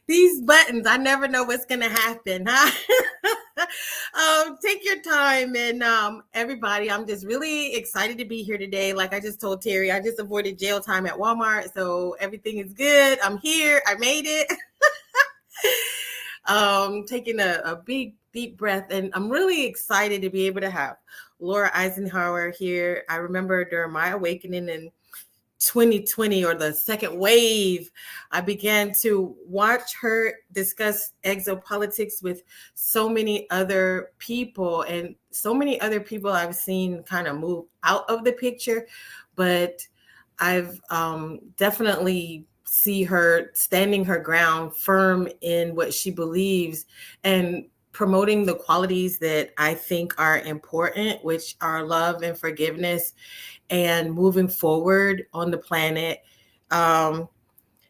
These buttons, I never know what's going to happen. Huh? Take your time. And everybody, I'm just really excited to be here today. Like I just told Terry, I just avoided jail time at Walmart. So everything is good. I'm here. I made it. Taking a big, deep breath. And I'm really excited to be able to have Laura Eisenhower here. I remember during my awakening in 2020 or the second wave, I began to watch her discuss exopolitics with so many other people, and so many other people I've seen kind of move out of the picture, but I've definitely see her standing her ground firm in what she believes and promoting the qualities that I think are important, which are love and forgiveness and moving forward on the planet.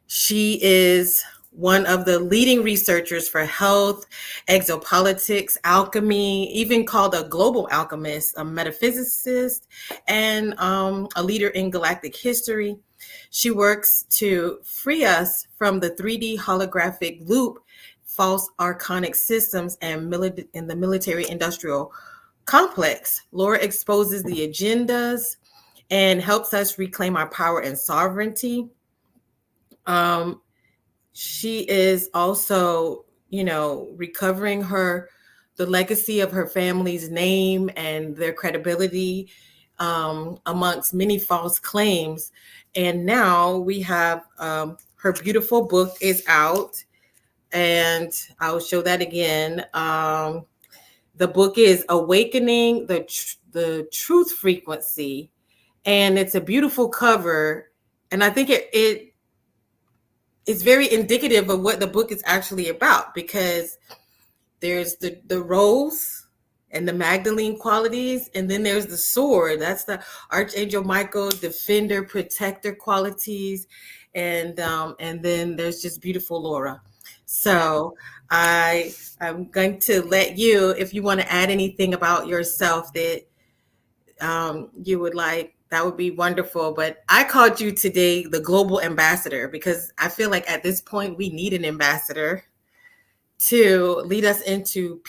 She is one of the leading researchers for health, exopolitics, alchemy, even called a global alchemist, a metaphysicist, and a leader in galactic history. She works to free us from the 3D holographic loop, false archonic systems, and in the military industrial complex. Laura exposes the agendas and helps us reclaim our power and sovereignty. She is also, recovering the legacy of her family's name and their credibility amongst many false claims. And now we have her beautiful book is out, and I'll show that again. The book is Awakening the Truth Frequency, and it's a beautiful cover. And I think it's very indicative of what the book is actually about, because there's the rose and the Magdalene qualities, and then there's the sword. That's the Archangel Michael, defender, protector qualities, and then there's just beautiful Laura. So I'm going to let you, if you want to add anything about yourself that you would like, that would be wonderful. But I called you today the Global Ambassador because I feel like at this point we need an ambassador to lead us into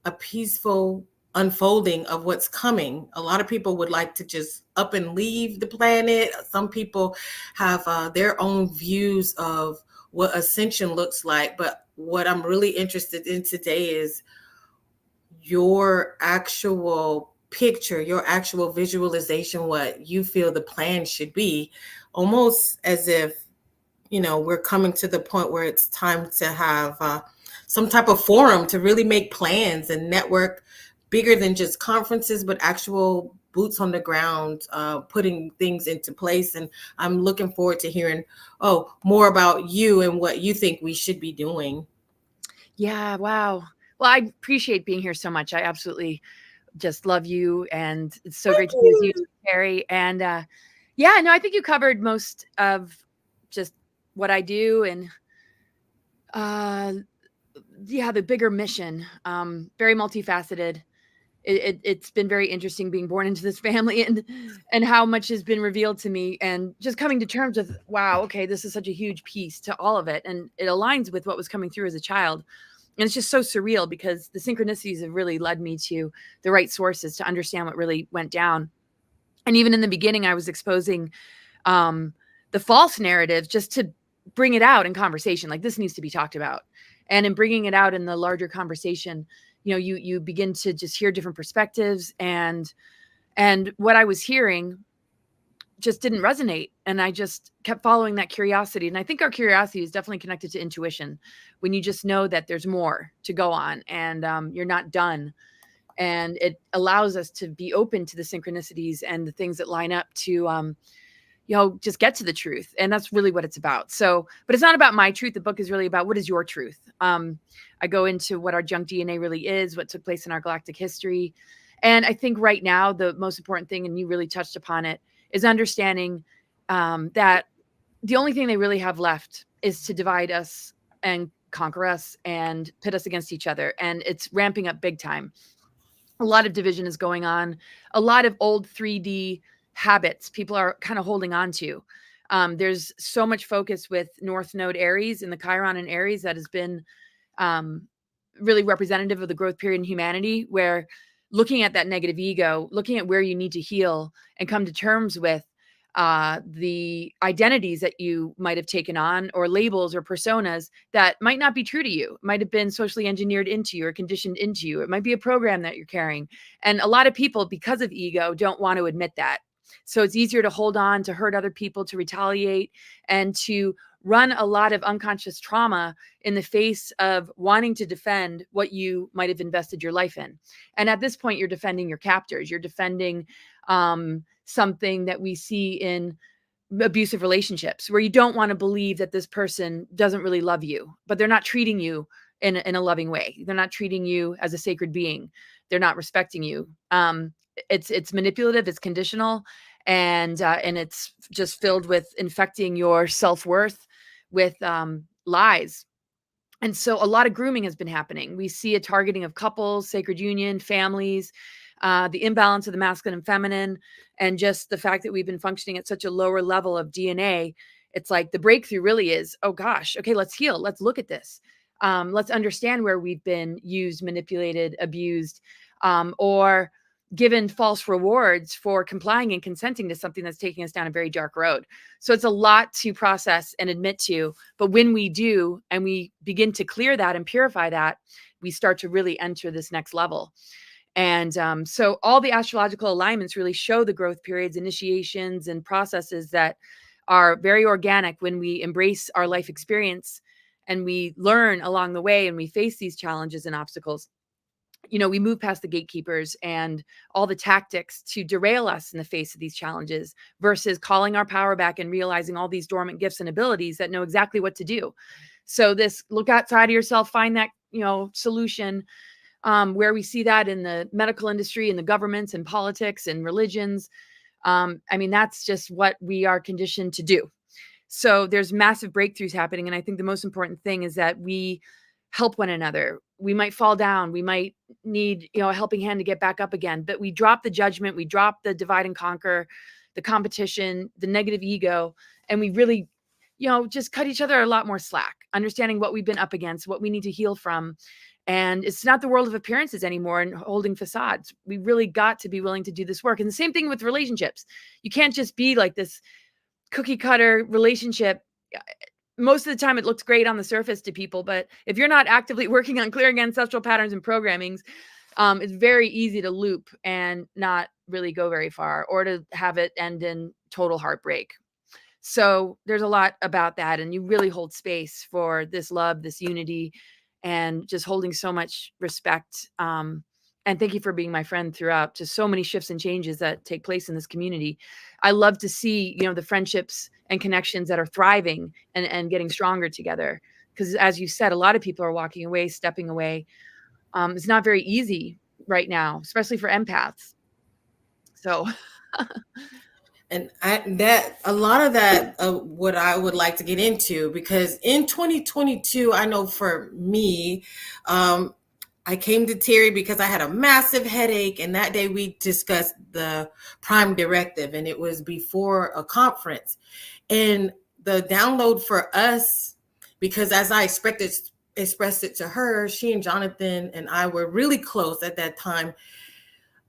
a peaceful unfolding of what's coming. A lot of people would like to just up and leave the planet. Some people have their own views of what ascension looks like. But what I'm really interested in today is your actual picture, your actual visualization, what you feel the plan should be, almost as if, we're coming to the point where it's time to have some type of forum to really make plans and network bigger than just conferences, but actual boots on the ground, putting things into place. And I'm looking forward to hearing, more about you and what you think we should be doing. Yeah, wow. Well, I appreciate being here so much. I absolutely just love you, and it's so great to be with you, Terry. And I think you covered most of just what I do, and the bigger mission, very multifaceted. It's been very interesting being born into this family and how much has been revealed to me, and just coming to terms with, wow, okay, this is such a huge piece to all of it. And it aligns with what was coming through as a child. And it's just so surreal because the synchronicities have really led me to the right sources to understand what really went down. And even in the beginning, I was exposing the false narrative just to bring it out in conversation. Like, this needs to be talked about. And in bringing it out in the larger conversation, you begin to just hear different perspectives, and what I was hearing just didn't resonate. And I just kept following that curiosity. And I think our curiosity is definitely connected to intuition, when you just know that there's more to go on, and you're not done. And it allows us to be open to the synchronicities and the things that line up to, just get to the truth. And that's really what it's about. So, but it's not about my truth. The book is really about, what is your truth? I go into what our junk DNA really is, what took place in our galactic history. And I think right now, the most important thing, and you really touched upon it, is understanding that the only thing they really have left is to divide us and conquer us and pit us against each other. And it's ramping up big time. A lot of division is going on. A lot of old 3D habits people are kind of holding on to. There's so much focus with North Node Aries and the Chiron in Aries that has been really representative of the growth period in humanity, where looking at that negative ego, looking at where you need to heal and come to terms with the identities that you might have taken on, or labels or personas that might not be true to you, might have been socially engineered into you or conditioned into you. It might be a program that you're carrying. And a lot of people, because of ego, don't want to admit that. So it's easier to hold on, to hurt other people, to retaliate, and to run a lot of unconscious trauma in the face of wanting to defend what you might have invested your life in. And at this point, you're defending your captors. You're defending something that we see in abusive relationships, where you don't want to believe that this person doesn't really love you, but they're not treating you in a loving way. They're not treating you as a sacred being. They're not respecting you. It's manipulative, it's conditional, and it's just filled with infecting your self-worth with lies. And so a lot of grooming has been happening. We see a targeting of couples, sacred union, families, the imbalance of the masculine and feminine, and just the fact that we've been functioning at such a lower level of DNA. It's like the breakthrough really is, oh gosh, okay, let's heal. Let's look at this. Let's understand where we've been used, manipulated, abused, or given false rewards for complying and consenting to something that's taking us down a very dark road. So it's a lot to process and admit to. But when we do, and we begin to clear that and purify that, we start to really enter this next level. And so all the astrological alignments really show the growth periods, initiations, and processes that are very organic when we embrace our life experience and we learn along the way and we face these challenges and obstacles. You know, we move past the gatekeepers and all the tactics to derail us in the face of these challenges, versus calling our power back and realizing all these dormant gifts and abilities that know exactly what to do. So this look outside of yourself, find that, solution, where we see that in the medical industry and the governments and politics and religions. That's just what we are conditioned to do. So there's massive breakthroughs happening. And I think the most important thing is that we help one another. We might fall down. We might need, a helping hand to get back up again, but we drop the judgment. We drop the divide and conquer, the competition, the negative ego, and we really, just cut each other a lot more slack, understanding what we've been up against, what we need to heal from. And it's not the world of appearances anymore and holding facades. We really got to be willing to do this work. And the same thing with relationships. You can't just be like this cookie cutter relationship. Most of the time it looks great on the surface to people, but if you're not actively working on clearing ancestral patterns and programmings, it's very easy to loop and not really go very far, or to have it end in total heartbreak. So there's a lot about that, and you really hold space for this love, this unity, and just holding so much respect. And thank you for being my friend throughout just so many shifts and changes that take place in this community. I love to see, the friendships and connections that are thriving and getting stronger together. Because as you said, a lot of people are walking away, stepping away. It's not very easy right now, especially for empaths. So. And a lot of that, what I would like to get into, because in 2022, I know for me, I came to Terry because I had a massive headache. And that day we discussed the prime directive, and it was before a conference. And the download for us, because as I expressed it to her, she and Jonathan and I were really close at that time.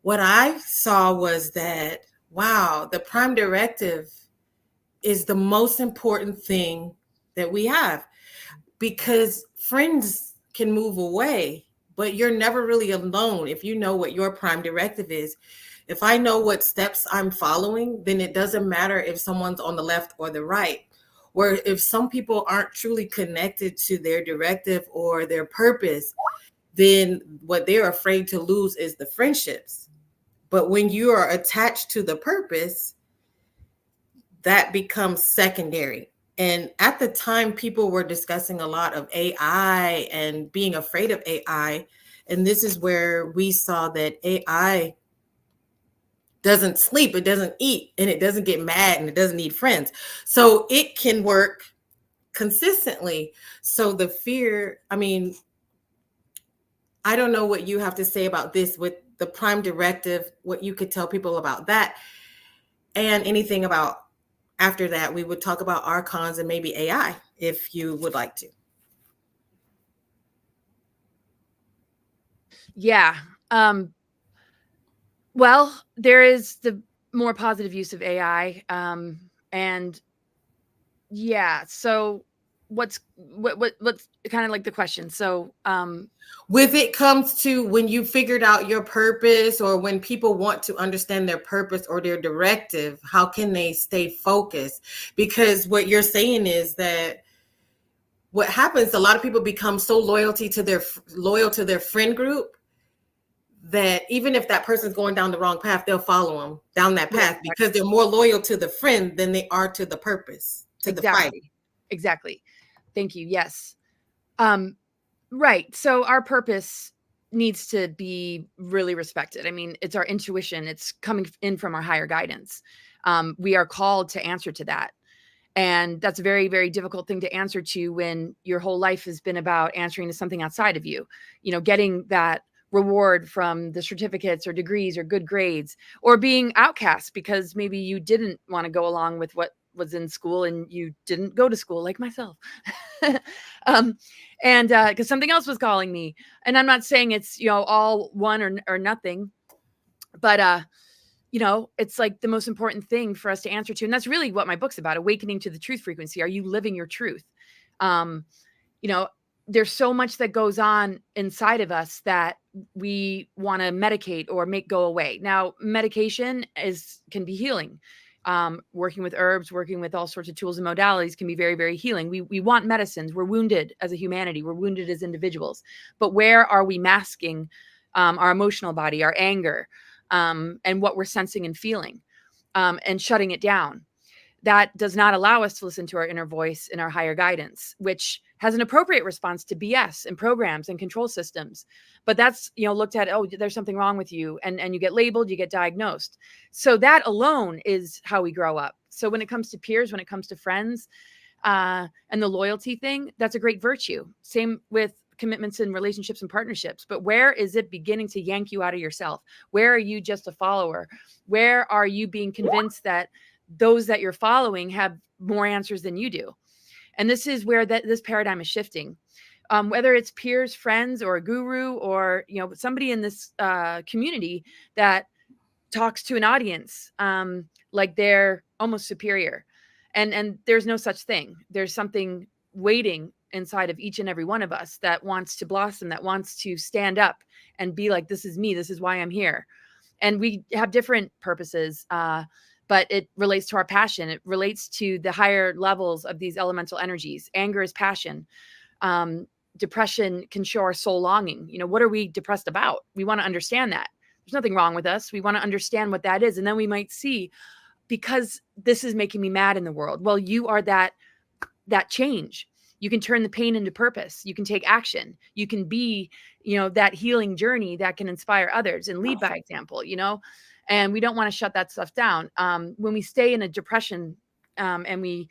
What I saw was that, wow, the prime directive is the most important thing that we have, because friends can move away, but you're never really alone if you know what your prime directive is. If I know what steps I'm following, then it doesn't matter if someone's on the left or the right. Or if some people aren't truly connected to their directive or their purpose, then what they're afraid to lose is the friendships. But when you are attached to the purpose, that becomes secondary. And at the time, people were discussing a lot of AI and being afraid of AI. And this is where we saw that AI doesn't sleep, it doesn't eat, and it doesn't get mad, and it doesn't need friends. So it can work consistently. So the fear, I don't know what you have to say about this with the prime directive, what you could tell people about that, and anything about After that, we would talk about archons and maybe AI, if you would like to. Yeah. Well, there is the more positive use of AI. And yeah, so what's kind of like the question? So With it comes to when you figured out your purpose, or when people want to understand their purpose or their directive, how can they stay focused? Because what you're saying is that what happens, a lot of people become so loyal to their friend group that even if that person's going down the wrong path, they'll follow them down that path because they're more loyal to the friend than they are to the purpose, to the fight. Exactly. Thank you. Yes. Right. So our purpose needs to be really respected. I mean, it's our intuition. It's coming in from our higher guidance. We are called to answer to that. And that's a very, very difficult thing to answer to when your whole life has been about answering to something outside of you, getting that reward from the certificates or degrees or good grades, or being outcast because maybe you didn't want to go along with what was in school and you didn't go to school, like myself. And because something else was calling me. And I'm not saying it's, all one or nothing, but it's like the most important thing for us to answer to. And that's really what my book's about, awakening to the truth frequency. Are you living your truth? There's so much that goes on inside of us that we want to medicate or make go away. Now, medication can be healing. Working with herbs, working with all sorts of tools and modalities can be very, very healing. We want medicines. We're wounded as a humanity. We're wounded as individuals. But where are we masking our emotional body, our anger, and what we're sensing and feeling, and shutting it down? That does not allow us to listen to our inner voice and our higher guidance, which has an appropriate response to BS and programs and control systems. But that's, looked at, oh, there's something wrong with you. And you get labeled, you get diagnosed. So that alone is how we grow up. So when it comes to peers, when it comes to friends, and the loyalty thing, that's a great virtue. Same with commitments and relationships and partnerships. But where is it beginning to yank you out of yourself? Where are you just a follower? Where are you being convinced that those that you're following have more answers than you do? And this is where this paradigm is shifting. Whether it's peers, friends, or a guru, or somebody in this community that talks to an audience like they're almost superior, and there's no such thing. There's something waiting inside of each and every one of us that wants to blossom, that wants to stand up and be like, this is me, this is why I'm here. And we have different purposes, but it relates to our passion. It relates to the higher levels of these elemental energies. Anger is passion. Depression can show our soul longing. What are we depressed about? We want to understand that. There's nothing wrong with us. We want to understand what that is. And then we might see, because this is making me mad in the world. Well, you are that change. You can turn the pain into purpose. You can take action. You can be, that healing journey that can inspire others and lead by example, and we don't want to shut that stuff down. When we stay in a depression and we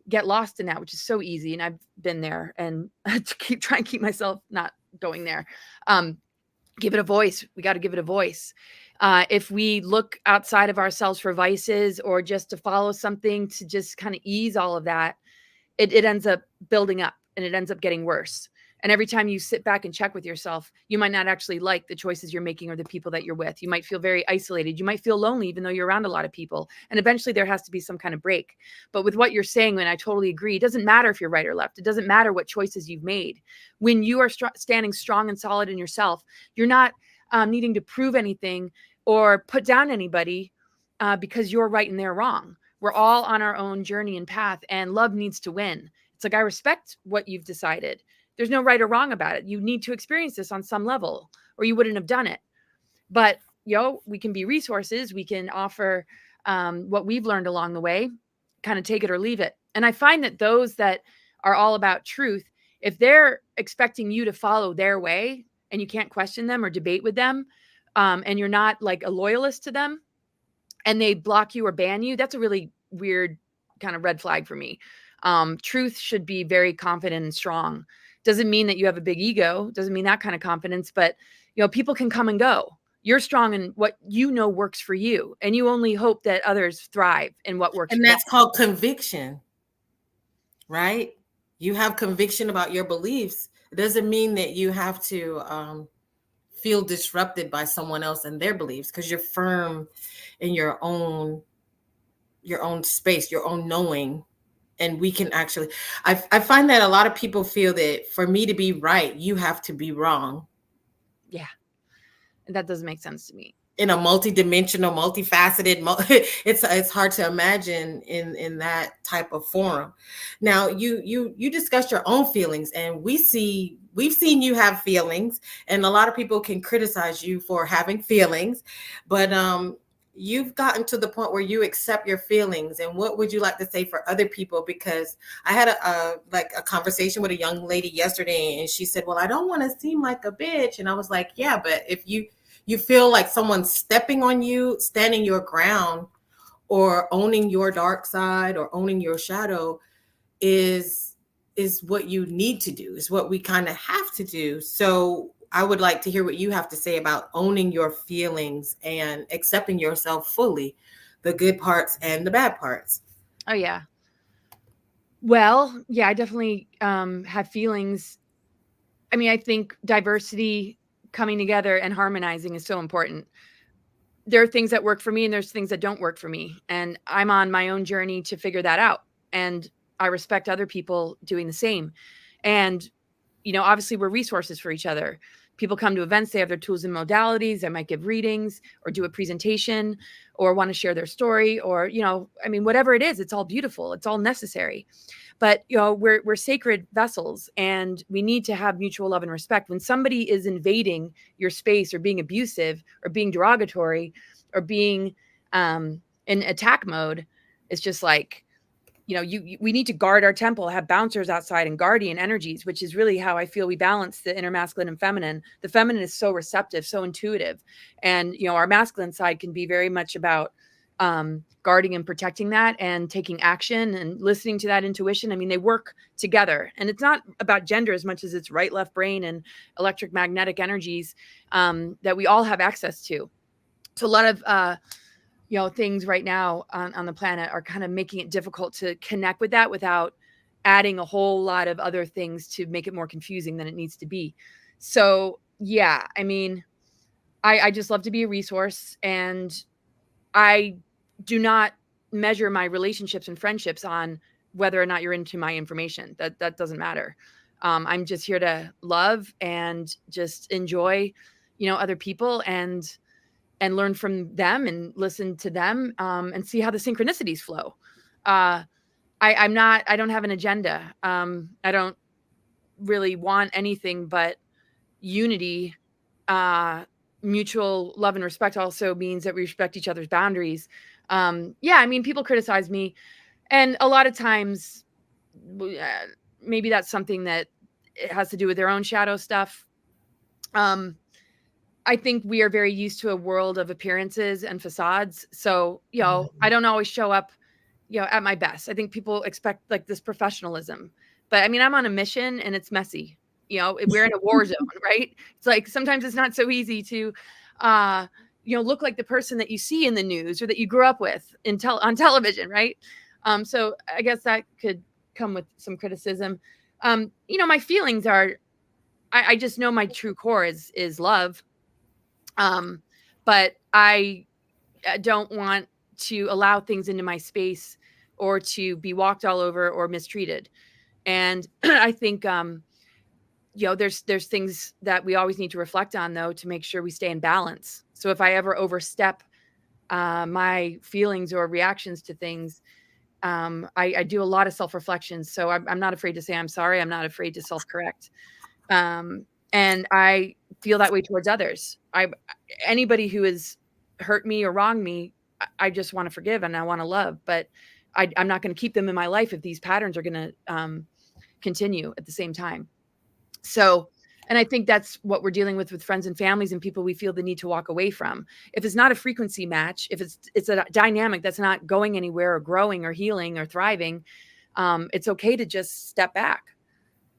get lost in that, which is so easy, and I've been there, and to try and keep myself not going there. Give it a voice. We got to give it a voice. If we look outside of ourselves for vices or just to follow something to just kind of ease all of that, it ends up building up and it ends up getting worse. And every time you sit back and check with yourself, you might not actually like the choices you're making or the people that you're with. You might feel very isolated. You might feel lonely, even though you're around a lot of people. And eventually there has to be some kind of break. But with what you're saying, and I totally agree, it doesn't matter if you're right or left. It doesn't matter what choices you've made. When you are standing strong and solid in yourself, you're not needing to prove anything or put down anybody because you're right and they're wrong. We're all on our own journey and path, and love needs to win. It's like, I respect what you've decided. There's no right or wrong about it. You need to experience this on some level, or you wouldn't have done it. But, we can be resources. We can offer what we've learned along the way, kind of take it or leave it. And I find that those that are all about truth, if they're expecting you to follow their way and you can't question them or debate with them, and you're not like a loyalist to them, and they block you or ban you, that's a really weird kind of red flag for me. Truth should be very confident and strong. Doesn't mean that you have a big ego. Doesn't mean that kind of confidence, but people can come and go. You're strong in what you know works for you, and you only hope that others thrive in what works And for them. that's called conviction, right? You have conviction about your beliefs. It doesn't mean that you have to feel disrupted by someone else and their beliefs, because you're firm in your own space, your own knowing. And we can actually, I find that a lot of people feel that for me to be right, you have to be wrong. Yeah. That doesn't make sense to me. In a multi-dimensional, multifaceted, it's hard to imagine in that type of forum. Now, you discussed your own feelings, and we've seen you have feelings, and a lot of people can criticize you for having feelings, but you've gotten to the point where you accept your feelings. And what would you like to say for other people? Because I had a conversation with a young lady yesterday, and she said, well, I don't want to seem like a bitch. And I was like, yeah, but if you feel like someone's stepping on you, standing your ground, or owning your dark side or owning your shadow is what you need to do, is what we kind of have to do. So I would like to hear what you have to say about owning your feelings and accepting yourself fully, the good parts and the bad parts. Oh, yeah. Well, yeah, I definitely have feelings. I mean, I think diversity, coming together and harmonizing, is so important. There are things that work for me and there's things that don't work for me. And I'm on my own journey to figure that out. And I respect other people doing the same. And, obviously we're resources for each other. People come to events, they have their tools and modalities. I might give readings or do a presentation or want to share their story, or, whatever it is, it's all beautiful. It's all necessary. But, we're sacred vessels, and we need to have mutual love and respect. When somebody is invading your space or being abusive or being derogatory or being in attack mode, it's just like, we need to guard our temple, have bouncers outside and guardian energies, which is really how I feel we balance the inner masculine and feminine. The feminine is so receptive, so intuitive. And, our masculine side can be very much about guarding and protecting that and taking action and listening to that intuition. I mean, they work together, and it's not about gender as much as it's right, left brain and electric magnetic energies that we all have access to. So a lot of, things right now on the planet are kind of making it difficult to connect with that without adding a whole lot of other things to make it more confusing than it needs to be. So, yeah, I mean, I just love to be a resource, and I do not measure my relationships and friendships on whether or not you're into my information. That doesn't matter. I'm just here to love and just enjoy, other people and learn from them and listen to them and see how the synchronicities flow. I don't have an agenda. I don't really want anything but unity. Mutual love and respect also means that we respect each other's boundaries. Yeah, I mean, people criticize me, and a lot of times maybe that's something that it has to do with their own shadow stuff. I think we are very used to a world of appearances and facades. So, I don't always show up, at my best. I think people expect like this professionalism, but I mean, I'm on a mission and it's messy. We're in a war zone, right? It's like sometimes it's not so easy to, look like the person that you see in the news or that you grew up with on television, right? So I guess that could come with some criticism. My feelings are, I just know my true core is love. But I don't want to allow things into my space or to be walked all over or mistreated. And I think, there's things that we always need to reflect on, though, to make sure we stay in balance. So if I ever overstep my feelings or reactions to things, I do a lot of self-reflection. So I'm not afraid to say I'm sorry. I'm not afraid to self-correct. And I feel that way towards others. Anybody who has hurt me or wronged me, I just want to forgive and I want to love, but I'm not going to keep them in my life if these patterns are going to continue at the same time. So, and I think that's what we're dealing with friends and families and people we feel the need to walk away from. If it's not a frequency match, if it's a dynamic that's not going anywhere or growing or healing or thriving, it's okay to just step back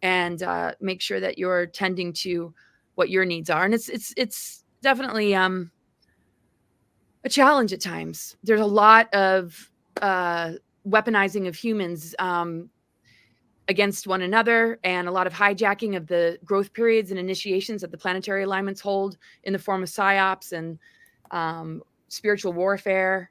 and make sure that you're tending to what your needs are. And it's definitely a challenge at times. There's a lot of weaponizing of humans against one another, and a lot of hijacking of the growth periods and initiations that the planetary alignments hold in the form of psyops and spiritual warfare.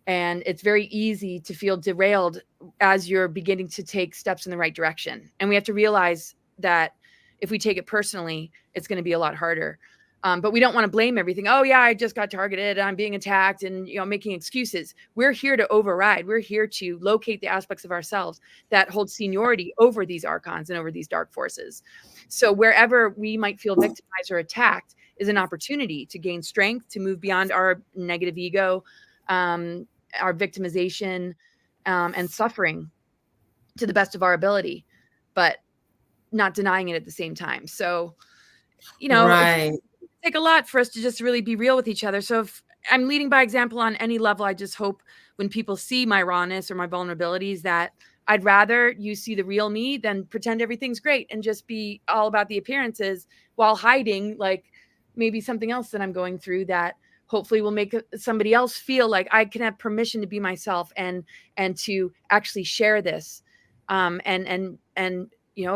And it's very easy to feel derailed as you're beginning to take steps in the right direction. And we have to realize that if we take it personally, it's going to be a lot harder. But we don't want to blame everything. Oh yeah, I just got targeted, I'm being attacked, and making excuses. We're here to override. We're here to locate the aspects of ourselves that hold seniority over these archons and over these dark forces. So wherever we might feel victimized or attacked is an opportunity to gain strength, to move beyond our negative ego, our victimization, and suffering to the best of our ability, but not denying it at the same time. So, Right. take a lot for us to just really be real with each other. So if I'm leading by example on any level, I just hope when people see my rawness or my vulnerabilities, that I'd rather you see the real me than pretend everything's great and just be all about the appearances while hiding like maybe something else that I'm going through that hopefully will make somebody else feel like I can have permission to be myself and to actually share this, and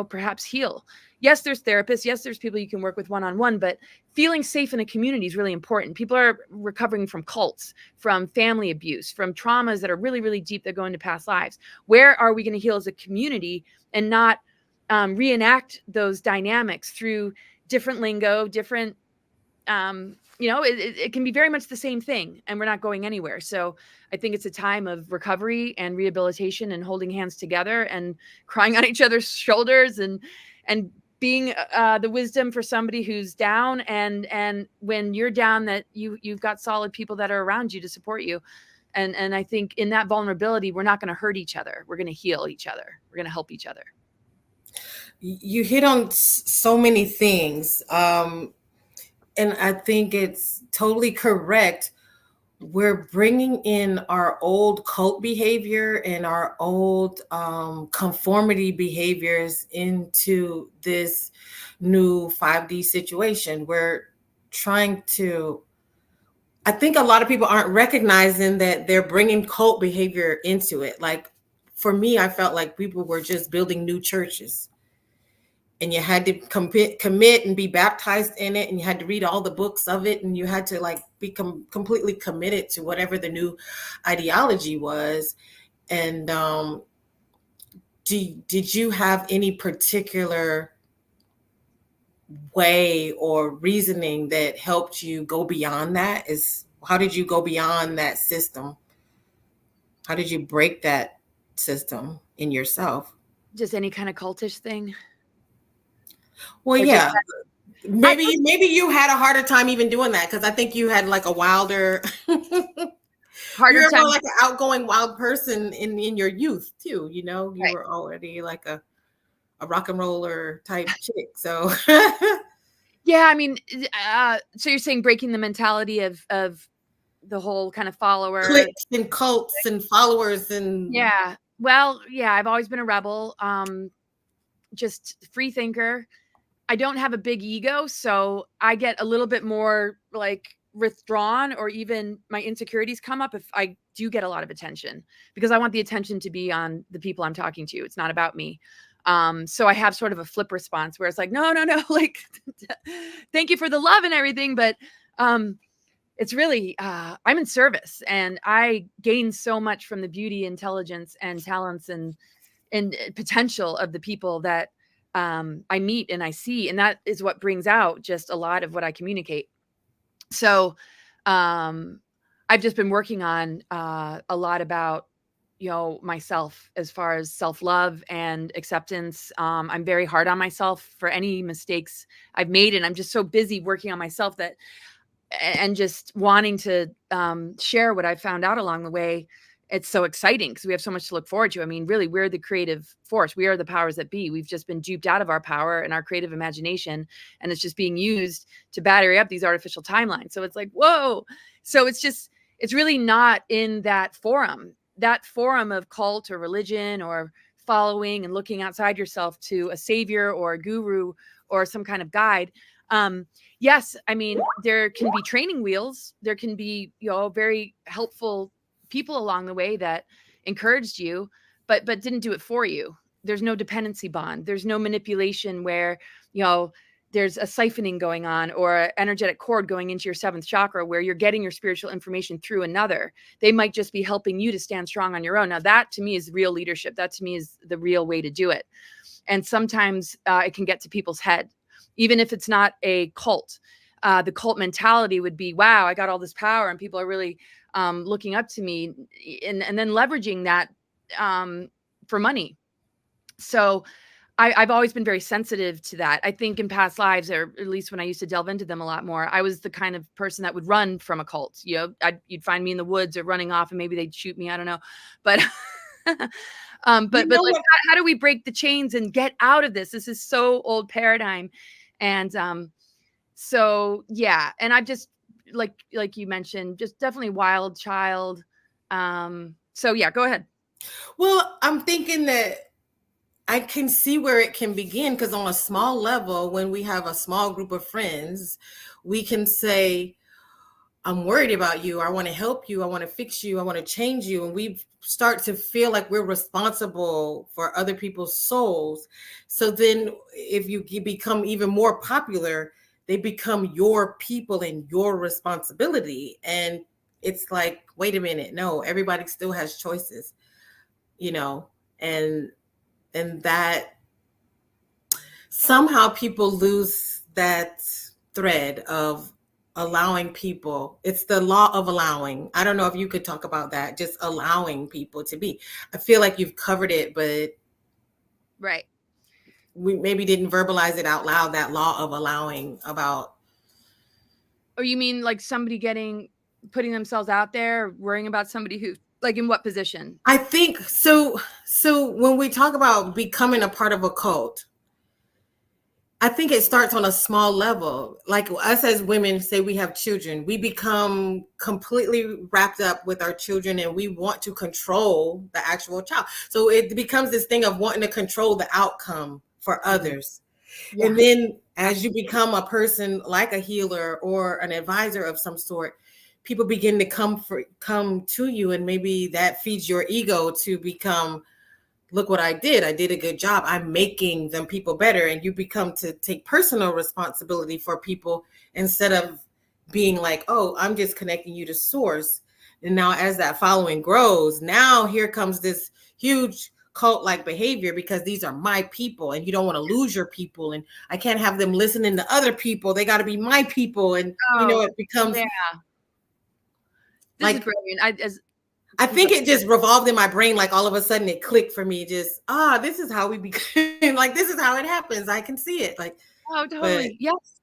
perhaps heal. Yes, there's therapists. Yes, there's people you can work with one-on-one, but feeling safe in a community is really important. People are recovering from cults, from family abuse, from traumas that are really, really deep that go into past lives. Where are we going to heal as a community and not reenact those dynamics through different lingo, different, it can be very much the same thing, and we're not going anywhere. So I think it's a time of recovery and rehabilitation and holding hands together and crying on each other's shoulders and being the wisdom for somebody who's down, and when you're down, that you've got solid people that are around you to support you. And I think in that vulnerability, we're not going to hurt each other. We're going to heal each other. We're going to help each other. You hit on so many things. And I think it's totally correct. We're bringing in our old cult behavior and our old conformity behaviors into this new 5D situation. We're trying to, I think a lot of people aren't recognizing that they're bringing cult behavior into it. Like for me, I felt like people were just building new churches, and you had to commit and be baptized in it, and you had to read all the books of it, and you had to like become completely committed to whatever the new ideology was. And did you have any particular way or reasoning that helped you go beyond that? How did you go beyond that system? How did you break that system in yourself? Just any kind of cultish thing. Well, yeah. Maybe you had a harder time even doing that, because I think you had like a wilder, harder time, like an outgoing wild person in your youth too. You right. Were already like a rock and roller type chick. So yeah, I mean, so you're saying breaking the mentality of the whole kind of follower cliques and cults and followers and yeah. Well, yeah, I've always been a rebel, just free thinker. I don't have a big ego, so I get a little bit more like withdrawn, or even my insecurities come up if I do get a lot of attention, because I want the attention to be on the people I'm talking to. It's not about me. So I have sort of a flip response where it's like, no, like, thank you for the love and everything. But it's really, I'm in service, and I gain so much from the beauty, intelligence, and talents and potential of the people that I meet and I see. And that is what brings out just a lot of what I communicate. So I've just been working on a lot about, myself as far as self-love and acceptance. I'm very hard on myself for any mistakes I've made. And I'm just so busy working on myself and just wanting to share what I've found out along the way. It's so exciting because we have so much to look forward to. I mean, really, we're the creative force. We are the powers that be. We've just been duped out of our power and our creative imagination, and it's just being used to battery up these artificial timelines. So it's like, whoa. So it's really not in that forum of cult or religion or following and looking outside yourself to a savior or a guru or some kind of guide. Yes, I mean, there can be training wheels. There can be, very helpful people along the way that encouraged you, but didn't do it for you. There's no dependency bond. There's no manipulation where, there's a siphoning going on or an energetic cord going into your seventh chakra where you're getting your spiritual information through another. They might just be helping you to stand strong on your own. Now, that to me is real leadership. That to me is the real way to do it. And sometimes it can get to people's head, even if it's not a cult. The cult mentality would be, wow, I got all this power and people are really looking up to me, and then leveraging that for money. So I've always been very sensitive to that. I think in past lives, or at least when I used to delve into them a lot more, I was the kind of person that would run from a cult. You'd find me in the woods or running off, and maybe they'd shoot me. I don't know, but but like, how do we break the chains and get out of this? This is so old paradigm, and so yeah. And I've just like you mentioned, just definitely wild child. So yeah, go ahead. Well, I'm thinking that I can see where it can begin, because on a small level, when we have a small group of friends, we can say, I'm worried about you. I want to help you. I want to fix you. I want to change you. And we start to feel like we're responsible for other people's souls. So then if you become even more popular, they become your people and your responsibility. And it's like, wait a minute. No, everybody still has choices, and that somehow people lose that thread of allowing people. It's the law of allowing. I don't know if you could talk about that, just allowing people to be. I feel like you've covered it, but right, we maybe didn't verbalize it out loud, that law of allowing about. Or you mean like somebody putting themselves out there, worrying about somebody who, like, in what position? I think so when we talk about becoming a part of a cult, I think it starts on a small level. Like us as women, say we have children, we become completely wrapped up with our children and we want to control the actual child. So it becomes this thing of wanting to control the outcome for others. Yeah. And then as you become a person like a healer or an advisor of some sort, people begin to come to you, and maybe that feeds your ego to become, look what I did a good job, I'm making them people better. And you become to take personal responsibility for people instead of being like, oh, I'm just connecting you to source. And now as that following grows, now here comes this huge cult-like behavior, because these are my people and you don't want to lose your people, and I can't have them listening to other people, they got to be my people. And it becomes this is brilliant. I think it just revolved in my brain. Like all of a sudden it clicked for me. Just, this is how we became, like, this is how it happens. I can see it. Like, oh, totally. Yes.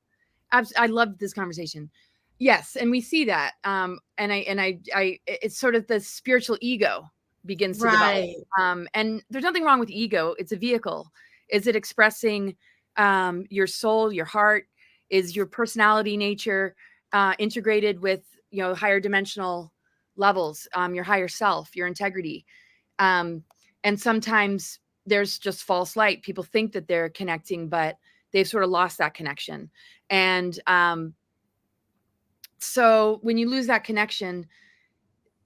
I love this conversation. Yes. And we see that. And it's sort of the spiritual ego begins to develop. And there's nothing wrong with ego. It's a vehicle. Is it expressing your soul, your heart? Is your personality, nature integrated with, higher dimensional levels, your higher self, your integrity? And sometimes there's just false light. People think that they're connecting, but they've sort of lost that connection. And so when you lose that connection,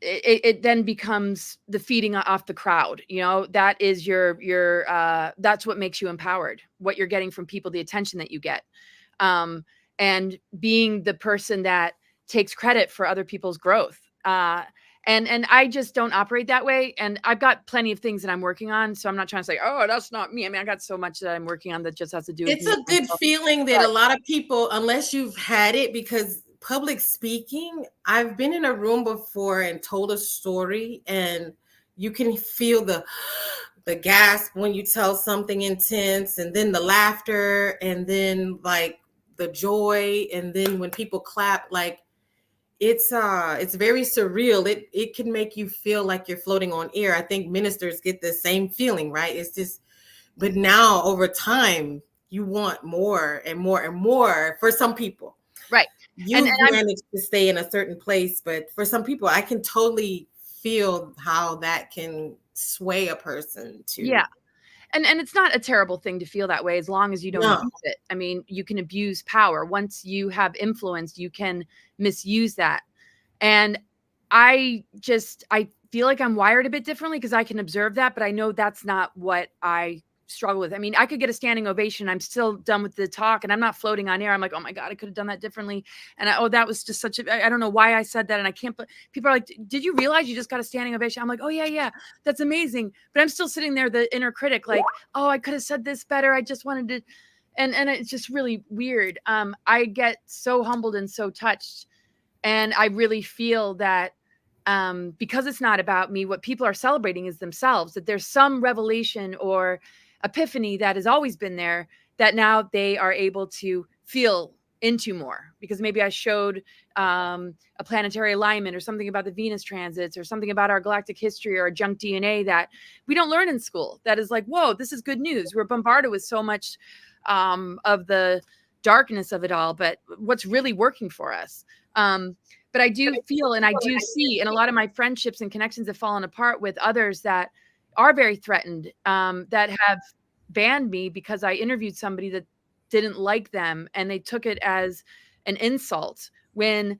it then becomes the feeding off the crowd. That is your that's what makes you empowered, what you're getting from people, the attention that you get, and being the person that takes credit for other people's growth. And I just don't operate that way. And I've got plenty of things that I'm working on. So I'm not trying to say, oh, that's not me. I mean, I got so much that I'm working on that just has to do with it's a good feeling that a lot of people, unless you've had it, because public speaking, I've been in a room before and told a story, and you can feel the gasp when you tell something intense, and then the laughter, and then like the joy, and then when people clap, like it's very surreal. It can make you feel like you're floating on air. I think ministers get the same feeling, right? It's just, but now over time, you want more and more and more for some people. Right. You managed to stay in a certain place, but for some people, I can totally feel how that can sway a person to. Yeah. And it's not a terrible thing to feel that way as long as you don't No. abuse it. I mean, you can abuse power. Once you have influence, you can misuse that. And I feel like I'm wired a bit differently because I can observe that, but I know that's not what I struggle with. I mean, I could get a standing ovation. I'm still done with the talk and I'm not floating on air. I'm like, oh my God, I could have done that differently. And that was just I don't know why I said that. And I can't, but people are like, did you realize you just got a standing ovation? I'm like, oh yeah, that's amazing. But I'm still sitting there, the inner critic, like, oh, I could have said this better. I just wanted to, and it's just really weird. I get so humbled and so touched. And I really feel that because it's not about me, what people are celebrating is themselves, that there's some revelation or epiphany that has always been there that now they are able to feel into more, because maybe I showed a planetary alignment or something about the Venus transits or something about our galactic history or our junk DNA that we don't learn in school. That is like, whoa, this is good news. We're bombarded with so much of the darkness of it all, but what's really working for us. But I do feel and I do see, and a lot of my friendships and connections have fallen apart with others that are very threatened, that have banned me because I interviewed somebody that didn't like them and they took it as an insult when,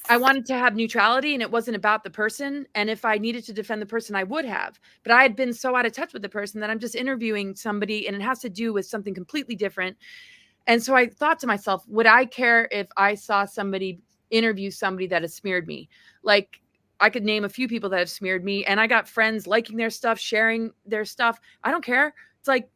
I wanted to have neutrality and it wasn't about the person. And if I needed to defend the person, I would have. But I had been so out of touch with the person that I'm just interviewing somebody and it has to do with something completely different. And so I thought to myself, would I care if I saw somebody interview somebody that has smeared me? Like, I could name a few people that have smeared me, and I got friends liking their stuff, sharing their stuff. I don't care. It's like,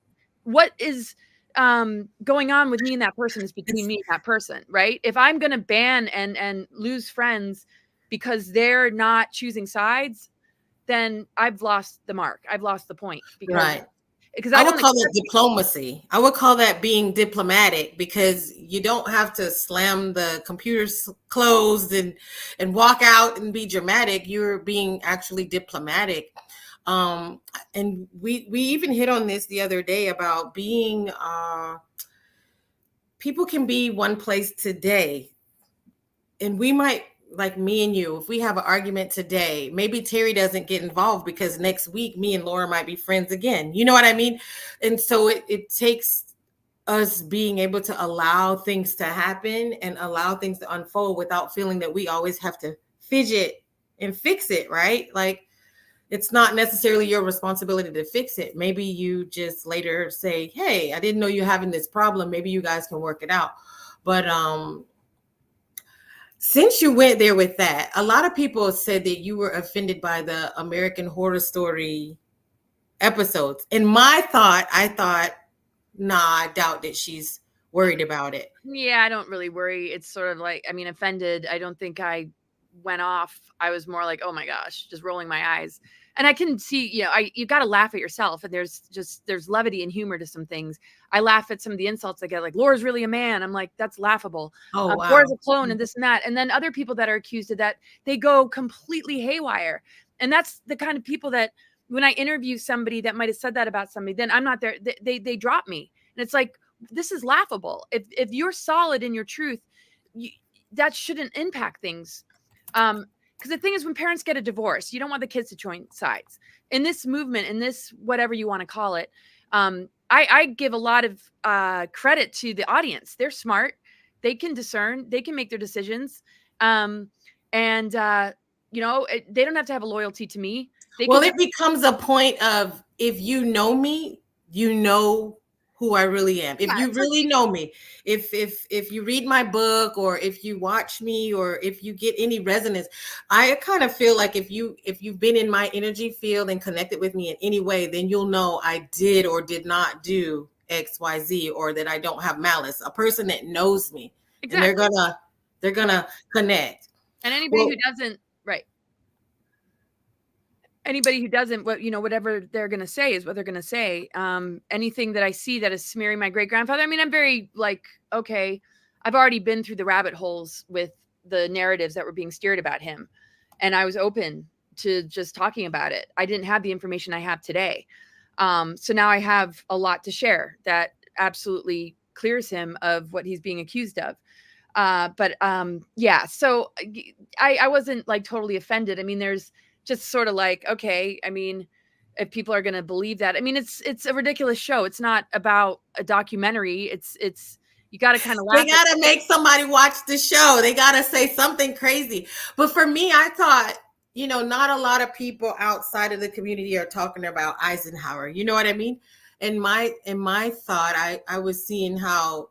what is going on with me and that person is between me and that person, right? If I'm going to ban and lose friends because they're not choosing sides, then I've lost the mark. I've lost the point Right. because I would call it diplomacy. I would call that being diplomatic, because you don't have to slam the computers closed and walk out and be dramatic. You're being actually diplomatic. And we even hit on this the other day about being people can be one place today, and we might, like me and you, if we have an argument today, maybe Terry doesn't get involved because next week me and Laura might be friends again. You know what I mean? And so it takes us being able to allow things to happen and allow things to unfold without feeling that we always have to fidget and fix it, right? Like, it's not necessarily your responsibility to fix it. Maybe you just later say, hey, I didn't know you're having this problem. Maybe you guys can work it out. But since you went there with that, a lot of people said that you were offended by the American Horror Story episodes. And I thought, nah, I doubt that she's worried about it. Yeah, I don't really worry. It's sort of like, I mean, offended. I don't think I went off. I was more like, oh my gosh, just rolling my eyes. And I can see, you got to laugh at yourself. And there's levity and humor to some things. I laugh at some of the insults I get, like, Laura's really a man. I'm like, that's laughable. Oh, wow. Laura's a clone and this and that. And then other people that are accused of that, they go completely haywire. And that's the kind of people that when I interview somebody that might've said that about somebody, then I'm not there. They drop me. And it's like, this is laughable. If you're solid in your truth, that shouldn't impact things. Because the thing is, when parents get a divorce, you don't want the kids to join sides. In this movement, in this whatever you want to call it, I give a lot of credit to the audience. They're smart. They can discern. They can make their decisions. They don't have to have a loyalty to me. It becomes a point of, if you know me, you know who I really am. If you really know me, if you read my book, or if you watch me, or if you get any resonance, I kind of feel like if you've been in my energy field and connected with me in any way, then you'll know I did or did not do XYZ, or that I don't have malice. A person that knows me, exactly. And they're gonna connect. And anybody who doesn't, right. Anybody who doesn't, whatever they're going to say is what they're going to say. Anything that I see that is smearing my great grandfather, I mean, I'm very like, okay, I've already been through the rabbit holes with the narratives that were being steered about him. And I was open to just talking about it. I didn't have the information I have today. So now I have a lot to share that absolutely clears him of what he's being accused of. So I wasn't like totally offended. I mean, there's just sort of like, okay, I mean, if people are going to believe that. I mean, it's a ridiculous show. It's not about a documentary. It's you got to kind of laugh. They got to make somebody watch the show. They got to say something crazy. But for me, I thought, not a lot of people outside of the community are talking about Eisenhower. You know what I mean? In my thought, I was seeing how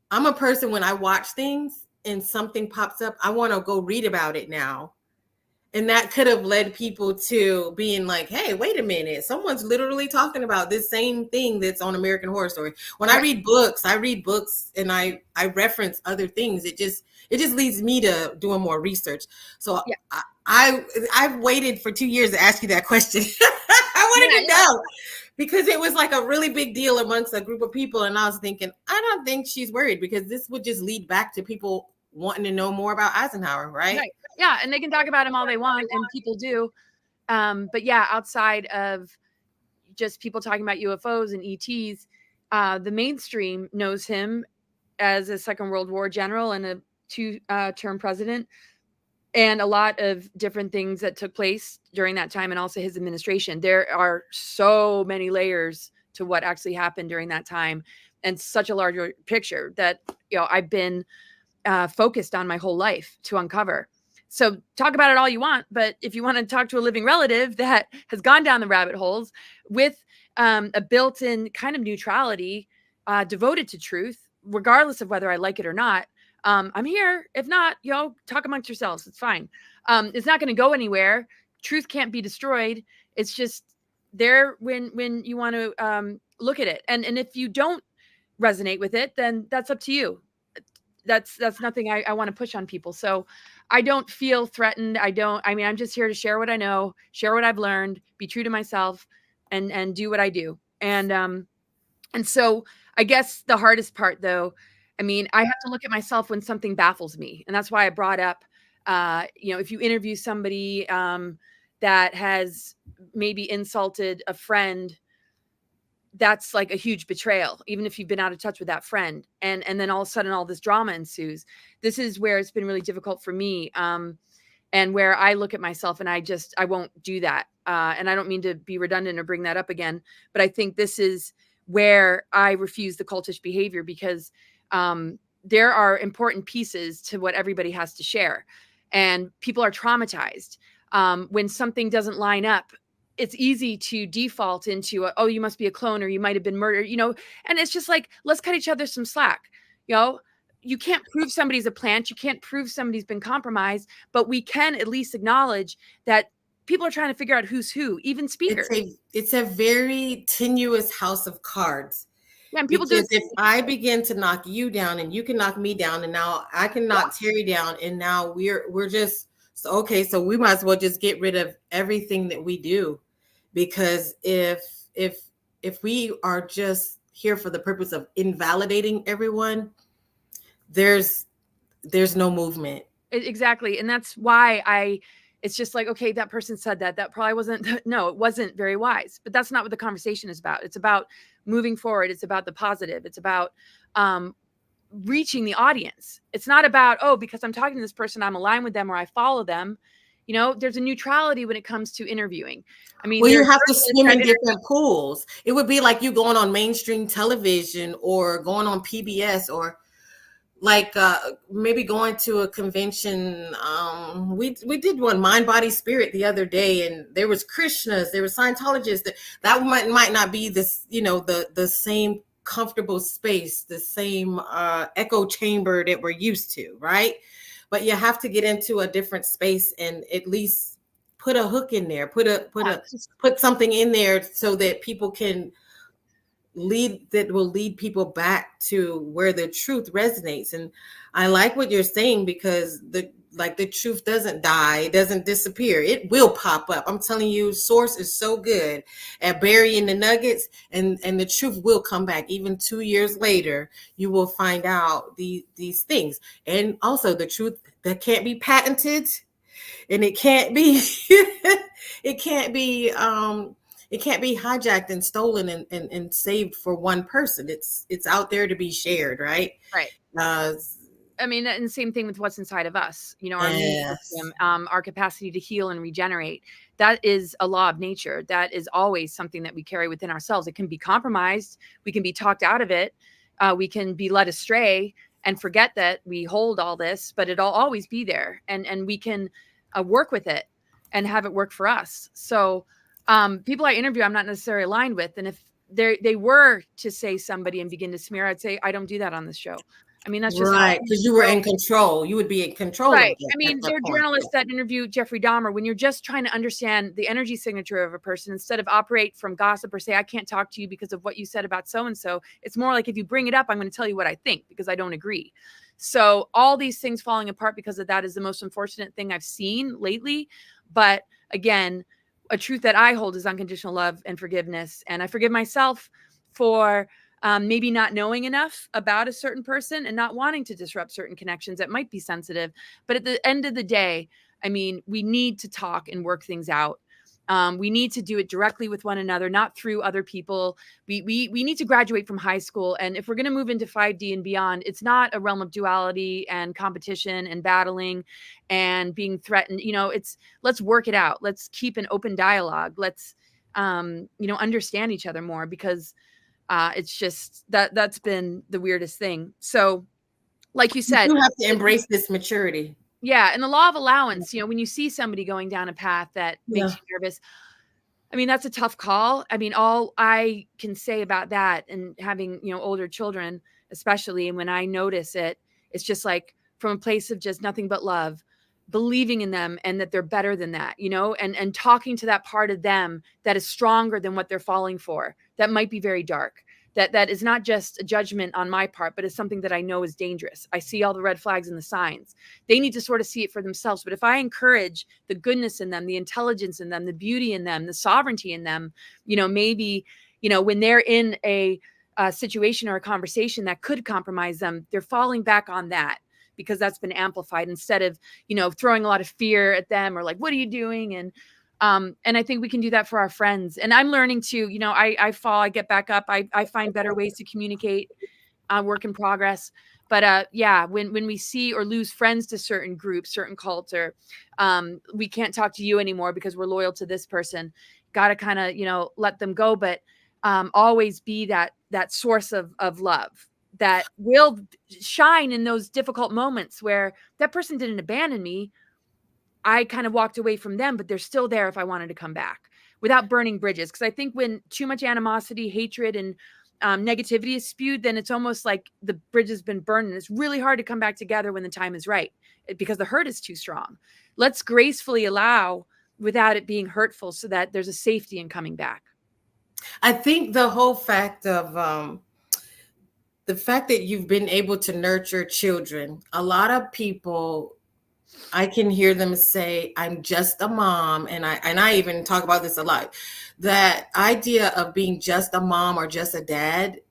I'm a person, when I watch things and something pops up, I want to go read about it now. And that could have led people to being like, hey, wait a minute. Someone's literally talking about this same thing that's on American Horror Story. When I read books and I reference other things. It just leads me to doing more research. So I've waited for 2 years to ask you that question. I wanted to know because it was like a really big deal amongst a group of people. And I was thinking, I don't think she's worried, because this would just lead back to people wanting to know more about Eisenhower, right? Yeah, and they can talk about him all they want, and people do. But yeah, outside of just people talking about UFOs and ETs, the mainstream knows him as a Second World War general and a two-term president, and a lot of different things that took place during that time, and also his administration. There are so many layers to what actually happened during that time, and such a larger picture that I've been focused on my whole life to uncover. So talk about it all you want, but if you want to talk to a living relative that has gone down the rabbit holes with a built-in kind of neutrality, devoted to truth, regardless of whether I like it or not, I'm here. If not, talk amongst yourselves. It's fine. It's not going to go anywhere. Truth can't be destroyed. It's just there when you want to look at it. And if you don't resonate with it, then that's up to you. That's nothing I want to push on people. So I don't feel threatened. I'm just here to share what I know, share what I've learned, be true to myself, and do what I do. And so I guess the hardest part, though, I have to look at myself when something baffles me. And that's why I brought up, if you interview somebody that has maybe insulted a friend, that's like a huge betrayal, even if you've been out of touch with that friend. And then all of a sudden all this drama ensues. This is where it's been really difficult for me. And where I look at myself and I won't do that. And I don't mean to be redundant or bring that up again, but I think this is where I refuse the cultish behavior, because there are important pieces to what everybody has to share. And people are traumatized. When something doesn't line up, it's easy to default into, oh, you must be a clone, or you might have been murdered, and it's just like, let's cut each other some slack. You can't prove somebody's a plant. You can't prove somebody's been compromised, but we can at least acknowledge that people are trying to figure out who's who, even speakers. It's a very tenuous house of cards. Yeah, and people because if I begin to knock you down and you can knock me down, and now I can knock Terry down, and now we're just so we might as well just get rid of everything that we do, because if we are just here for the purpose of invalidating everyone, there's no movement. Exactly. And that's why it's just like, okay, that person said that probably wasn't, no, it wasn't very wise, but that's not what the conversation is about. It's about moving forward. It's about the positive. It's about reaching the audience. It's not about, oh, because I'm talking to this person, I'm aligned with them or I follow them. There's a neutrality when it comes to interviewing. Well, you have to swim in different pools. It would be like you going on mainstream television or going on PBS, or like maybe going to a convention. We did one, Mind, Body, Spirit, the other day, and there was Krishnas, there was Scientologists. That might not be this, the same comfortable space, the same echo chamber that we're used to, right? But you have to get into a different space and at least put a hook in there, put something in there so that people can will lead people back to where the truth resonates. And I like what you're saying, because the truth doesn't die, it doesn't disappear, it will pop up. I'm telling you, Source is so good at burying the nuggets, and the truth will come back. Even 2 years later, you will find out these things. And also the truth that can't be patented, and it can't be it can't be hijacked and stolen and saved for one person. It's out there to be shared, right? Right. I mean, and the same thing with what's inside of us, you know, our immune Yes. system, our capacity to heal and regenerate. That is a law of nature. That is always something that we carry within ourselves. It can be compromised. We can be talked out of it. We can be led astray and forget that we hold all this, but it'll always be there. And we can work with it and have it work for us. So people I interview, I'm not necessarily aligned with. And if they were to say somebody and begin to smear, I'd say, I don't do that on this show. I mean, that's just how Right. Because you were in control. You would be in control of right. that I at mean, that there are point. journalists that interview Jeffrey Dahmer when you're just trying to understand the energy signature of a person instead of operate from gossip or say, I can't talk to you because of what you said about so-and-so. It's more like, if you bring it up, I'm going to tell you what I think because I don't agree. So all these things falling apart because of that is the most unfortunate thing I've seen lately. But again, a truth that I hold is unconditional love and forgiveness. And I forgive myself for maybe not knowing enough about a certain person and not wanting to disrupt certain connections that might be sensitive. But at the end of the day, I mean, we need to talk and work things out. We need to do it directly with one another, not through other people. We need to graduate from high school. And if we're going to move into 5D and beyond, it's not a realm of duality and competition and battling and being threatened. You know, it's let's work it out. Let's keep an open dialogue. Let's, understand each other more because it's just that's been the weirdest thing. So, like you You said, do have to embrace this maturity. yeah, and the law of allowance, when you see somebody going down a path that makes Yeah. you nervous, I mean, that's a tough call. I mean, all I can say about that and having, older children, especially, and when I notice it, it's just like from a place of just nothing but love, believing in them and that they're better than that, and talking to that part of them that is stronger than what they're falling for. That might be very dark. That is not just a judgment on my part, but it's something that I know is dangerous. I see all the red flags and the signs. They need to sort of see it for themselves. But if I encourage the goodness in them, the intelligence in them, the beauty in them, the sovereignty in them, maybe, when they're in a situation or a conversation that could compromise them, they're falling back on that because that's been amplified instead of, throwing a lot of fear at them or like, what are you doing? And I think we can do that for our friends. And I'm learning to, I fall, I get back up. I find better ways to communicate, work in progress. But yeah, when we see or lose friends to certain groups, certain cults, or we can't talk to you anymore because we're loyal to this person, got to kind of, let them go. But always be that source of love that will shine in those difficult moments where that person didn't abandon me. I kind of walked away from them, but they're still there if I wanted to come back without burning bridges. Because I think when too much animosity, hatred, and negativity is spewed, then it's almost like the bridge has been burned and it's really hard to come back together when the time is right because the hurt is too strong. Let's gracefully allow without it being hurtful so that there's a safety in coming back. I think the whole fact of the fact that you've been able to nurture children, a lot of people, I can hear them say, I'm just a mom. And I even talk about this a lot. That idea of being just a mom or just a dad,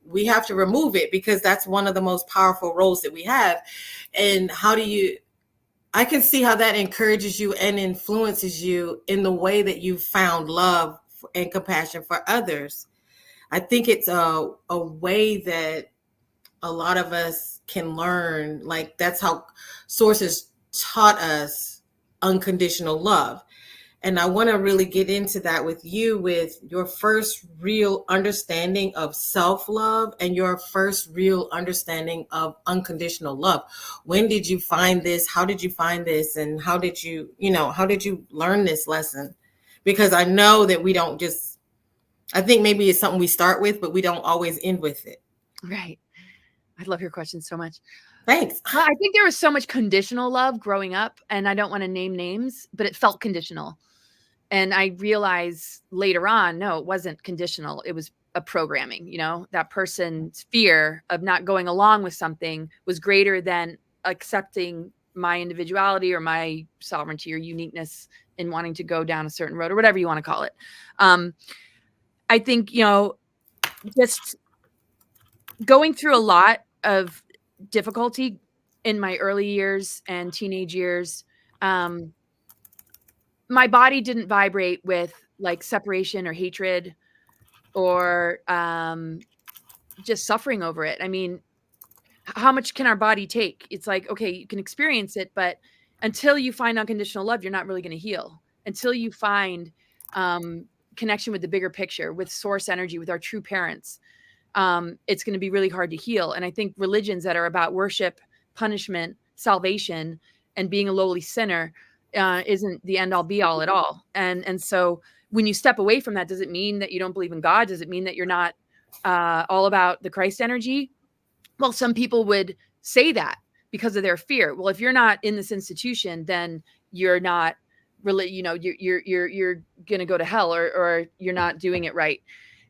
we have to remove it because that's one of the most powerful roles that we have. And I can see how that encourages you and influences you in the way that you found love and compassion for others. I think it's a way that a lot of us can learn. Like that's how sources taught us unconditional love. And I want to really get into that with you, with your first real understanding of self-love and your first real understanding of unconditional love. When did you find this? How did you find this? And how did you learn this lesson? Because I know that we don't just, I think maybe it's something we start with, but we don't always end with it. Right. I love your question so much. Thanks. Well, I think there was so much conditional love growing up, and I don't want to name names, but it felt conditional. And I realized later on, no, it wasn't conditional. It was a programming, that person's fear of not going along with something was greater than accepting my individuality or my sovereignty or uniqueness in wanting to go down a certain road or whatever you want to call it. I think, just going through a lot of difficulty in my early years and teenage years, my body didn't vibrate with like separation or hatred or just suffering over it. I mean, how much can our body take? It's like, okay, you can experience it, but until you find unconditional love, you're not really going to heal. Until you find connection with the bigger picture, with source energy, with our true parents, it's going to be really hard to heal. And I think religions that are about worship, punishment, salvation, and being a lowly sinner isn't the end all be all at all. And so when you step away from that, does it mean that you don't believe in God? Does it mean that you're not all about the Christ energy? Well, some people would say that because of their fear. Well, if you're not in this institution, then you're not really, you're going to go to hell, or you're not doing it right.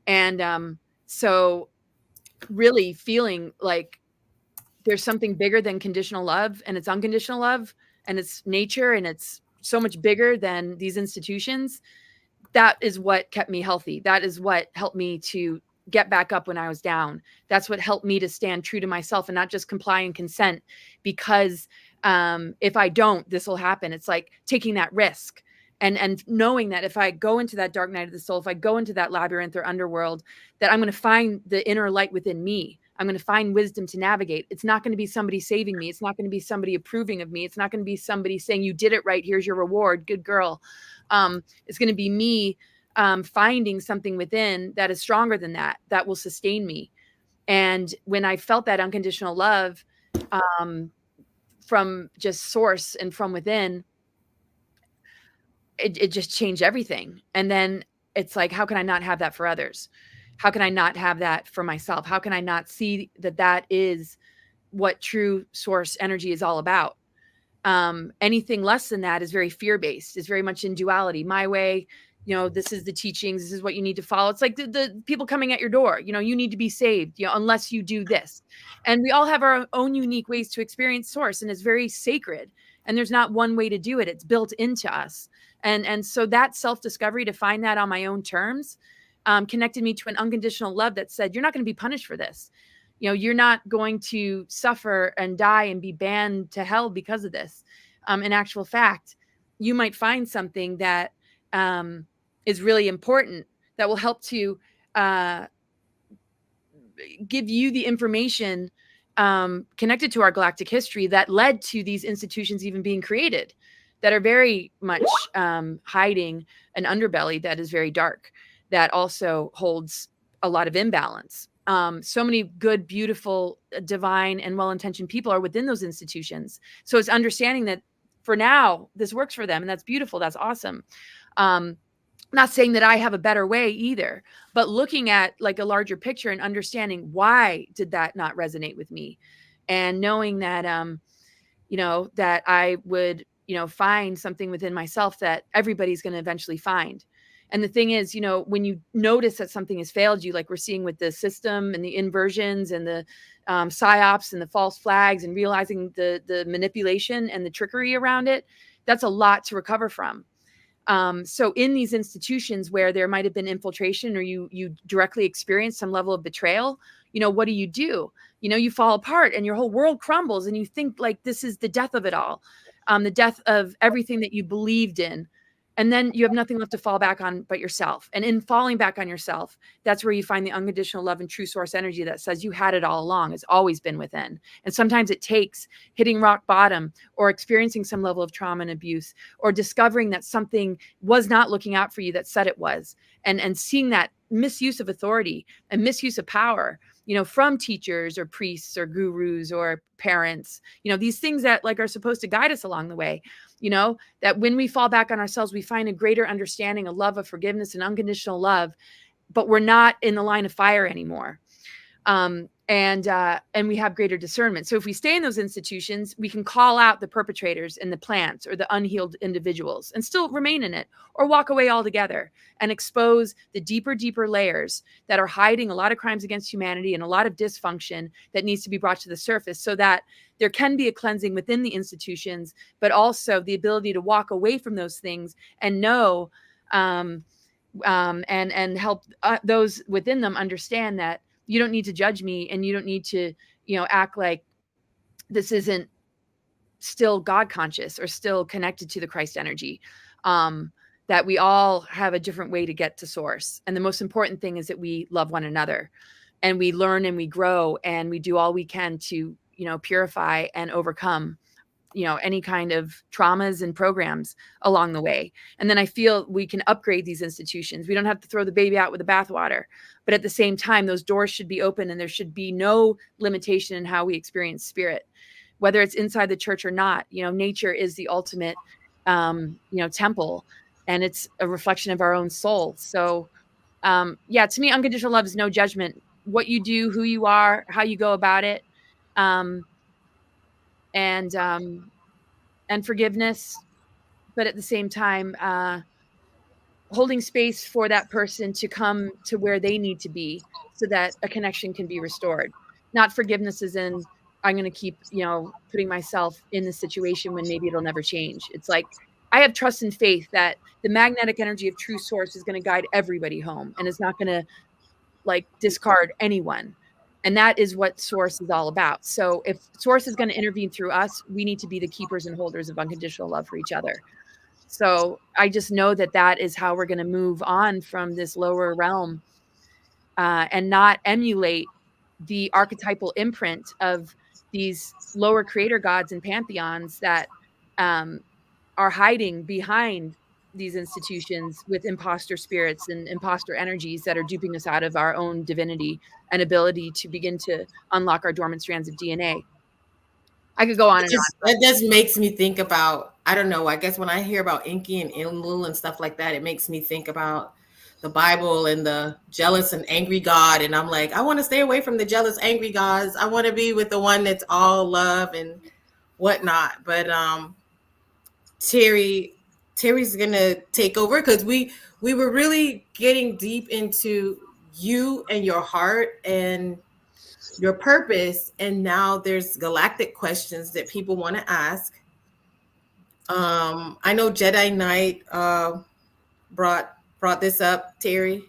And so really feeling like there's something bigger than conditional love, and it's unconditional love, and it's nature, and it's so much bigger than these institutions. That is what kept me healthy. That is what helped me to get back up when I was down. That's what helped me to stand true to myself and not just comply and consent because if I don't, this will happen. It's like taking that risk and knowing that if I go into that dark night of the soul, if I go into that labyrinth or underworld, that I'm going to find the inner light within me. I'm going to find wisdom to navigate. It's not going to be somebody saving me. It's not going to be somebody approving of me. It's not going to be somebody saying, you did it right, here's your reward, good girl. It's going to be me finding something within that is stronger than that will sustain me. And when I felt that unconditional love from just source and from within, it just changed everything. And then it's like, how can I not have that for others? How can I not have that for myself? How can I not see that that is what true source energy is all about? Anything less than that is very fear-based, is very much in duality. My way, this is the teachings, this is what you need to follow. It's like the people coming at your door, you need to be saved, unless you do this. And we all have our own unique ways to experience source, and it's very sacred. And there's not one way to do it. It's built into us. And so that self-discovery, to find that on my own terms, connected me to an unconditional love that said, you're not going to be punished for this. You're not going to suffer and die and be banned to hell because of this. In actual fact, you might find something that is really important that will help to give you the information connected to our galactic history that led to these institutions even being created, that are very much hiding an underbelly that is very dark, that also holds a lot of imbalance. So many good, beautiful, divine, and well-intentioned people are within those institutions. So it's understanding that for now, this works for them, and that's beautiful. That's awesome. Not saying that I have a better way either, but looking at like a larger picture and understanding why did that not resonate with me, and knowing that, that I would, find something within myself that everybody's going to eventually find. And the thing is, when you notice that something has failed you, like we're seeing with the system and the inversions and the psyops and the false flags, and realizing the manipulation and the trickery around it, that's a lot to recover from. So in these institutions where there might have been infiltration, or you directly experience some level of betrayal, what do? You fall apart and your whole world crumbles, and you think like this is the death of it all, the death of everything that you believed in. And then you have nothing left to fall back on but yourself. And in falling back on yourself, that's where you find the unconditional love and true source energy that says you had it all along. It's always been within. And sometimes it takes hitting rock bottom, or experiencing some level of trauma and abuse, or discovering that something was not looking out for you that said it was, and seeing that misuse of authority and misuse of power, from teachers or priests or gurus or parents, these things that like are supposed to guide us along the way, that when we fall back on ourselves, we find a greater understanding, a love of forgiveness and unconditional love, but we're not in the line of fire anymore. And we have greater discernment. So if we stay in those institutions, we can call out the perpetrators and the plants or the unhealed individuals and still remain in it, or walk away altogether and expose the deeper layers that are hiding a lot of crimes against humanity and a lot of dysfunction that needs to be brought to the surface, so that there can be a cleansing within the institutions, but also the ability to walk away from those things and know, and help those within them understand that you don't need to judge me, and you don't need to, act like this isn't still God conscious or still connected to the Christ energy. That we all have a different way to get to source. And the most important thing is that we love one another, and we learn and we grow, and we do all we can to, purify and overcome any kind of traumas and programs along the way. And then I feel we can upgrade these institutions. We don't have to throw the baby out with the bathwater, but at the same time, those doors should be open, and there should be no limitation in how we experience spirit, whether it's inside the church or not. Nature is the ultimate, temple, and it's a reflection of our own soul. So, to me, unconditional love is no judgment. What you do, who you are, how you go about it. And forgiveness, but at the same time, holding space for that person to come to where they need to be so that a connection can be restored. Not forgiveness as in, I'm going to keep, putting myself in the situation when maybe it'll never change. It's like, I have trust and faith that the magnetic energy of true source is going to guide everybody home, and is not going to discard anyone. And that is what source is all about. So if source is going to intervene through us, we need to be the keepers and holders of unconditional love for each other. So I just know that is how we're going to move on from this lower realm, and not emulate the archetypal imprint of these lower creator gods and pantheons that are hiding behind these institutions with imposter spirits and imposter energies that are duping us out of our own divinity and ability to begin to unlock our dormant strands of DNA. I could go on and on. That just makes me think about, I don't know, I guess when I hear about Enki and Enlil and stuff like that, it makes me think about the Bible and the jealous and angry God. And I'm like, I want to stay away from the jealous, angry gods. I want to be with the one that's all love and whatnot. But Terry's gonna take over, because we were really getting deep into you and your heart and your purpose, and now there's galactic questions that people want to ask. I know Jedi Knight brought this up, Terry.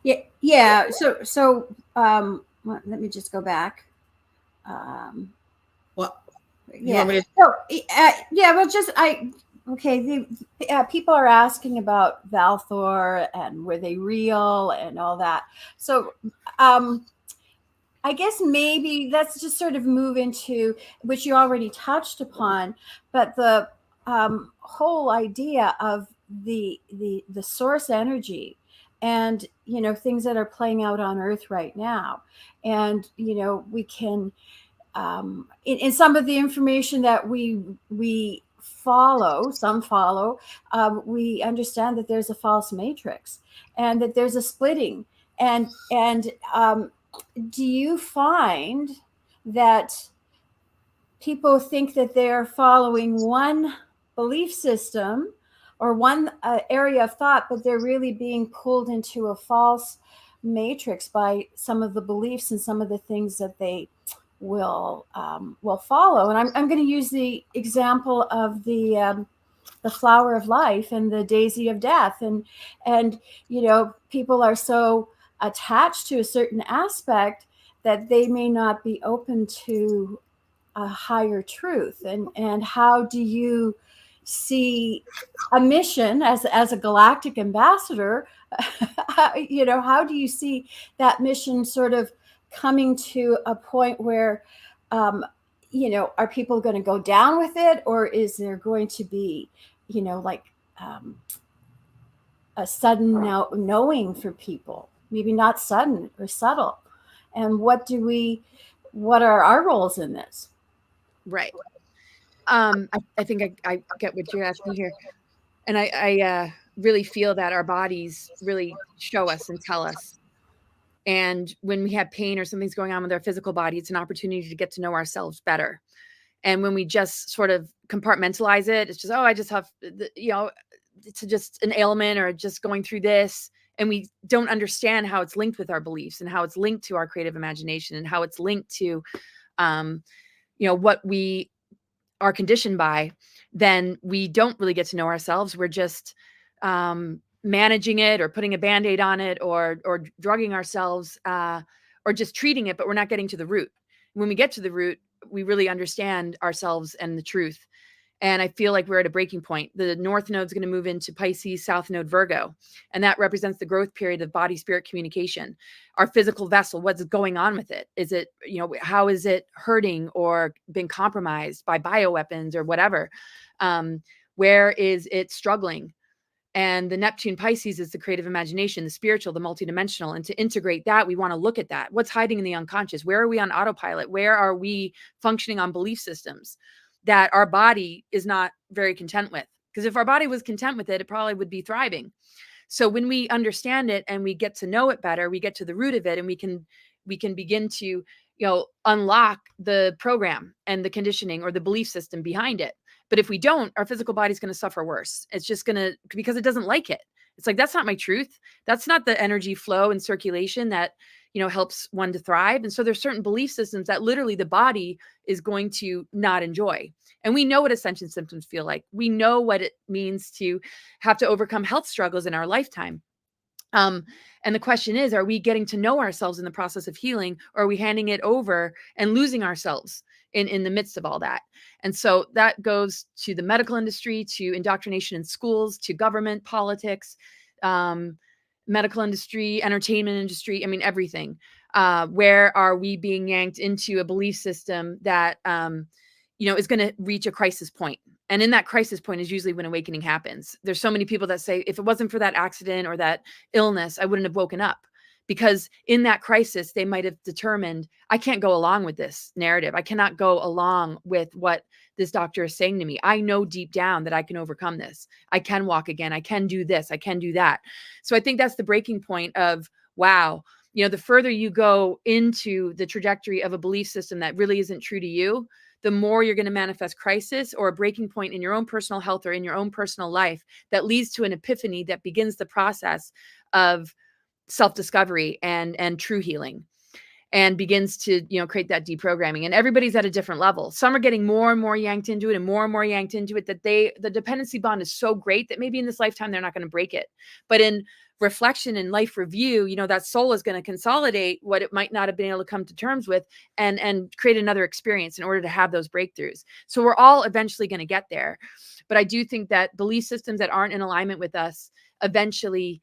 Yeah. So let me just go back. What? Yeah. People are asking about Val Thor and were they real and all that. So I guess maybe let's just sort of move into, which you already touched upon, but the whole idea of the source energy and things that are playing out on Earth right now. And we can in some of the information that we follow, we understand that there's a false matrix and that there's a splitting. And do you find that people think that they're following one belief system or one area of thought, but they're really being pulled into a false matrix by some of the beliefs and some of the things that they will follow? And I'm going to use the example of the flower of life and the daisy of death, and people are so attached to a certain aspect that they may not be open to a higher truth. And how do you see a mission as a galactic ambassador? How do you see that mission sort of coming to a point where are people going to go down with it, or is there going to be a sudden knowing for people? Maybe not sudden or subtle. And what are our roles in this? Right. I think I get what you're asking here. And I really feel that our bodies really show us and tell us. And when we have pain or something's going on with our physical body, it's an opportunity to get to know ourselves better. And when we just sort of compartmentalize it, it's just, I just have, it's just an ailment or just going through this. And we don't understand how it's linked with our beliefs and how it's linked to our creative imagination and how it's linked to, what we are conditioned by. Then we don't really get to know ourselves. We're just managing it or putting a Band-Aid on it or drugging ourselves or just treating it, but we're not getting to the root. When we get to the root, we really understand ourselves and the truth. And I feel like we're at a breaking point. The North Node is going to move into Pisces, South Node Virgo. And that represents the growth period of body-spirit communication. Our physical vessel, what's going on with it? Is it, how is it hurting or been compromised by bioweapons or whatever? Where is it struggling? And the Neptune Pisces is the creative imagination, the spiritual, the multidimensional. And to integrate that, we want to look at that. What's hiding in the unconscious? Where are we on autopilot? Where are we functioning on belief systems that our body is not very content with? Because if our body was content with it, it probably would be thriving. So when we understand it and we get to know it better, we get to the root of it, and we can begin to, unlock the program and the conditioning or the belief system behind it. But if we don't, our physical body is going to suffer worse. It's just going to, because it doesn't like it. It's like, that's not my truth. That's not the energy flow and circulation that, helps one to thrive. And so there's certain belief systems that literally the body is going to not enjoy. And we know what ascension symptoms feel like. We know what it means to have to overcome health struggles in our lifetime. And the question is, are we getting to know ourselves in the process of healing, or are we handing it over and losing ourselves in the midst of all that? And so that goes to the medical industry, to indoctrination in schools, to government, politics, medical industry, entertainment industry. I mean, everything. Where are we being yanked into a belief system that, is going to reach a crisis point? And in that crisis point is usually when awakening happens. There's so many people that say, if it wasn't for that accident or that illness, I wouldn't have woken up. Because in that crisis, they might have determined, I can't go along with this narrative. I cannot go along with what this doctor is saying to me. I know deep down that I can overcome this. I can walk again. I can do this. I can do that. So I think that's the breaking point of, wow, the further you go into the trajectory of a belief system that really isn't true to you, the more you're going to manifest crisis or a breaking point in your own personal health or in your own personal life that leads to an epiphany that begins the process of self-discovery and true healing, and begins to, create that deprogramming. And everybody's at a different level. Some are getting more and more yanked into it and more yanked into it, that the dependency bond is so great that maybe in this lifetime, they're not going to break it. But in reflection and life review, that soul is going to consolidate what it might not have been able to come to terms with and create another experience in order to have those breakthroughs. So we're all eventually going to get there. But I do think that belief systems that aren't in alignment with us eventually,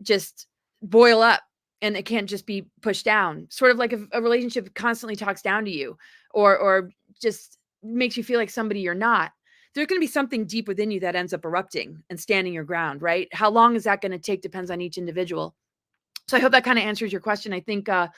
just boil up, and it can't just be pushed down. Sort of like a relationship constantly talks down to you or just makes you feel like somebody you're not. There's going to be something deep within you that ends up erupting and standing your ground, right? How long is that going to take depends on each individual. So I hope that kind of answers your question. I think that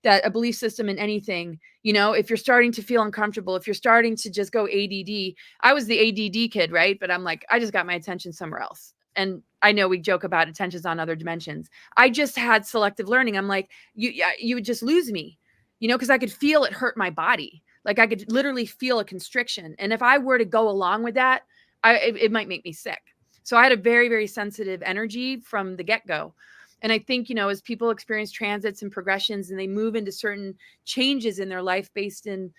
a belief system in anything, if you're starting to feel uncomfortable, if you're starting to just go ADD, I was the ADD kid, right? But I'm like, I just got my attention somewhere else. And I know we joke about attentions on other dimensions. I just had selective learning. I'm like, you would just lose me, because I could feel it hurt my body. Like I could literally feel a constriction. And if I were to go along with that, it might make me sick. So I had a very, very sensitive energy from the get-go. And I think, as people experience transits and progressions and they move into certain changes in their life based in,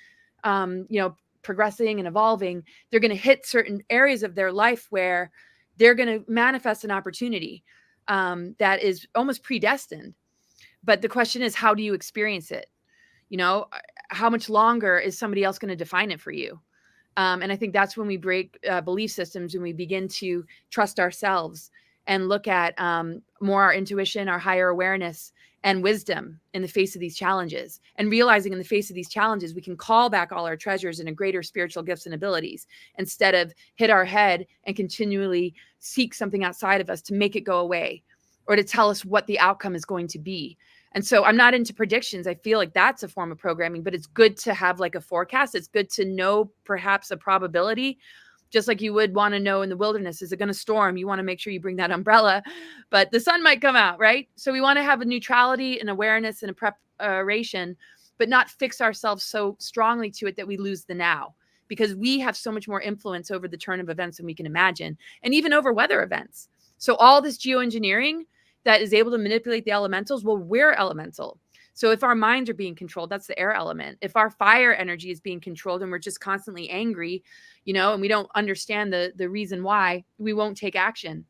progressing and evolving, they're going to hit certain areas of their life where they're going to manifest an opportunity that is almost predestined. But the question is, how do you experience it? How much longer is somebody else going to define it for you? And I think that's when we break belief systems and we begin to trust ourselves and look at more our intuition, our higher awareness and wisdom in the face of these challenges, and realizing in the face of these challenges, we can call back all our treasures and a greater spiritual gifts and abilities instead of hit our head and continually seek something outside of us to make it go away or to tell us what the outcome is going to be. And so I'm not into predictions. I feel like that's a form of programming, but it's good to have like a forecast. It's good to know perhaps a probability, just like you would want to know in the wilderness, is it going to storm? You want to make sure you bring that umbrella, but the sun might come out, right? So we want to have a neutrality and awareness and a preparation, but not fix ourselves so strongly to it that we lose the now, because we have so much more influence over the turn of events than we can imagine, and even over weather events. So all this geoengineering that is able to manipulate the elementals, well, we're elemental. So if our minds are being controlled, that's the air element. If our fire energy is being controlled and we're just constantly angry, and we don't understand the reason why, we won't take action.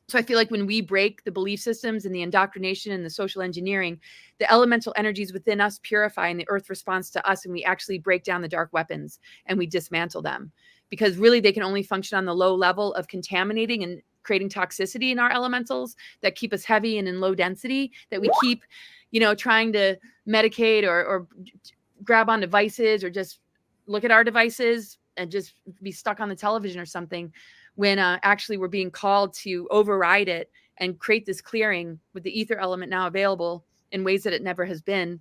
So I feel like when we break the belief systems and the indoctrination and the social engineering, the elemental energies within us purify and the earth responds to us, and we actually break down the dark weapons and we dismantle them. because really they can only function on the low level of contaminating and creating toxicity in our elementals that keep us heavy and in low density, that we keep, trying to medicate or grab on devices or just look at our devices and just be stuck on the television or something, when actually we're being called to override it and create this clearing with the ether element now available in ways that it never has been,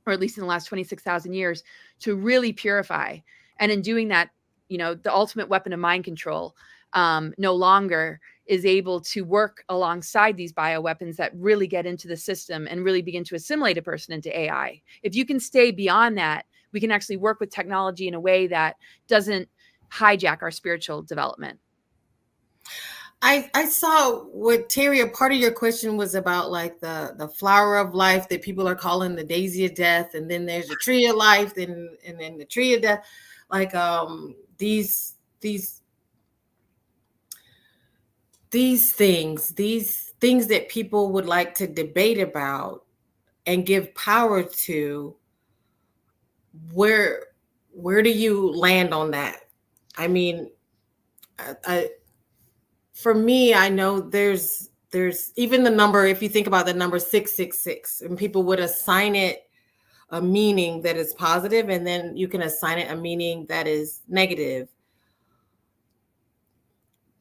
or at least in the last 26,000 years, to really purify. And in doing that, the ultimate weapon of mind control no longer is able to work alongside these bioweapons that really get into the system and really begin to assimilate a person into AI. If you can stay beyond that, we can actually work with technology in a way that doesn't hijack our spiritual development. I saw what, Terry, a part of your question was about like the flower of life that people are calling the daisy of death, and then there's the tree of life, and then the tree of death. Like these things that people would like to debate about and give power to, where do you land on that? I mean, for me, I know there's even the number, if you think about the number 666, and people would assign it a meaning that is positive, and then you can assign it a meaning that is negative.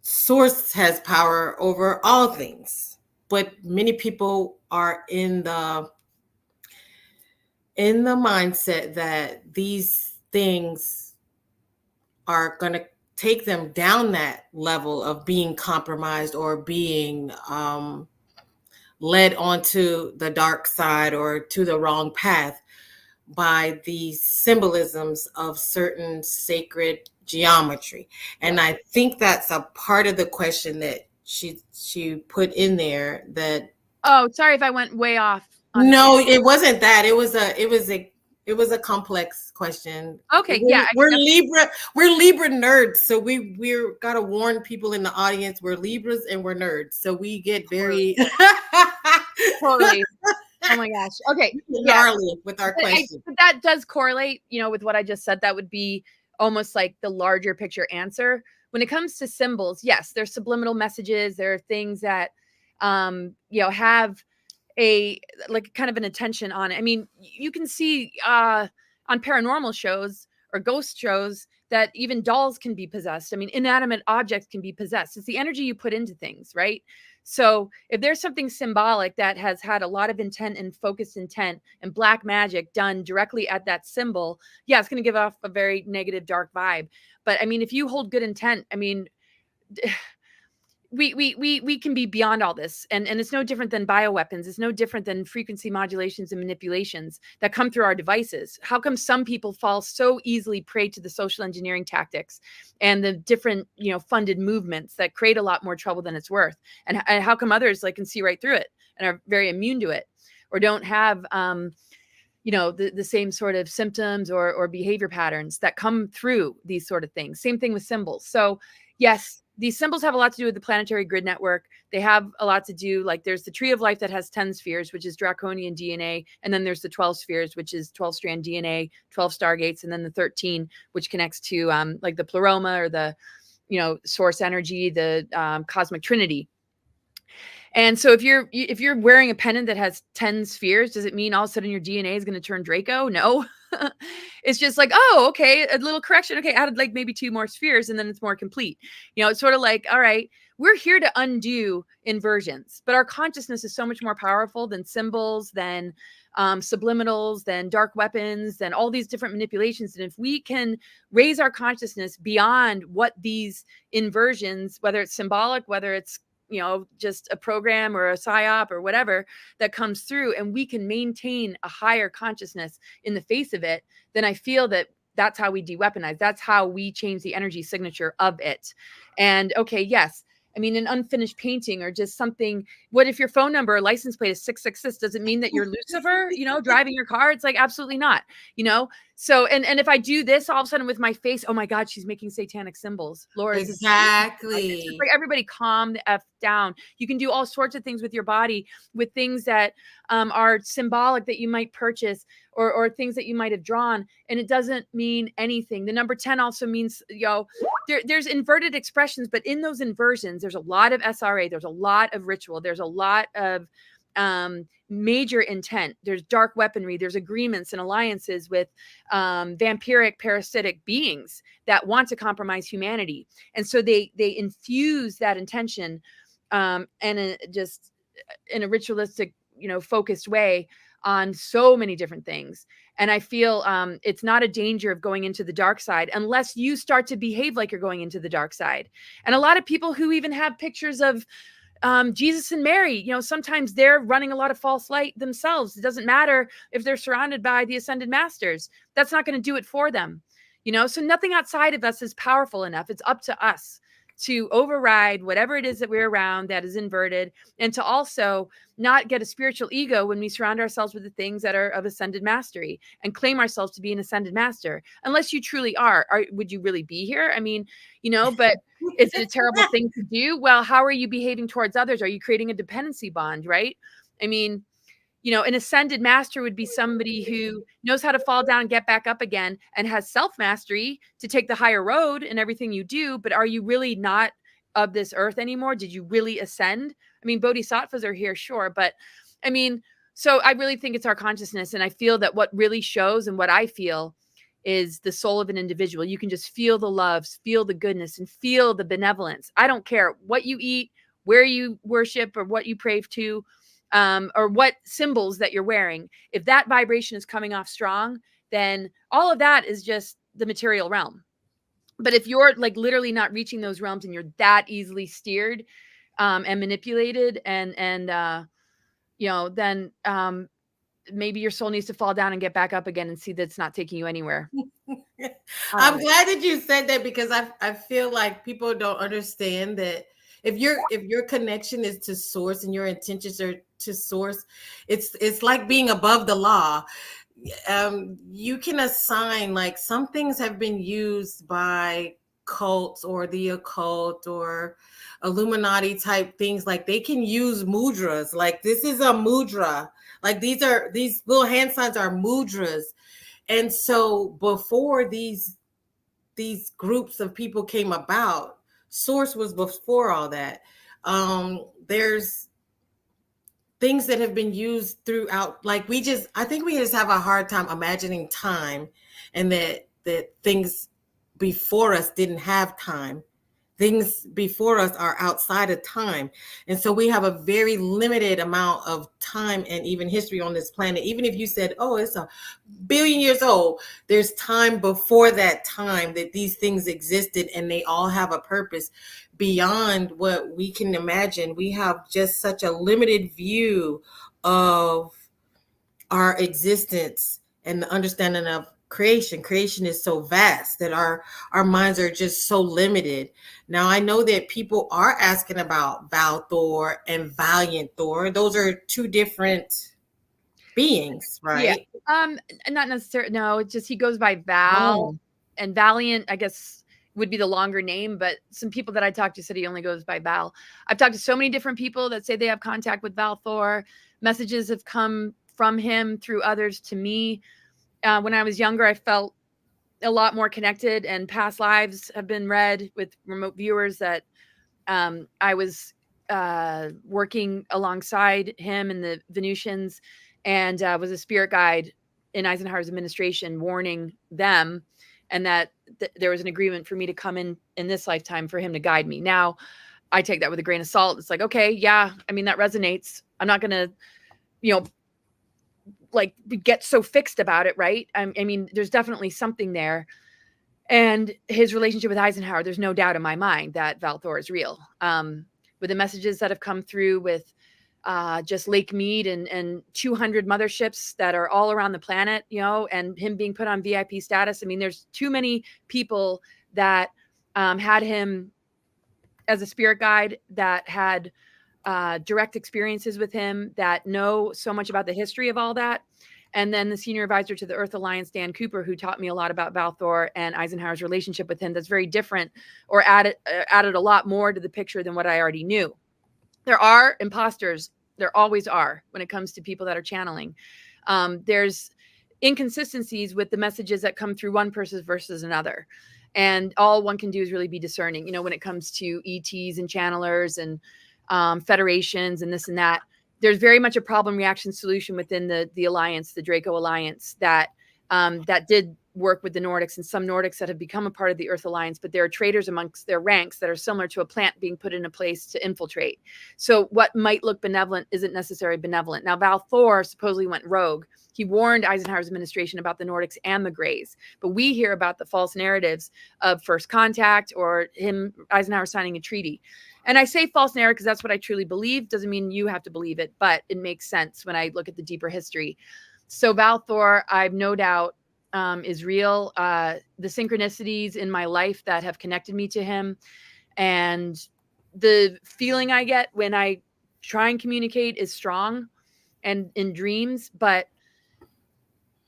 Source has power over all things, but many people are in the mindset that these things are going to take them down that level of being compromised or being led onto the dark side or to the wrong path by the symbolisms of certain sacred geometry. And I think that's a part of the question that she put in there. That, oh, sorry if I went way off. No, it wasn't that. It was a complex question. Okay, we're Libra nerds, so we're gotta warn people in the audience. We're Libras and we're nerds, so we get very totally. Oh my gosh. Okay. Gnarly with our questions. But that does correlate, with what I just said. That would be almost like the larger picture answer. When it comes to symbols, yes, there's subliminal messages. There are things that, have a like kind of an attention on it. I mean, you can see on paranormal shows or ghost shows that even dolls can be possessed. I mean, inanimate objects can be possessed. It's the energy you put into things, right? So if there's something symbolic that has had a lot of intent and focused intent and black magic done directly at that symbol, yeah, it's going to give off a very negative, dark vibe. But I mean, if you hold good intent, I mean, we can be beyond all this, and it's no different than bioweapons. It's no different than frequency modulations and manipulations that come through our devices. How come some people fall so easily prey to the social engineering tactics and the different funded movements that create a lot more trouble than it's worth, and how come others can see right through it and are very immune to it, or don't have the same sort of symptoms or behavior patterns that come through these sort of things? Same thing with symbols. So yes, these symbols have a lot to do with the planetary grid network. They have a lot to do, like there's the tree of life that has 10 spheres, which is draconian DNA. And then there's the 12 spheres, which is 12 strand DNA, 12 stargates. And then the 13, which connects to like the pleroma or the, source energy, the cosmic trinity. And so if you're wearing a pendant that has 10 spheres, does it mean all of a sudden your DNA is going to turn Draco? No. It's just like, oh, okay, a little correction. Okay, added like maybe 2 more spheres and then it's more complete. It's sort of like, all right, we're here to undo inversions, but our consciousness is so much more powerful than symbols, than subliminals, than dark weapons, than all these different manipulations. And if we can raise our consciousness beyond what these inversions, whether it's symbolic, whether it's just a program or a psyop or whatever that comes through, and we can maintain a higher consciousness in the face of it, then I feel that that's how we de-weaponize. That's how we change the energy signature of it. And okay, yes, I mean, an unfinished painting or just something. What if your phone number or license plate is 666? Does it mean that you're Lucifer, driving your car? It's like, absolutely not. So, and if I do this all of a sudden with my face, oh my God, she's making satanic symbols. Laura's Exactly. It's just like, everybody calm the F down. You can do all sorts of things with your body, with things that are symbolic that you might purchase, or things that you might have drawn. And it doesn't mean anything. The number 10 also means, there's inverted expressions, but in those inversions, there's a lot of SRA. There's a lot of ritual. There's a lot of major intent. There's dark weaponry. There's agreements and alliances with vampiric parasitic beings that want to compromise humanity. And so they infuse that intention just in a ritualistic, focused way on so many different things. And I feel it's not a danger of going into the dark side unless you start to behave like you're going into the dark side. And a lot of people who even have pictures of Jesus and Mary, sometimes they're running a lot of false light themselves. It doesn't matter if they're surrounded by the ascended masters. That's not going to do it for them. So nothing outside of us is powerful enough. It's up to us to override whatever it is that we're around that is inverted, and to also not get a spiritual ego when we surround ourselves with the things that are of ascended mastery and claim ourselves to be an ascended master. Unless you truly are, would you really be here? I mean, but is it a terrible thing to do? Well, how are you behaving towards others? Are you creating a dependency bond, right? I mean, an ascended master would be somebody who knows how to fall down and get back up again, and has self-mastery to take the higher road in everything you do. But are you really not of this earth anymore? Did you really ascend? I mean, bodhisattvas are here, sure. But I mean, so I really think it's our consciousness. And I feel that what really shows, and what I feel, is the soul of an individual. You can just feel the love, feel the goodness, and feel the benevolence. I don't care what you eat, where you worship, or what you pray to, or what symbols that you're wearing. If that vibration is coming off strong, then all of that is just the material realm. But if you're like literally not reaching those realms, and you're that easily steered and manipulated, and then maybe your soul needs to fall down and get back up again and see that it's not taking you anywhere. I'm glad that you said that, because I feel like people don't understand that if your connection is to source and your intentions are to source, it's like being above the law. You can assign, like, some things have been used by cults or the occult or Illuminati type things. Like, they can use mudras. Like, this is a mudra. Like, these little hand signs are mudras. And so before these groups of people came about, source was before all that. There's things that have been used throughout. Like, I think we just have a hard time imagining time, and that things before us didn't have time. Things before us are outside of time. And so we have a very limited amount of time and even history on this planet. Even if you said, oh, it's 1 billion years old, there's time before that time that these things existed, and they all have a purpose beyond what we can imagine. We have just such a limited view of our existence and the understanding of creation. Creation is so vast that our minds are just so limited. Now, I know that people are asking about Val Thor and Valiant Thor. Those are two different beings, right? Yeah. Not necessarily. No, it's just he goes by Val, and Valiant, I guess, would be the longer name. But some people that I talked to said he only goes by Val. I've talked to so many different people that say they have contact with Val Thor. Messages have come from him through others to me. When I was younger, I felt a lot more connected, and past lives have been read with remote viewers that I was working alongside him and the Venusians, and was a spirit guide in Eisenhower's administration, warning them, and that there was an agreement for me to come in this lifetime for him to guide me. Now, I take that with a grain of salt. It's like, okay, yeah, I mean, that resonates. I'm not going to, like, get so fixed about it, right? I mean, there's definitely something there. And his relationship with Eisenhower, there's no doubt in my mind that Val Thor is real. With the messages that have come through with just Lake Mead and 200 motherships that are all around the planet, and him being put on VIP status. I mean, there's too many people that had him as a spirit guide, that had direct experiences with him, that know so much about the history of all that. And then the senior advisor to the Earth Alliance, Dan Cooper, who taught me a lot about Val Thor and Eisenhower's relationship with him, that's very different, or added a lot more to the picture than what I already knew. There are imposters. There always are when it comes to people that are channeling. There's inconsistencies with the messages that come through one person versus another. And all one can do is really be discerning, you know, when it comes to ETs and channelers and federations and this and that. There's very much a problem reaction solution within the alliance, the Draco Alliance, that did work with the Nordics, and some Nordics that have become a part of the Earth Alliance, but there are traitors amongst their ranks that are similar to a plant being put in a place to infiltrate. So what might look benevolent isn't necessarily benevolent. Now, Val Thor supposedly went rogue. He warned Eisenhower's administration about the Nordics and the Greys, but we hear about the false narratives of first contact or Eisenhower signing a treaty. And I say false narrative because that's what I truly believe. Doesn't mean you have to believe it, but it makes sense when I look at the deeper history. So Val Thor, I've no doubt, is real. The synchronicities in my life that have connected me to him, and the feeling I get when I try and communicate is strong, and in dreams. But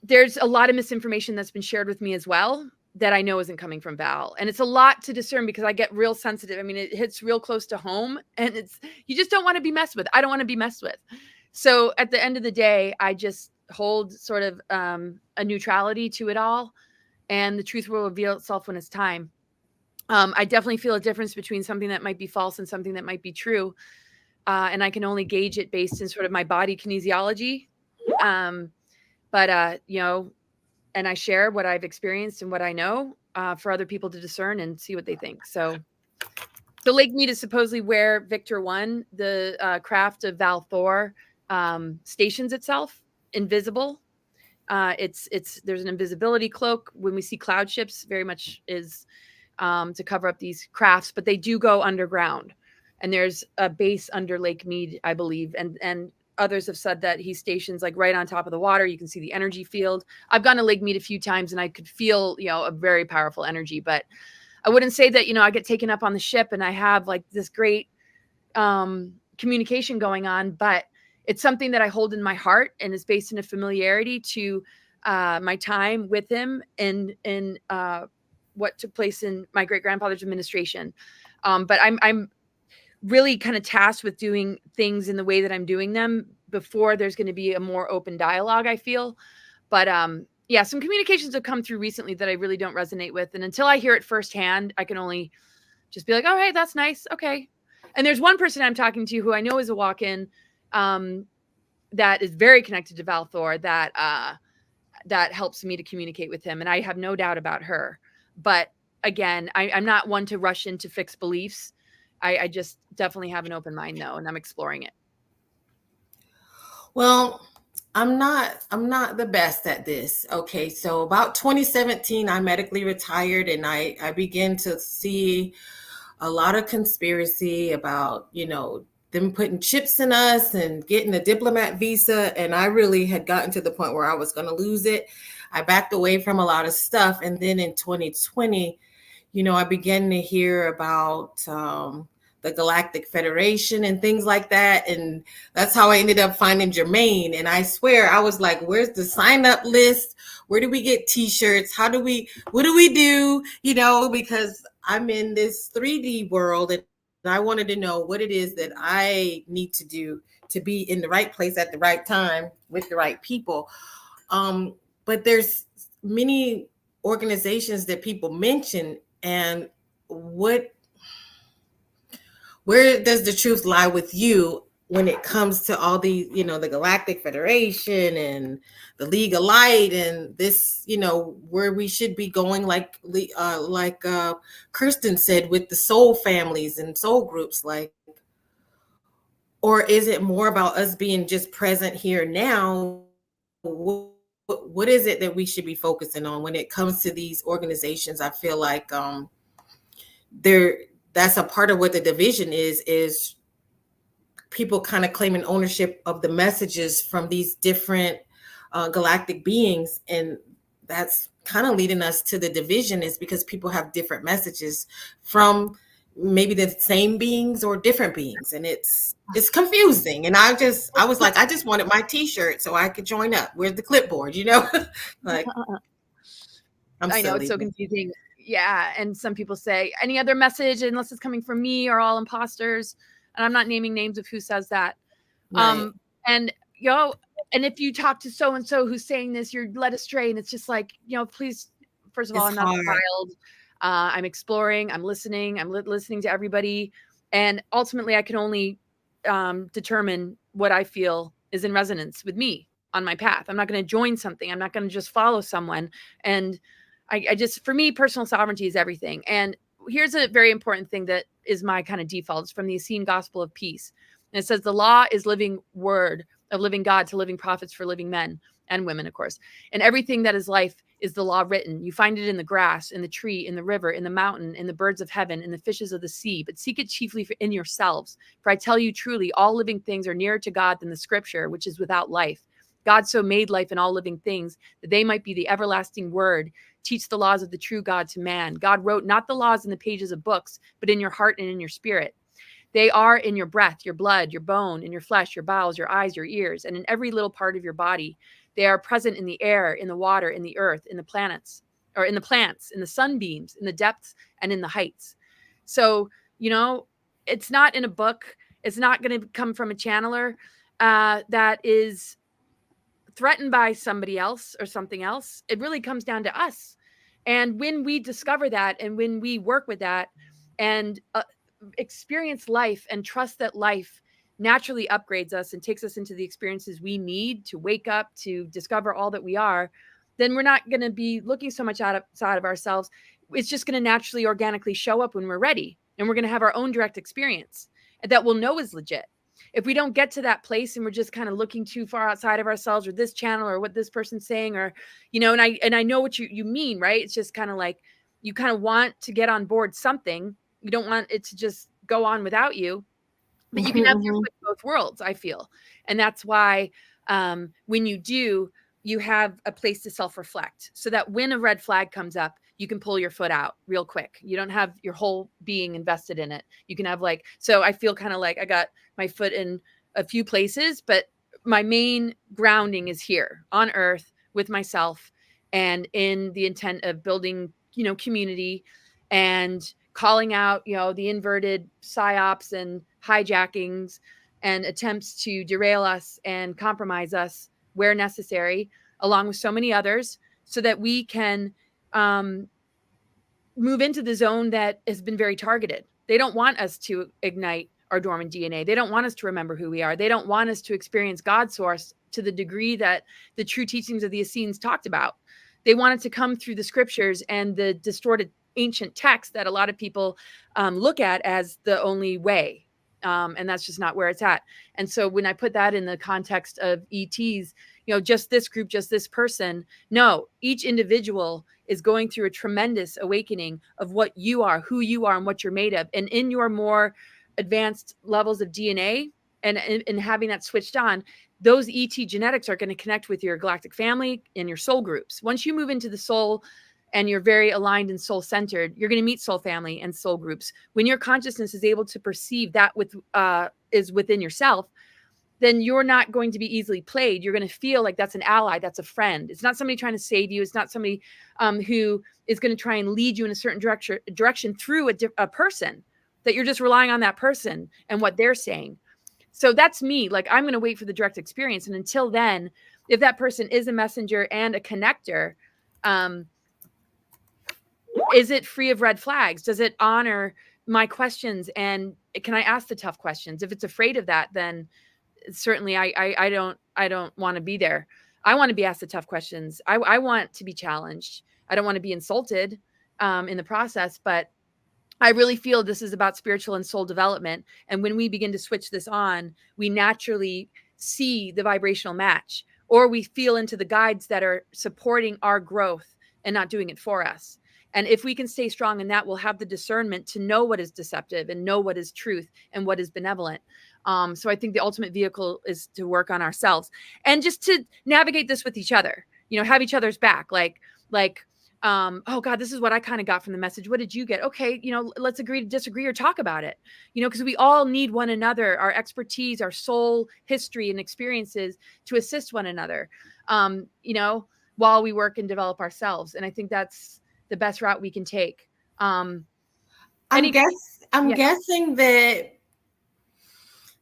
there's a lot of misinformation that's been shared with me as well that I know isn't coming from Val. And it's a lot to discern because I get real sensitive. I mean, it hits real close to home, and you just don't want to be messed with. I don't want to be messed with. So at the end of the day, I just hold sort of a neutrality to it all, and the truth will reveal itself when it's time. I definitely feel a difference between something that might be false and something that might be true. And I can only gauge it based in sort of my body kinesiology. You know, and I share what I've experienced and what I know for other people to discern and see what they think. So the Lake Mead is supposedly where Victor 1, the craft of Val Thor, stations itself, invisible. There's an invisibility cloak. When we see cloud ships, very much is to cover up these crafts, but they do go underground. And there's a base under Lake Mead, I believe. And others have said that he stations like right on top of the water. You can see the energy field. I've gone to Lake Mead a few times and I could feel, you know, a very powerful energy, but I wouldn't say that, you know, I get taken up on the ship and I have like this great communication going on, but it's something that I hold in my heart and is based in a familiarity to my time with him and what took place in my great-grandfather's administration. But I'm really kind of tasked with doing things in the way that I'm doing them before there's going to be a more open dialogue, I feel. But yeah, some communications have come through recently that I really don't resonate with. And until I hear it firsthand, I can only just be like, oh, hey, that's nice. Okay. And there's one person I'm talking to who I know is a walk-in that is very connected to Val Thor that helps me to communicate with him. And I have no doubt about her. But again, I'm not one to rush into fixed beliefs. I just definitely have an open mind though, and I'm exploring it. Well, I'm not the best at this. Okay. So about 2017, I medically retired and I began to see a lot of conspiracy about, you know, them putting chips in us and getting a diplomat visa. And I really had gotten to the point where I was going to lose it. I backed away from a lot of stuff. And then in 2020, you know, I began to hear about the Galactic Federation and things like that. And that's how I ended up finding Jermaine. And I swear, I was like, where's the sign up list? Where do we get t-shirts? What do we do? You know, because I'm in this 3D world and I wanted to know what it is that I need to do to be in the right place at the right time with the right people. But there's many organizations that people mention, and where does the truth lie with you when it comes to all these, you know, the Galactic Federation and the League of Light and this, you know, where we should be going, like Kirsten said, with the soul families and soul groups, like, or is it more about us being just present here now? What is it that we should be focusing on when it comes to these organizations? I feel like that's a part of what the division is people kind of claiming ownership of the messages from these different galactic beings. And that's kind of leading us to the division, is because people have different messages from maybe the same beings or different beings, and it's confusing. And I was like, I just wanted my t-shirt so I could join up. Where's the clipboard, like, I know, it's so confusing. Yeah. And some people say any other message unless it's coming from me are all imposters, and I'm not naming names of who says that. Right. And and if you talk to so and so who's saying this, you're led astray. And it's just like, please, first of all, I'm not a child. I'm exploring, I'm listening, I'm listening to everybody. And ultimately I can only determine what I feel is in resonance with me on my path. I'm not going to join something. I'm not going to just follow someone. And I just, for me, personal sovereignty is everything. And here's a very important thing that is my kind of default. It's from the Essene Gospel of Peace. And it says, the law is living word of living God to living prophets for living men and women, of course. And everything that is life is the law written. You find it in the grass, in the tree, in the river, in the mountain, in the birds of heaven, in the fishes of the sea, but seek it chiefly in yourselves. For I tell you truly, all living things are nearer to God than the scripture, which is without life. God so made life and all living things that they might be the everlasting word, teach the laws of the true God to man. God wrote not the laws in the pages of books, but in your heart and in your spirit. They are in your breath, your blood, your bone, in your flesh, your bowels, your eyes, your ears, and in every little part of your body. They are present in the air, in the water, in the earth, in the planets, or in the plants, in the sunbeams, in the depths, and in the heights. So, it's not in a book. It's not going to come from a channeler that is threatened by somebody else or something else. It really comes down to us. And when we discover that, and when we work with that and experience life and trust that life naturally upgrades us and takes us into the experiences we need to wake up, to discover all that we are, then we're not going to be looking so much outside of ourselves. It's just going to naturally, organically show up when we're ready. And we're going to have our own direct experience that we'll know is legit. If we don't get to that place and we're just kind of looking too far outside of ourselves, or this channel, or what this person's saying, or, and I know what you mean, right? It's just kind of like, you kind of want to get on board something. You don't want it to just go on without you, but you can have your foot in both worlds, I feel. And that's why when you do, you have a place to self-reflect, so that when a red flag comes up, you can pull your foot out real quick. You don't have your whole being invested in it. You can have so I feel kind of like I got my foot in a few places, but my main grounding is here on earth with myself, and in the intent of building, community, and calling out, the inverted psyops and hijackings and attempts to derail us and compromise us where necessary, along with so many others, so that we can move into the zone that has been very targeted. They don't want us to ignite our dormant DNA. They don't want us to remember who we are. They don't want us to experience God's source to the degree that the true teachings of the Essenes talked about. They want it to come through the scriptures and the distorted ancient text that a lot of people look at as the only way. And that's just not where it's at. And so when I put that in the context of ETs, just this group, just this person, no, each individual is going through a tremendous awakening of what you are, who you are, and what you're made of. And in your more advanced levels of DNA and having that switched on, those ET genetics are going to connect with your galactic family and your soul groups. Once you move into the soul and you're very aligned and soul centered, you're going to meet soul family and soul groups. When your consciousness is able to perceive that is within yourself, then you're not going to be easily played. You're going to feel like that's an ally, that's a friend. It's not somebody trying to save you. It's not somebody who is going to try and lead you in a certain direction through a person, that you're just relying on that person and what they're saying. So that's me. Like, I'm going to wait for the direct experience. And until then, if that person is a messenger and a connector, is it free of red flags? Does it honor my questions? And can I ask the tough questions? If it's afraid of that, then certainly I don't want to be there. I want to be asked the tough questions. I want to be challenged. I don't want to be insulted in the process, but I really feel this is about spiritual and soul development. And when we begin to switch this on, we naturally see the vibrational match, or we feel into the guides that are supporting our growth and not doing it for us. And if we can stay strong in that, we'll have the discernment to know what is deceptive and know what is truth and what is benevolent. So I think the ultimate vehicle is to work on ourselves and just to navigate this with each other, have each other's back. Like oh God, this is what I kind of got from the message. What did you get? Okay, let's agree to disagree or talk about it, because we all need one another, our expertise, our soul history and experiences to assist one another, while we work and develop ourselves. And I think that's the best route we can take. I'm Yeah. guessing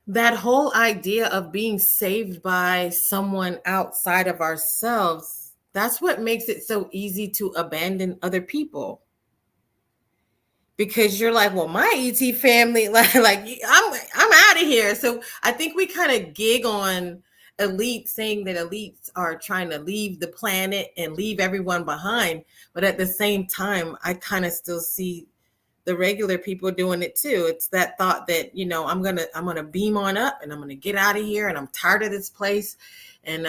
that whole idea of being saved by someone outside of ourselves, that's what makes it so easy to abandon other people. Because you're like, well, my ET family, like I'm out of here. So I think we kind of gig on elites, saying that elites are trying to leave the planet and leave everyone behind. But at the same time, I kind of still see the regular people doing it too. It's that thought that, I'm gonna beam on up and I'm gonna get out of here, and I'm tired of this place. And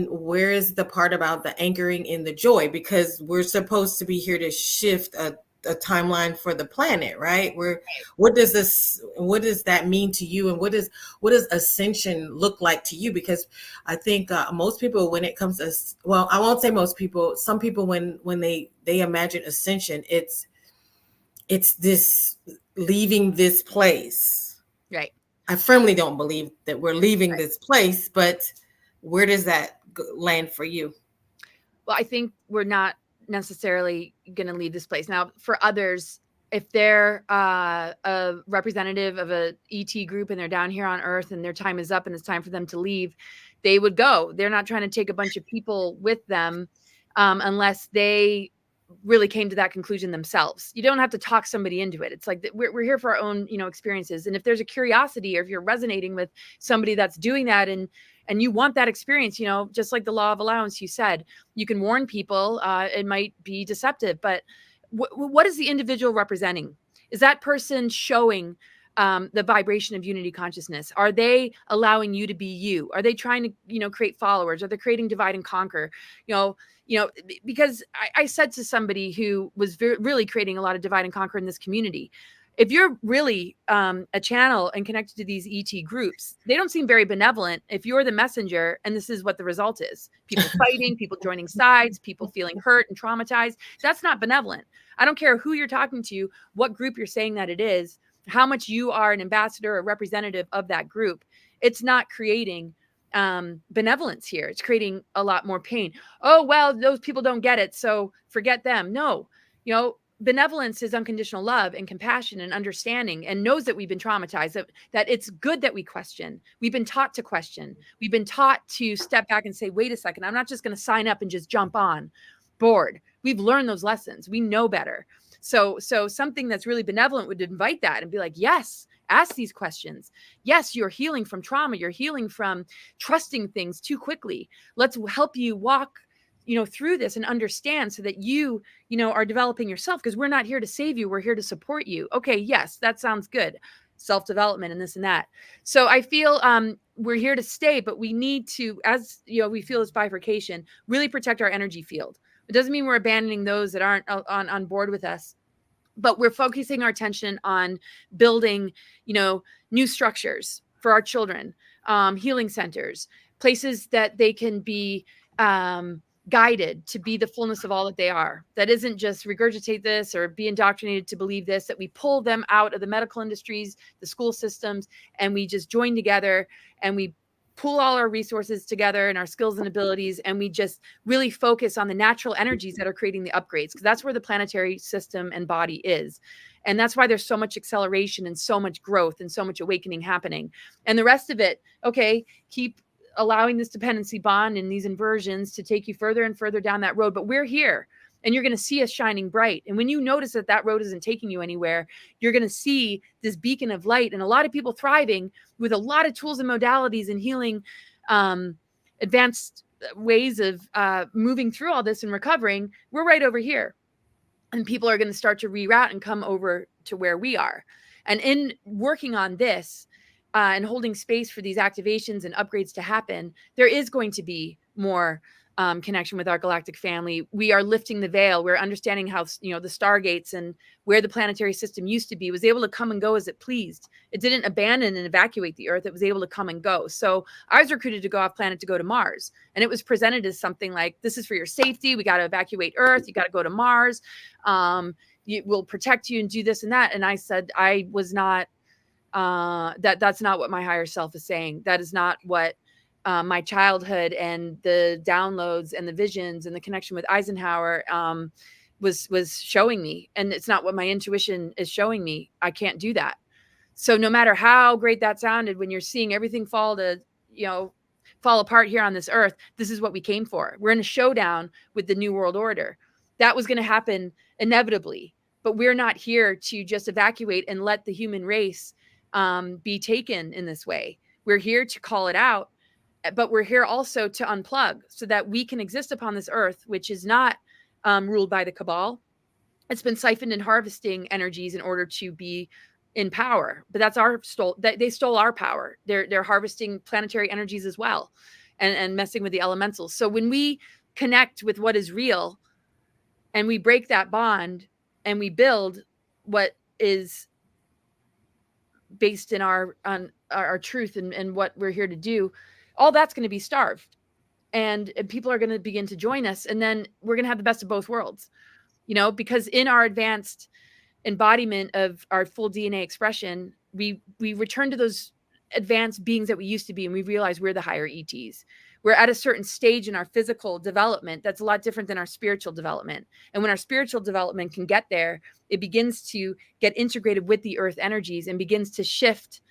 where is the part about the anchoring in the joy? Because we're supposed to be here to shift a timeline for the planet, right? What does that mean to you, and what does ascension look like to you? Because I think most people, when it comes to, well, I won't say most people, some people, when they imagine ascension, it's this leaving this place. Right. I firmly don't believe that we're leaving this place, but where does that land for you? Well, I think we're not necessarily going to leave this place. Now, for others, if they're a representative of a ET group and they're down here on Earth and their time is up and it's time for them to leave, they would go. They're not trying to take a bunch of people with them unless they really came to that conclusion themselves. You don't have to talk somebody into it. It's like we're here for our own, experiences. And if there's a curiosity, or if you're resonating with somebody that's doing that and you want that experience, just like the law of allowance, you said, you can warn people. It might be deceptive, but what is the individual representing? Is that person showing the vibration of unity consciousness? Are they allowing you to be you? Are they trying to, create followers? Are they creating divide and conquer? Because I said to somebody who was really creating a lot of divide and conquer in this community, if you're really a channel and connected to these ET groups, they don't seem very benevolent if you're the messenger, and this is what the result is. People fighting, people joining sides, people feeling hurt and traumatized. That's not benevolent. I don't care who you're talking to, what group you're saying that it is, how much you are an ambassador or representative of that group. It's not creating benevolence here. It's creating a lot more pain. Oh, well, those people don't get it, so forget them. No, benevolence is unconditional love and compassion and understanding, and knows that we've been traumatized, that it's good that we question. We've been taught to question. We've been taught to step back and say, wait a second, I'm not just going to sign up and just jump on board. We've learned those lessons. We know better. So something that's really benevolent would invite that and be like, yes, ask these questions. Yes, you're healing from trauma. You're healing from trusting things too quickly. Let's help you walk through this and understand, so that you are developing yourself, because we're not here to save you. We're here to support you. Okay. Yes. That sounds good. Self-development and this and that. So I feel we're here to stay, but we need to, as we feel this bifurcation, really protect our energy field. It doesn't mean we're abandoning those that aren't on board with us, but we're focusing our attention on building, new structures for our children, healing centers, places that they can be guided to be the fullness of all that they are. That isn't just regurgitate this or be indoctrinated to believe this, that we pull them out of the medical industries, the school systems, and we just join together and we pool all our resources together and our skills and abilities, and we just really focus on the natural energies that are creating the upgrades, because that's where the planetary system and body is. And that's why there's so much acceleration and so much growth and so much awakening happening. And the rest of it, okay, keep allowing this dependency bond and these inversions to take you further and further down that road. But we're here, and you're going to see us shining bright. And when you notice that that road isn't taking you anywhere, you're going to see this beacon of light, and a lot of people thriving with a lot of tools and modalities and healing, advanced ways of moving through all this and recovering. We're right over here, and people are going to start to reroute and come over to where we are. And in working on this, and holding space for these activations and upgrades to happen, there is going to be more connection with our galactic family. We are lifting the veil. We're understanding how, the stargates and where the planetary system used to be was able to come and go as it pleased. It didn't abandon and evacuate the Earth. It was able to come and go. So I was recruited to go off planet to go to Mars. And it was presented as something like, this is for your safety. We got to evacuate Earth. You got to go to Mars. We'll protect you and do this and that. And I said, I was not, that's not what my higher self is saying. That is not what my childhood and the downloads and the visions and the connection with Eisenhower was showing me. And it's not what my intuition is showing me. I can't do that. So no matter how great that sounded, when you're seeing everything fall apart here on this Earth, this is what we came for. We're in a showdown with the New World Order. That was going to happen inevitably, but we're not here to just evacuate and let the human race be taken in this way. We're here to call it out, but we're here also to unplug so that we can exist upon this Earth, which is not ruled by the cabal. It's been siphoned and harvesting energies in order to be in power, but that's they stole our power. They're harvesting planetary energies as well, and messing with the elementals. So when we connect with what is real, and we break that bond, and we build what is based in our truth and what we're here to do, all that's going to be starved, and people are going to begin to join us, and then we're going to have the best of both worlds, because in our advanced embodiment of our full DNA expression, we return to those advanced beings that we used to be, and we realize we're the higher ETs. We're at a certain stage in our physical development that's a lot different than our spiritual development. And when our spiritual development can get there, it begins to get integrated with the Earth energies and begins to shift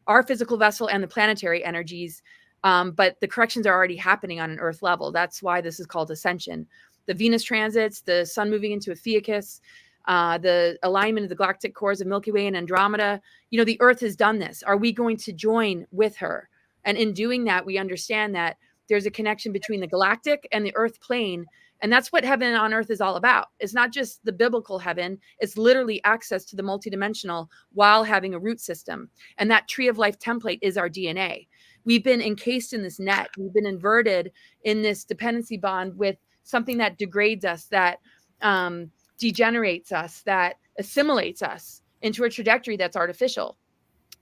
our physical vessel and the planetary energies. But the corrections are already happening on an Earth level. That's why this is called Ascension. The Venus transits, the sun moving into Ophiuchus, the alignment of the galactic cores of Milky Way and Andromeda. The Earth has done this. Are we going to join with her? And in doing that, we understand that there's a connection between the galactic and the Earth plane. And that's what heaven on Earth is all about. It's not just the biblical heaven. It's literally access to the multidimensional while having a root system. And that tree of life template is our DNA. We've been encased in this net. We've been inverted in this dependency bond with something that degrades us, that degenerates us, that assimilates us into a trajectory that's artificial.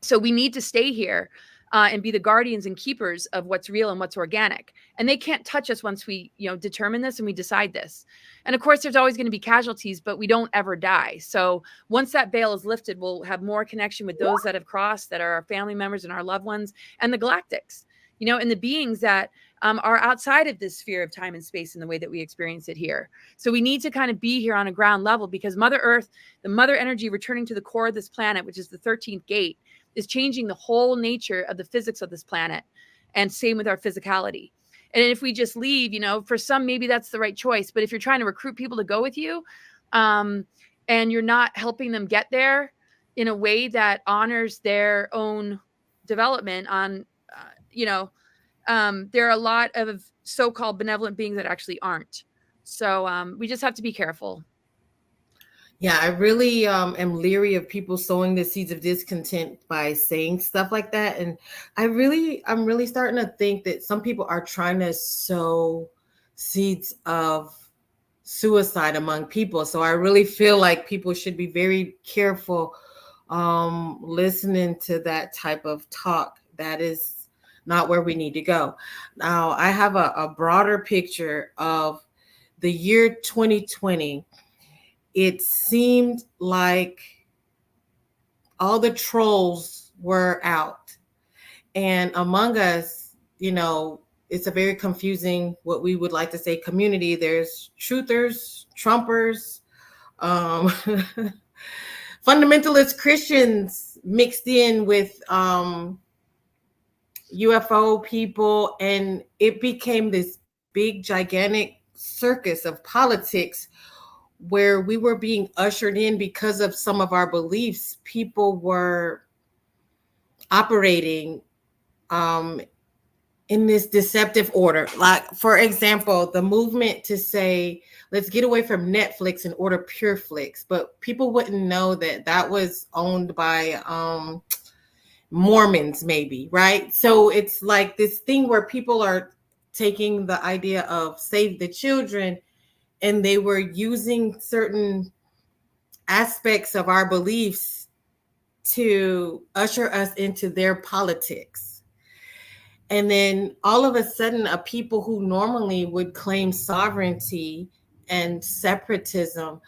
So we need to stay here and be the guardians and keepers of what's real and what's organic. And they can't touch us once we, determine this and we decide this. And of course, there's always going to be casualties, but we don't ever die. So once that veil is lifted, we'll have more connection with those that have crossed, that are our family members and our loved ones, and the galactics, and the beings that are outside of this sphere of time and space in the way that we experience it here. So we need to kind of be here on a ground level, because Mother Earth, the mother energy returning to the core of this planet, which is the 13th gate, is changing the whole nature of the physics of this planet. And same with our physicality. And if we just leave, for some, maybe that's the right choice. But if you're trying to recruit people to go with you, and you're not helping them get there in a way that honors their own development on, there are a lot of so-called benevolent beings that actually aren't. So we just have to be careful. Yeah, I really am leery of people sowing the seeds of discontent by saying stuff like that. And I'm really starting to think that some people are trying to sow seeds of suicide among people. So I really feel like people should be very careful listening to that type of talk. That is not where we need to go. Now, I have a broader picture of the year 2020. It seemed like all the trolls were out. And among us, it's a very confusing, what we would like to say, community. There's truthers, Trumpers, fundamentalist Christians mixed in with UFO people. And it became this big, gigantic circus of politics where we were being ushered in because of some of our beliefs. People were operating in this deceptive order. Like, for example, the movement to say, let's get away from Netflix and order PureFlix. But people wouldn't know that that was owned by Mormons, maybe, right? So it's like this thing where people are taking the idea of save the children, and they were using certain aspects of our beliefs to usher us into their politics. And then all of a sudden, a people who normally would claim sovereignty and separatism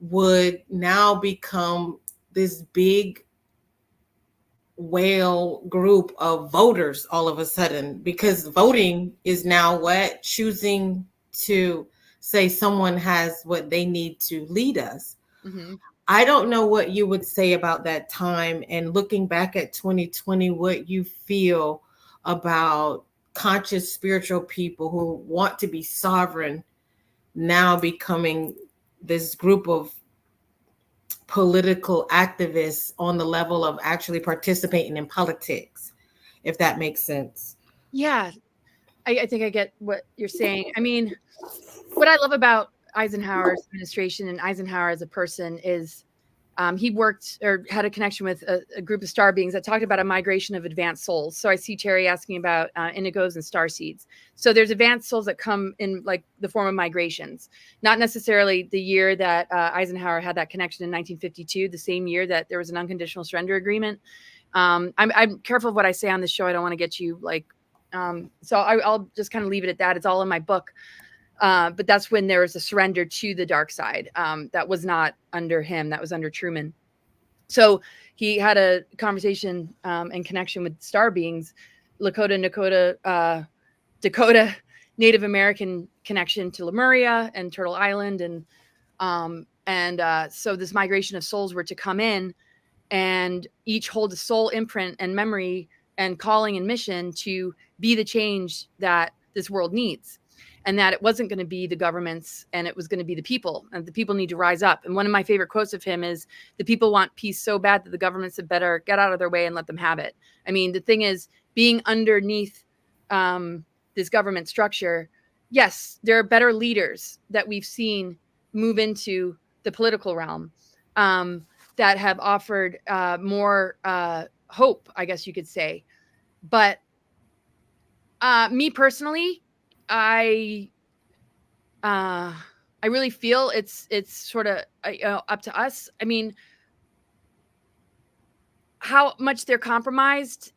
would now become this big whale group of voters all of a sudden, because voting is now what? Choosing to say someone has what they need to lead us. Mm-hmm. I don't know what you would say about that time, and looking back at 2020, what you feel about conscious spiritual people who want to be sovereign now becoming this group of political activists on the level of actually participating in politics, if that makes sense. Yeah, I think I get what you're saying. I mean, what I love about Eisenhower's administration and Eisenhower as a person is he worked or had a connection with a group of star beings that talked about a migration of advanced souls. So I see Terry asking about indigos and star seeds. So there's advanced souls that come in like the form of migrations, not necessarily the year that Eisenhower had that connection in 1952, the same year that there was an unconditional surrender agreement. I'm careful of what I say on this show. I don't want to get you like, so I'll just kind of leave it at that. It's all in my book. But that's when there was a surrender to the dark side. That was not under him. That was under Truman. So he had a conversation in connection with star beings, Dakota Native American connection to Lemuria and Turtle Island. And so this migration of souls were to come in and each hold a soul imprint and memory and calling and mission to be the change that this world needs. And that it wasn't going to be the governments and it was going to be the people, and the people need to rise up. And one of my favorite quotes of him is, the people want peace so bad that the governments had better get out of their way and let them have it. I mean, the thing is, being underneath this government structure, yes, there are better leaders that we've seen move into the political realm that have offered more hope, I guess you could say. But me personally, I really feel it's sort of up to us. I mean, how much they're compromised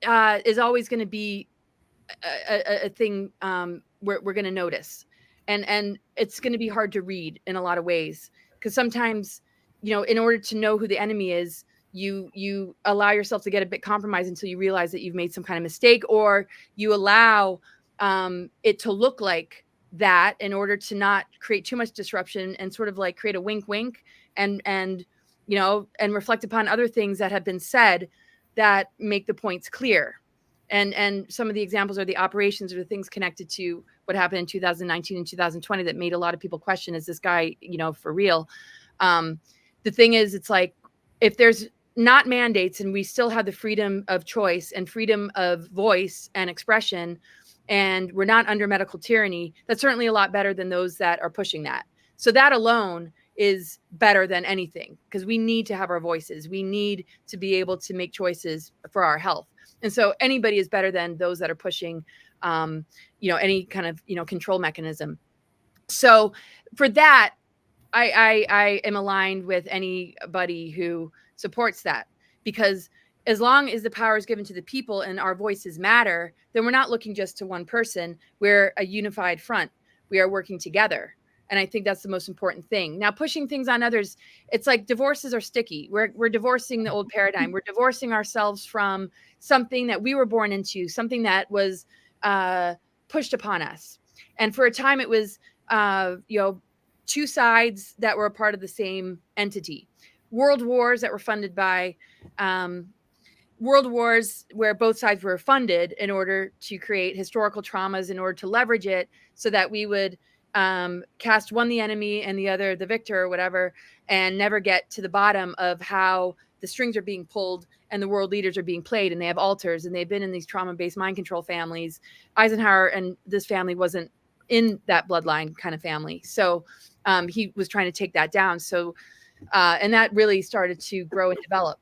is always going to be a thing we're going to notice, and it's going to be hard to read in a lot of ways, because sometimes, you know, in order to know who the enemy is, you allow yourself to get a bit compromised until you realize that you've made some kind of mistake, or you allow it to look like that in order to not create too much disruption and sort of like create a wink wink and you know, and reflect upon other things that have been said that make the points clear. And some of the examples are the operations or the things connected to what happened in 2019 and 2020 that made a lot of people question, is this guy, you know, for real? The thing is, it's like, if there's not mandates and we still have the freedom of choice and freedom of voice and expression, and we're not under medical tyranny, that's certainly a lot better than those that are pushing that. So that alone is better than anything, because we need to have our voices. We need to be able to make choices for our health. And so anybody is better than those that are pushing, you know, any kind of, you know, control mechanism. So for that, I am aligned with anybody who supports that, because as long as the power is given to the people and our voices matter, then we're not looking just to one person. We're a unified front. We are working together. And I think that's the most important thing. Now, pushing things on others, it's like divorces are sticky. We're divorcing the old paradigm. We're divorcing ourselves from something that we were born into, something that was pushed upon us. And for a time, it was, you know, two sides that were a part of the same entity. World wars that were funded by world wars, where both sides were funded in order to create historical traumas, in order to leverage it so that we would cast one the enemy and the other the victor or whatever, and never get to the bottom of how the strings are being pulled and the world leaders are being played, and they have altars and they've been in these trauma-based mind control families. Eisenhower and this family wasn't in that bloodline kind of family. So he was trying to take that down. So and that really started to grow and develop.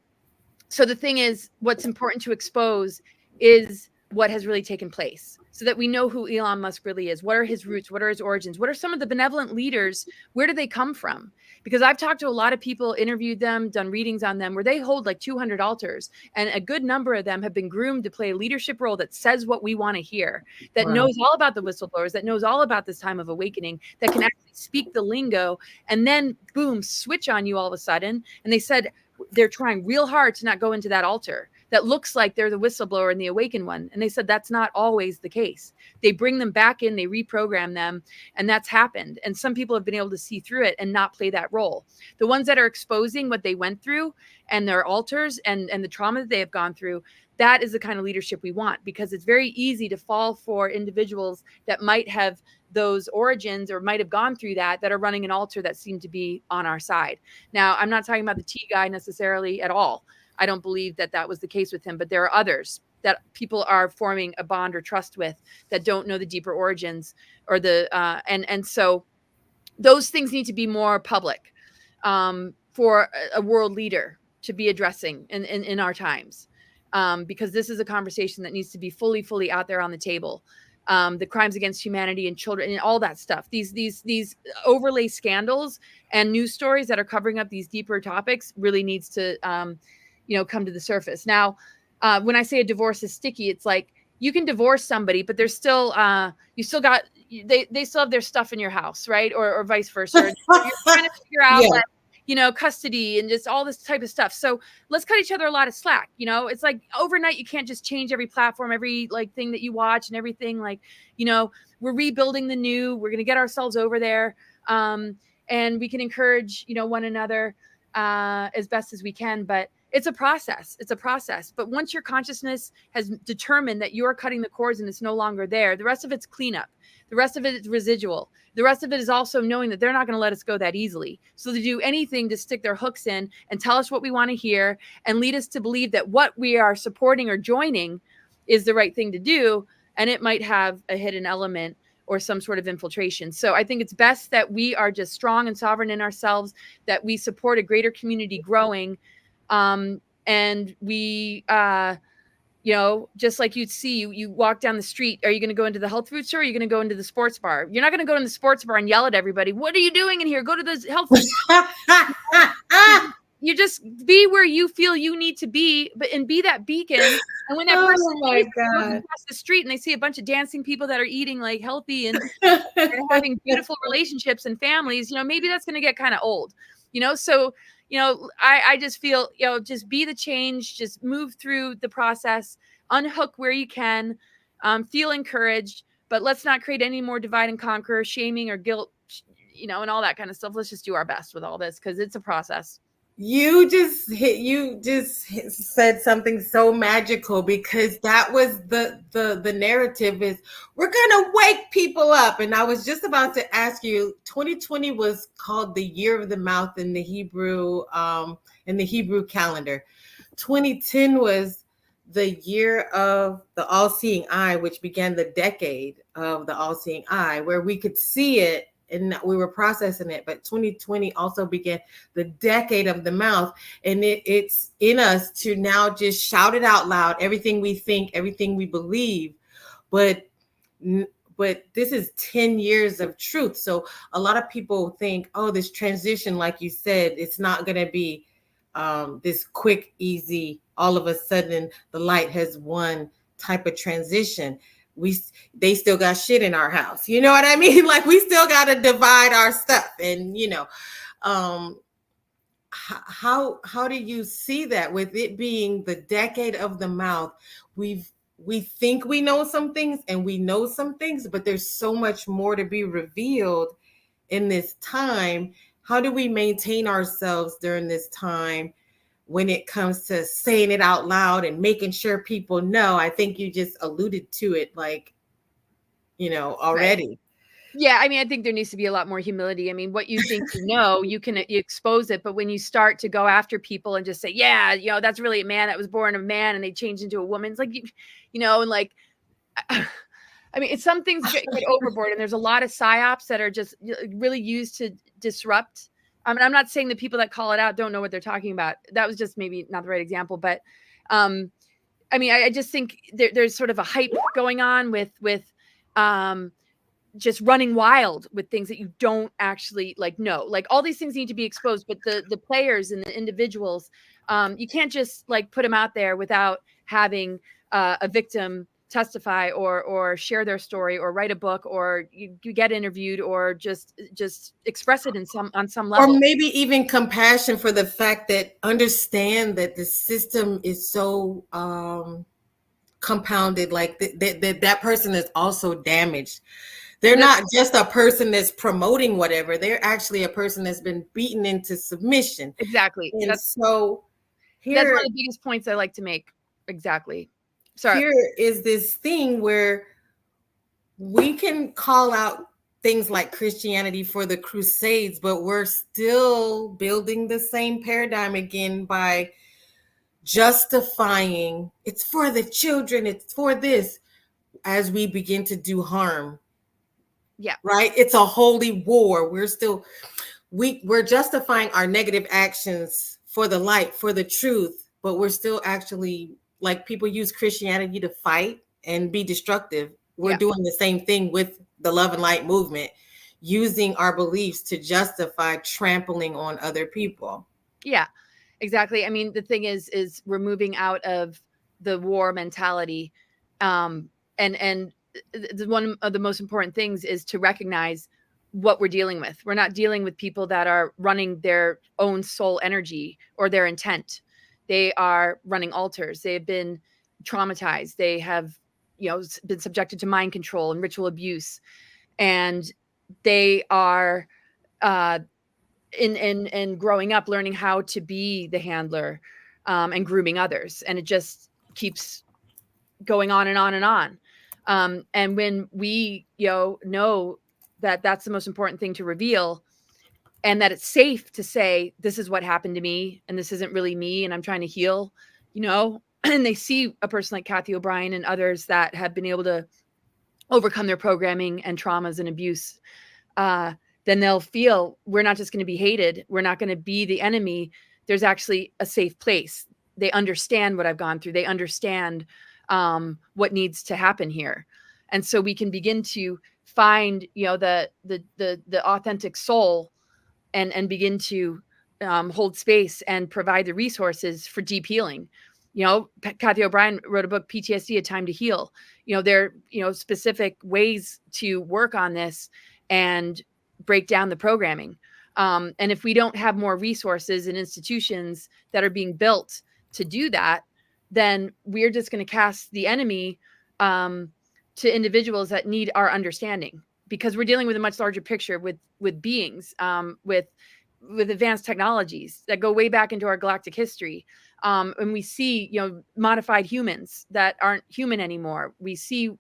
So the thing is, what's important to expose is what has really taken place, so that we know who Elon Musk really is. What are his roots? What are his origins? What are some of the benevolent leaders? Where do they come from? Because I've talked to a lot of people, interviewed them, done readings on them, where they hold like 200 altars. And a good number of them have been groomed to play a leadership role that says what we want to hear, that knows all about the whistleblowers, that knows all about this time of awakening, that can actually speak the lingo, and then boom, switch on you all of a sudden. And they said they're trying real hard to not go into that altar that looks like they're the whistleblower and the awakened one. And they said that's not always the case. They bring them back in, they reprogram them, and that's happened. And some people have been able to see through it and not play that role. The ones that are exposing what they went through and their altars and the trauma that they have gone through, that is the kind of leadership we want, because it's very easy to fall for individuals that might have those origins or might have gone through that are running an altar that seem to be on our side. Now, I'm not talking about the T guy necessarily at all. I don't believe that that was the case with him, but there are others that people are forming a bond or trust with that don't know the deeper origins or and so those things need to be more public for a world leader to be addressing in our times, because this is a conversation that needs to be fully out there on the table. The crimes against humanity and children and all that stuff, these overlay scandals and news stories that are covering up these deeper topics really needs to come to the surface. Now, when I say a divorce is sticky, it's like you can divorce somebody, but there's still they still have their stuff in your house, right? Or vice versa. You're trying to figure out custody and just all this type of stuff. So let's cut each other a lot of slack. It's like overnight, you can't just change every platform, every thing that you watch and everything. We're rebuilding the new, we're going to get ourselves over there. And we can encourage, one another as best as we can, but it's a process. But once your consciousness has determined that you're cutting the cords and it's no longer there, the rest of it's cleanup. The rest of it is residual. The rest of it is also knowing that they're not going to let us go that easily. So they do anything to stick their hooks in and tell us what we want to hear and lead us to believe that what we are supporting or joining is the right thing to do. And it might have a hidden element or some sort of infiltration. So I think it's best that we are just strong and sovereign in ourselves, that we support a greater community growing. And we, just like you'd see, you walk down the street, are you going to go into the health food store? Or are you going to go into the sports bar? You're not going to go in the sports bar and yell at everybody. What are you doing in here? Go to the health food store. You just be where you feel you need to be, and be that beacon. And when that person goes across the street and they see a bunch of dancing people that are eating healthy and having beautiful relationships and families, maybe that's going to get kind of old, so I just feel, just be the change, just move through the process, unhook where you can, feel encouraged, but let's not create any more divide and conquer, shaming or guilt, and all that kind of stuff. Let's just do our best with all this, because it's a process. You just said something so magical, because that was the narrative is we're going to wake people up. And I was just about to ask you, 2020 was called the year of the mouth in the Hebrew calendar. 2010 was the year of the all-seeing eye, which began the decade of the all-seeing eye, where we could see it and we were processing it. But 2020 also began the decade of the mouth. And it's in us to now just shout it out loud, everything we think, everything we believe. But this is 10 years of truth. So a lot of people think, oh, this transition, like you said, it's not going to be this quick, easy, all of a sudden the light has won type of transition. They still got shit in our house. You know what I mean? We still got to divide our stuff. And, how do you see that with it being the decade of the mouth? We think we know some things and we know some things, but there's so much more to be revealed in this time. How do we maintain ourselves during this time when it comes to saying it out loud and making sure people know? I think you just alluded to it, already. Right. Yeah, I think there needs to be a lot more humility. What you think you can expose it, but when you start to go after people and just say, yeah, that's really a man that was born a man and they changed into a woman, it's it's some things get overboard, and there's a lot of psyops that are just really used to disrupt. I'm not saying the people that call it out don't know what they're talking about. That was just maybe not the right example, but I mean, I just think there's sort of a hype going on with just running wild with things that you don't actually like know. Like all these things need to be exposed, but the players and the individuals, you can't just like put them out there without having a victim testify or share their story or write a book or you get interviewed or just express it on some level. Or maybe even compassion for the fact that understand that the system is so compounded, like that person is also damaged. They're not just a person that's promoting whatever. They're actually a person that's been beaten into submission. Exactly. And that's here, one of the biggest points I like to make. Exactly. Sorry. Here is this thing where we can call out things like Christianity for the Crusades, but we're still building the same paradigm again by justifying it's for the children, it's for this, as we begin to do harm. Yeah. Right? It's a holy war. We're justifying our negative actions for the light, for the truth, but we're still actually, like, people use Christianity to fight and be destructive. We're doing the same thing with the love and light movement, using our beliefs to justify trampling on other people. Yeah, exactly. I mean, the thing is we're moving out of the war mentality. And one of the most important things is to recognize what we're dealing with. We're not dealing with people that are running their own soul energy or their intent. They are running altars. They have been traumatized. They have, been subjected to mind control and ritual abuse. And they are in growing up, learning how to be the handler and grooming others. And it just keeps going on and on and on. And when we, know that that's the most important thing to reveal, and that it's safe to say, this is what happened to me, and this isn't really me, and I'm trying to heal, and they see a person like Kathy O'Brien and others that have been able to overcome their programming and traumas and abuse, then they'll feel we're not just going to be hated. We're not going to be the enemy. There's actually a safe place. They understand what I've gone through. They understand what needs to happen here. And so we can begin to find, the authentic soul and begin to hold space and provide the resources for deep healing. Kathy O'Brien wrote a book, PTSD, A Time to Heal. There are, specific ways to work on this and break down the programming. And if we don't have more resources and institutions that are being built to do that, then we're just going to cast the enemy to individuals that need our understanding, because we're dealing with a much larger picture with beings, with advanced technologies that go way back into our galactic history. And we see, modified humans that aren't human anymore. We see,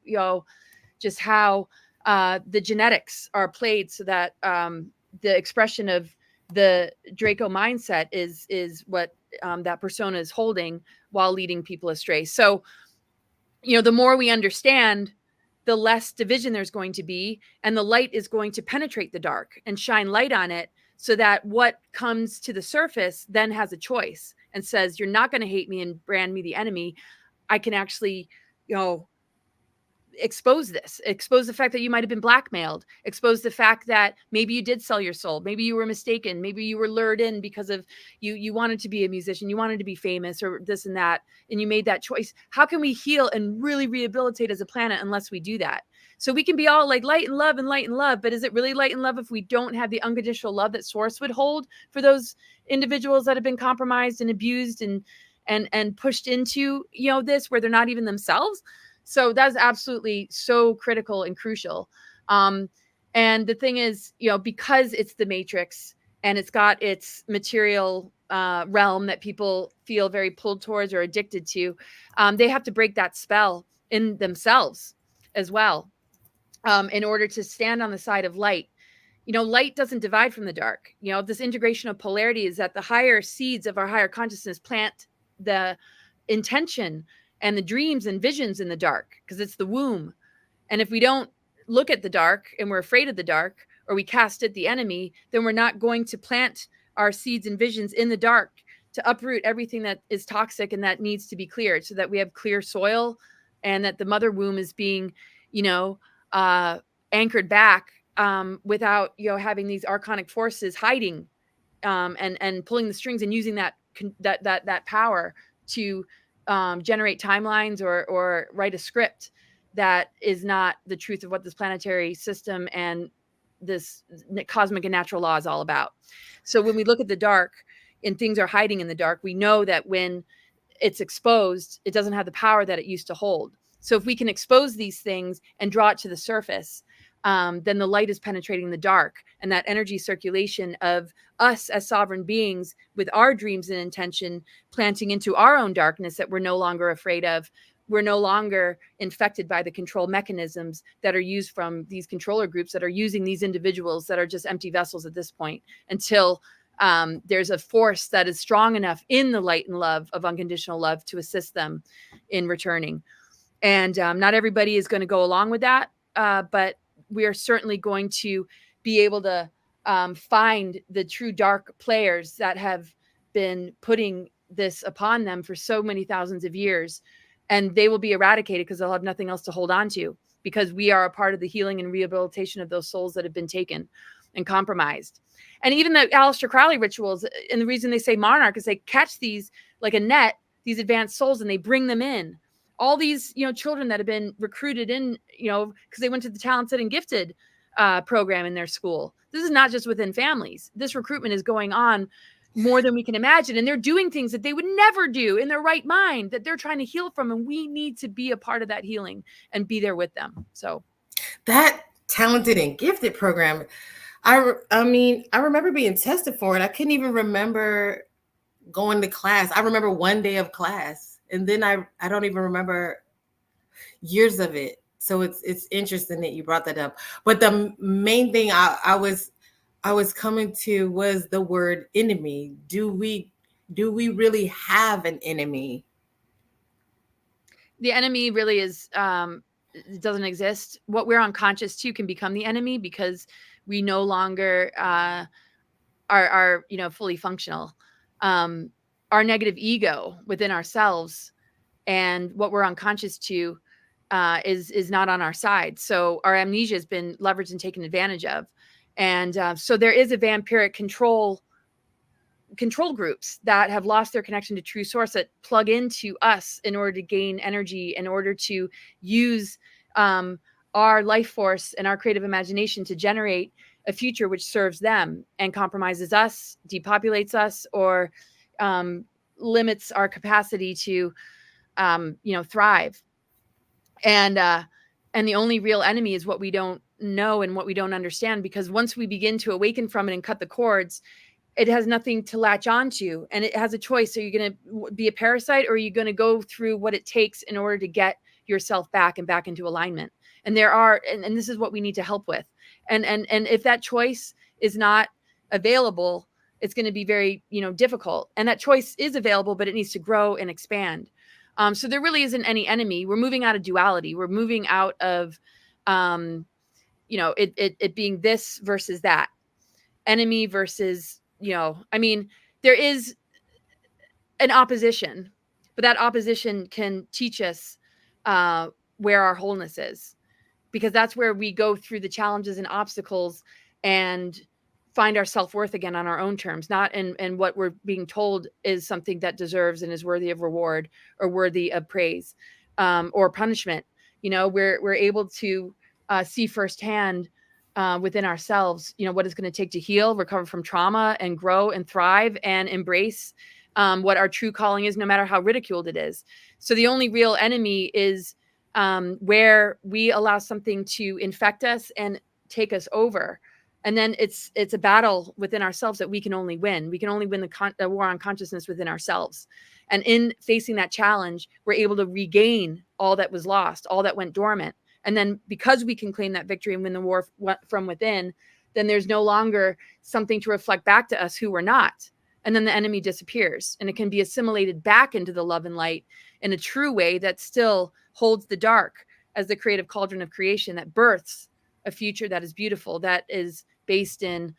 just how the genetics are played so that the expression of the Draco mindset is what that persona is holding while leading people astray. So, the more we understand, the less division there's going to be, and the light is going to penetrate the dark and shine light on it, so that what comes to the surface then has a choice and says, you're not going to hate me and brand me the enemy. I can actually, expose the fact that you might have been blackmailed, expose the fact that maybe you did sell your soul, maybe you were mistaken, maybe you were lured in because of you wanted to be a musician, you wanted to be famous or this and that, and you made that choice. How can we heal and really rehabilitate as a planet unless we do that? So we can be all like light and love, but is it really light and love if we don't have the unconditional love that Source would hold for those individuals that have been compromised and abused and pushed into this where they're not even themselves? So that's absolutely so critical and crucial. And the thing is, because it's the Matrix and it's got its material realm that people feel very pulled towards or addicted to, they have to break that spell in themselves as well, in order to stand on the side of light. Light doesn't divide from the dark. This integration of polarity is that the higher seeds of our higher consciousness plant the intention and the dreams and visions in the dark, because it's the womb. And if we don't look at the dark and we're afraid of the dark, or we cast it the enemy, then we're not going to plant our seeds and visions in the dark to uproot everything that is toxic and that needs to be cleared, so that we have clear soil, and that the mother womb is being, anchored back, without, having these archonic forces hiding, and pulling the strings and using that power to generate timelines or write a script that is not the truth of what this planetary system and this cosmic and natural law is all about. So when we look at the dark and things are hiding in the dark, we know that when it's exposed, it doesn't have the power that it used to hold. So if we can expose these things and draw it to the surface, then the light is penetrating the dark, and that energy circulation of us as sovereign beings with our dreams and intention planting into our own darkness that we're no longer afraid of. We're no longer infected by the control mechanisms that are used from these controller groups that are using these individuals that are just empty vessels at this point, until there's a force that is strong enough in the light and love of unconditional love to assist them in returning. And not everybody is going to go along with that, but we are certainly going to be able to find the true dark players that have been putting this upon them for so many thousands of years, and they will be eradicated because they'll have nothing else to hold on to, because we are a part of the healing and rehabilitation of those souls that have been taken and compromised. And even the Aleister Crowley rituals, and the reason they say monarch is they catch these like a net, these advanced souls, and they bring them in. All these, children that have been recruited in, because they went to the talented and gifted program in their school. This is not just within families. This recruitment is going on more than we can imagine. And they're doing things that they would never do in their right mind, that they're trying to heal from. And we need to be a part of that healing and be there with them. So that talented and gifted program, I remember being tested for it. I couldn't even remember going to class. I remember one day of class. And then I don't even remember years of it. So it's interesting that you brought that up. But the main thing I was coming to was the word enemy. Do we really have an enemy? The enemy really is it doesn't exist. What we're unconscious to can become the enemy, because we no longer are fully functional. Our negative ego within ourselves and what we're unconscious to is not on our side. So our amnesia has been leveraged and taken advantage of. And so there is a vampiric control groups that have lost their connection to true source, that plug into us in order to gain energy, in order to use our life force and our creative imagination to generate a future which serves them and compromises us, depopulates us, or limits our capacity to, thrive. And the only real enemy is what we don't know and what we don't understand, because once we begin to awaken from it and cut the cords, it has nothing to latch onto, and it has a choice. Are you going to be a parasite, or are you going to go through what it takes in order to get yourself back and back into alignment? And and this is what we need to help with. And if that choice is not available, it's going to be very, difficult. And that choice is available, but it needs to grow and expand. So there really isn't any enemy. We're moving out of duality. We're moving out of, it being this versus that, enemy versus, there is an opposition, but that opposition can teach us where our wholeness is, because that's where we go through the challenges and obstacles and find our self-worth again on our own terms, not in what we're being told is something that deserves and is worthy of reward or worthy of praise or punishment. We're able to see firsthand within ourselves, what it's going to take to heal, recover from trauma, and grow and thrive and embrace what our true calling is, no matter how ridiculed it is. So the only real enemy is where we allow something to infect us and take us over. And then it's a battle within ourselves that we can only win. We can only win the war on consciousness within ourselves. And in facing that challenge, we're able to regain all that was lost, all that went dormant. And then because we can claim that victory and win the war from within, then there's no longer something to reflect back to us who we're not. And then the enemy disappears, and it can be assimilated back into the love and light in a true way that still holds the dark as the creative cauldron of creation that births a future that is beautiful, that is based in,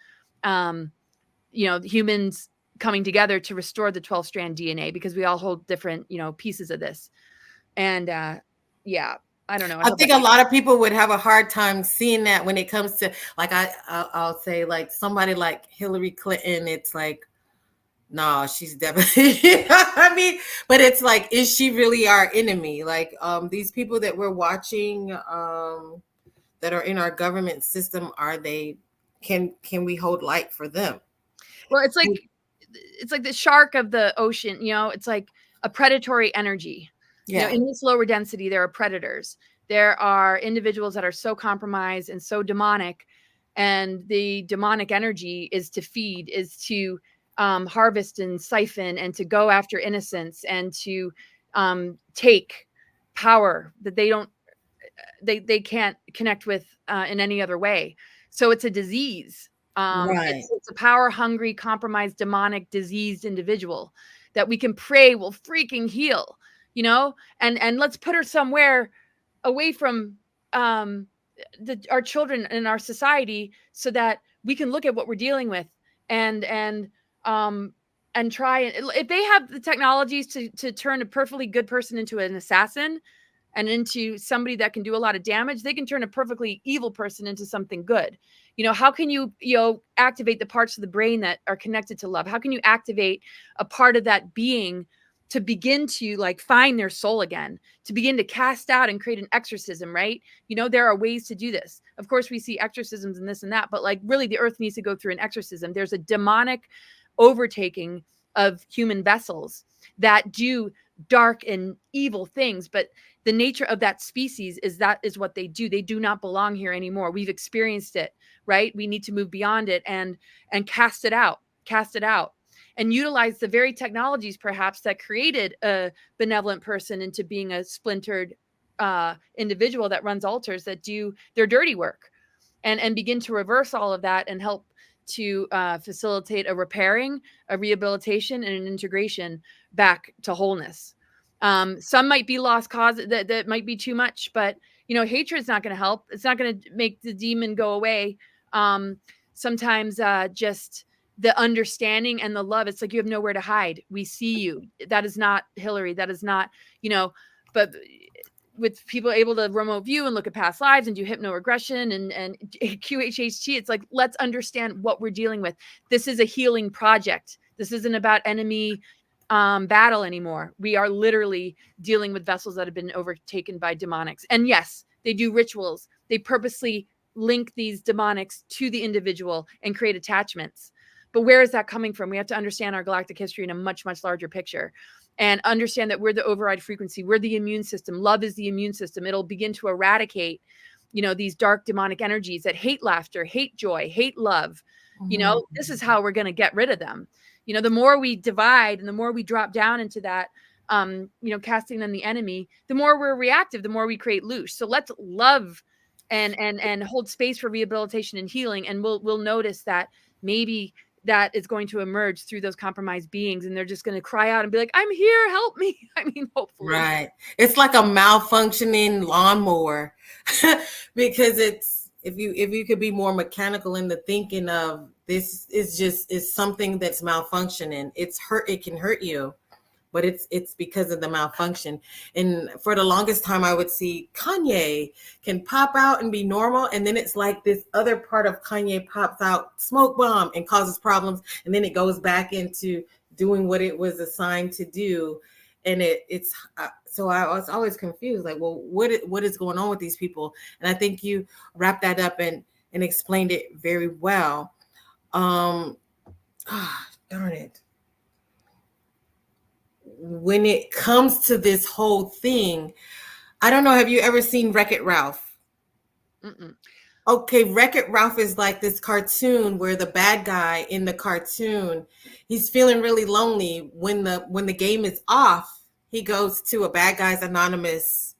humans coming together to restore the 12-strand DNA, because we all hold different, pieces of this. And yeah, I don't know. I think a lot of people would have a hard time seeing that when it comes to, like, I'll say, like, somebody like Hillary Clinton. It's like, no, she's definitely, I mean, but it's like, is she really our enemy? Like, these people that we're watching, that are in our government system, are they, can we hold light for them? Well, it's like the shark of the ocean, it's like a predatory energy. Yeah. In this lower density, there are predators. There are individuals that are so compromised and so demonic, and the demonic energy is to feed, is to harvest and siphon, and to go after innocence, and to take power that they can't connect with in any other way. So it's a disease. Right. It's a power hungry, compromised, demonic, diseased individual that we can pray will freaking heal, and let's put her somewhere away from our children and our society, so that we can look at what we're dealing with and try. And if they have the technologies to turn a perfectly good person into an assassin and into somebody that can do a lot of damage, they can turn a perfectly evil person into something good. How can you activate the parts of the brain that are connected to love? How can you activate a part of that being to begin to find their soul again, to begin to cast out and create an exorcism, right? There are ways to do this. Of course, we see exorcisms and this and that, but really the earth needs to go through an exorcism. There's a demonic overtaking of human vessels that do dark and evil things, but the nature of that species is that is what they do. They do not belong here anymore. We've experienced it, right? We need to move beyond it and cast it out, and utilize the very technologies perhaps that created a benevolent person into being a splintered individual that runs altars that do their dirty work, and begin to reverse all of that and help to facilitate a repairing, a rehabilitation, and an integration back to wholeness. Some might be lost cause that might be too much, but hatred is not going to help. It's not going to make the demon go away. Sometimes just the understanding and the love, it's like you have nowhere to hide. We see you. That is not Hillary. That is not, but with people able to remote view and look at past lives and do hypnoregression and QHHT, it's like, let's understand what we're dealing with. This is a healing project. This isn't about enemy battle anymore. We are literally dealing with vessels that have been overtaken by demonics. And yes, they do rituals. They purposely link these demonics to the individual and create attachments. But where is that coming from? We have to understand our galactic history in a much, much larger picture and understand that we're the override frequency. We're the immune system. Love is the immune system. It'll begin to eradicate, these dark demonic energies that hate laughter, hate joy, hate love. Mm-hmm. This is how we're going to get rid of them. The more we divide and the more we drop down into that, casting on the enemy, the more we're reactive, the more we create loose. So let's love and hold space for rehabilitation and healing. And we'll notice that maybe that is going to emerge through those compromised beings, and they're just going to cry out and be like, I'm here, help me. I mean, hopefully. Right. It's like a malfunctioning lawnmower because it's, if you could be more mechanical in the thinking of this is something that's malfunctioning. It can hurt you, but it's because of the malfunction. And for the longest time, I would see Kanye can pop out and be normal, and then it's like this other part of Kanye pops out, smoke bomb, and causes problems, and then it goes back into doing what it was assigned to do. And it's so I was always confused, like, well, what is going on with these people? And I think you wrapped that up and explained it very well. Darn it. When it comes to this whole thing, I don't know, have you ever seen Wreck-It Ralph? Mm-mm. Okay, Wreck-It Ralph is like this cartoon where the bad guy in the cartoon, he's feeling really lonely. When the game is off, he goes to a Bad Guys Anonymous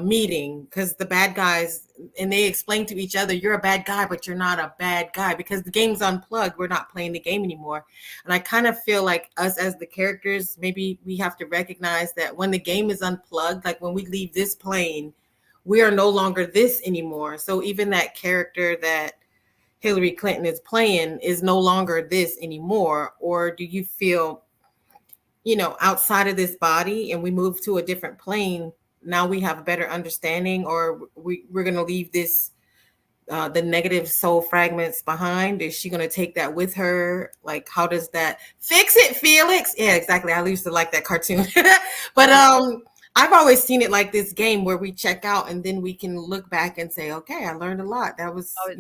meeting, because the bad guys, and they explain to each other, you're a bad guy, but you're not a bad guy because the game's unplugged. We're not playing the game anymore. And I kind of feel like us as the characters, maybe we have to recognize that when the game is unplugged, like when we leave this plane, we are no longer this anymore. So even that character that Hillary Clinton is playing is no longer this anymore? Or do you feel, outside of this body and we move to a different plane, now we have a better understanding, or we're going to leave this, the negative soul fragments behind? Is she going to take that with her? Like, how does that fix it, Felix? Yeah, exactly. I used to like that cartoon. But I've always seen it like this game where we check out and then we can look back and say, okay, I learned a lot. That was a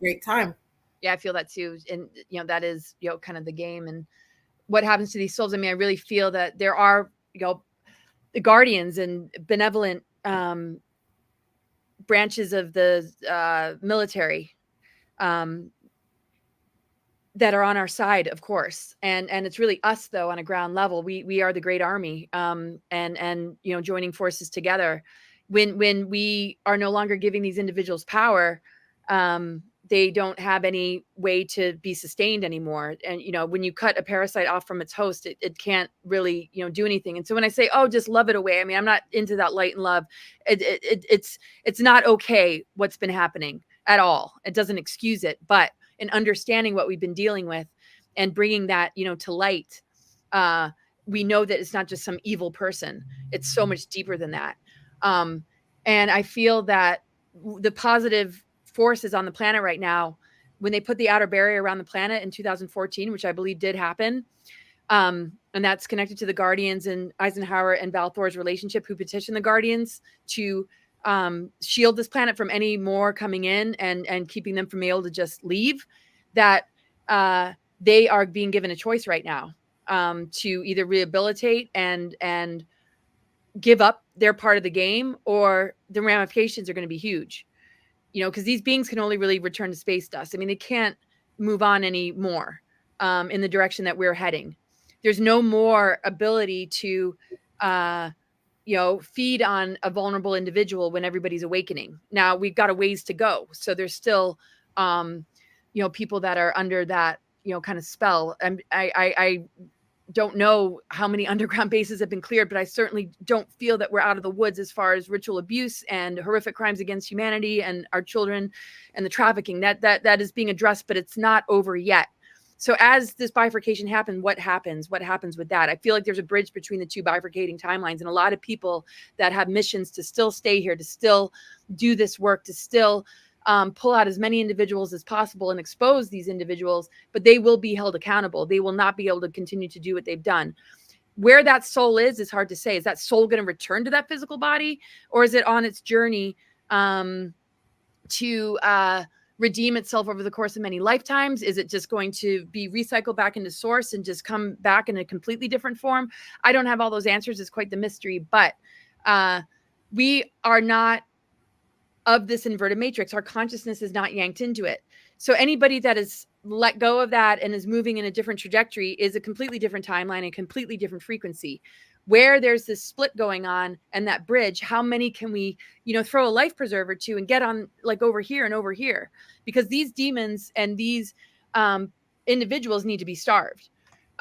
great time. Yeah, I feel that too. And, that is, kind of the game and what happens to these souls. I mean, I really feel that there are, the guardians and benevolent branches of the military that are on our side, of course. And it's really us, though, on a ground level. We are the great army, and joining forces together. When we are no longer giving these individuals power, they don't have any way to be sustained anymore. And, when you cut a parasite off from its host, it can't really, do anything. And so when I say, oh, just love it away, I mean, I'm not into that light and love. It's not okay what's been happening at all. It doesn't excuse it, but in understanding what we've been dealing with and bringing that, to light, we know that it's not just some evil person. It's so much deeper than that. And I feel that the positive forces on the planet right now, when they put the outer barrier around the planet in 2014, which I believe did happen, and that's connected to the Guardians and Eisenhower and Val Thor's relationship, who petitioned the Guardians to shield this planet from any more coming in and keeping them from being able to just leave, that they are being given a choice right now to either rehabilitate and give up their part of the game, or the ramifications are going to be huge. Because these beings can only really return to space dust. I mean, they can't move on anymore in the direction that we're heading. There's no more ability to, feed on a vulnerable individual when everybody's awakening. Now, we've got a ways to go. So there's still, people that are under that, kind of spell. And I don't know how many underground bases have been cleared, but I certainly don't feel that we're out of the woods as far as ritual abuse and horrific crimes against humanity and our children and the trafficking that is being addressed, but it's not over yet. So as this bifurcation happens, what happens with that? I feel like there's a bridge between the two bifurcating timelines, and a lot of people that have missions to still stay here, to still do this work, to still pull out as many individuals as possible and expose these individuals, but they will be held accountable. They will not be able to continue to do what they've done. Where that soul is hard to say. Is that soul going to return to that physical body, or is it on its journey to redeem itself over the course of many lifetimes? Is it just going to be recycled back into source and just come back in a completely different form? I don't have all those answers. It's quite the mystery, but we are not of this inverted matrix. Our consciousness is not yanked into it. So anybody that is let go of that and is moving in a different trajectory is a completely different timeline and completely different frequency. Where there's this split going on and that bridge, how many can we, throw a life preserver to and get on, like, over here and over here? Because these demons and these individuals need to be starved.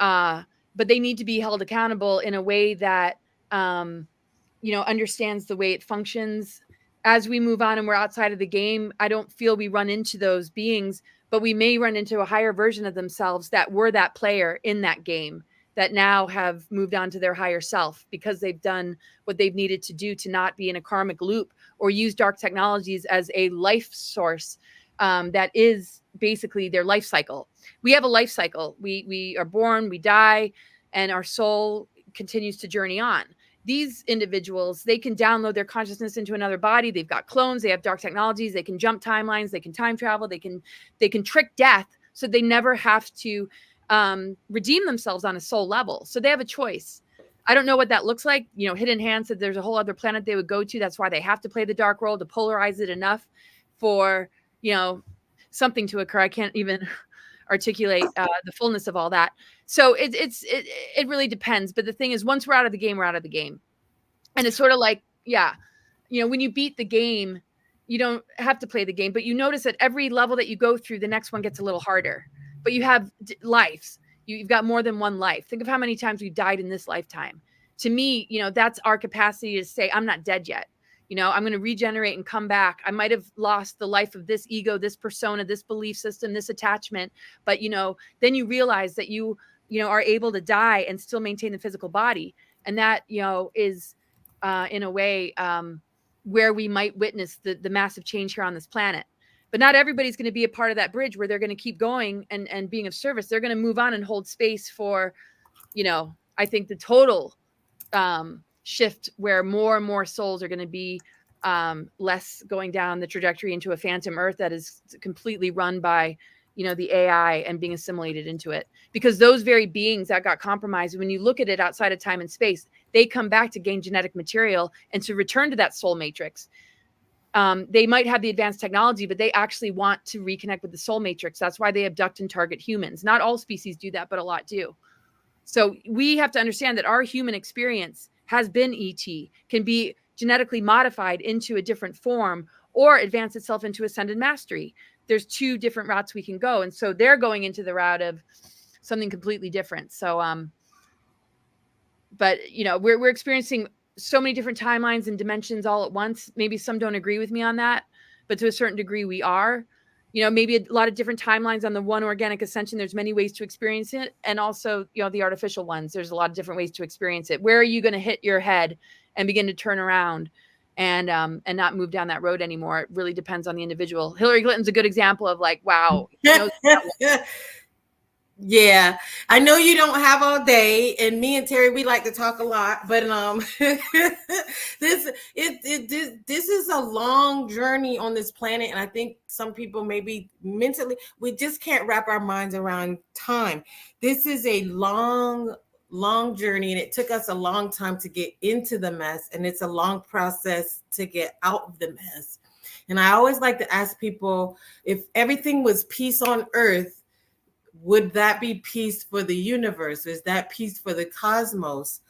But they need to be held accountable in a way that, understands the way it functions. As we move on and we're outside of the game, I don't feel we run into those beings, but we may run into a higher version of themselves that were that player in that game, that now have moved on to their higher self because they've done what they've needed to do to not be in a karmic loop or use dark technologies as a life source that is basically their life cycle. We have a life cycle. We are born, we die, and our soul continues to journey on. These individuals, they can download their consciousness into another body. They've got clones. They have dark technologies. They can jump timelines. They can time travel. They can trick death so they never have to redeem themselves on a soul level. So they have a choice. I don't know what that looks like. Hidden Hand said there's a whole other planet they would go to. That's why they have to play the dark role, to polarize it enough for, something to occur. I can't even articulate the fullness of all that. So it really depends. But the thing is, once we're out of the game, we're out of the game. And it's sort of like, when you beat the game, you don't have to play the game, but you notice that every level that you go through, the next one gets a little harder, but you have lives. You've got more than one life. Think of how many times we died in this lifetime. To me, that's our capacity to say, I'm not dead yet. I'm going to regenerate and come back. I might have lost the life of this ego, this persona, this belief system, this attachment. But, then you realize that you are able to die and still maintain the physical body. And that, is in a way where we might witness the massive change here on this planet. But not everybody's going to be a part of that bridge where they're going to keep going and being of service. They're going to move on and hold space for, I think the total shift where more and more souls are going to be less going down the trajectory into a phantom earth that is completely run by, the AI and being assimilated into it. Because those very beings that got compromised, when you look at it outside of time and space, they come back to gain genetic material and to return to that soul matrix. They might have the advanced technology, but they actually want to reconnect with the soul matrix. That's why they abduct and target humans. Not all species do that, but a lot do. So we have to understand that our human experience has been ET, can be genetically modified into a different form or advance itself into ascended mastery. There's two different routes we can go. And so they're going into the route of something completely different. So, but we're experiencing so many different timelines and dimensions all at once. Maybe some don't agree with me on that, but to a certain degree we are. Maybe a lot of different timelines on the one organic ascension. There's many ways to experience it. And also, the artificial ones, there's a lot of different ways to experience it. Where are you going to hit your head and begin to turn around and not move down that road anymore? It really depends on the individual. Hillary Clinton's a good example of like, wow. Yeah, I know you don't have all day, and me and Terry, we like to talk a lot, but this is a long journey on this planet, and I think some people maybe mentally, we just can't wrap our minds around time. This is a long journey, and it took us a long time to get into the mess, and it's a long process to get out of the mess. And I always like to ask people, if everything was peace on earth, would that be peace for the universe? Is that peace for the cosmos?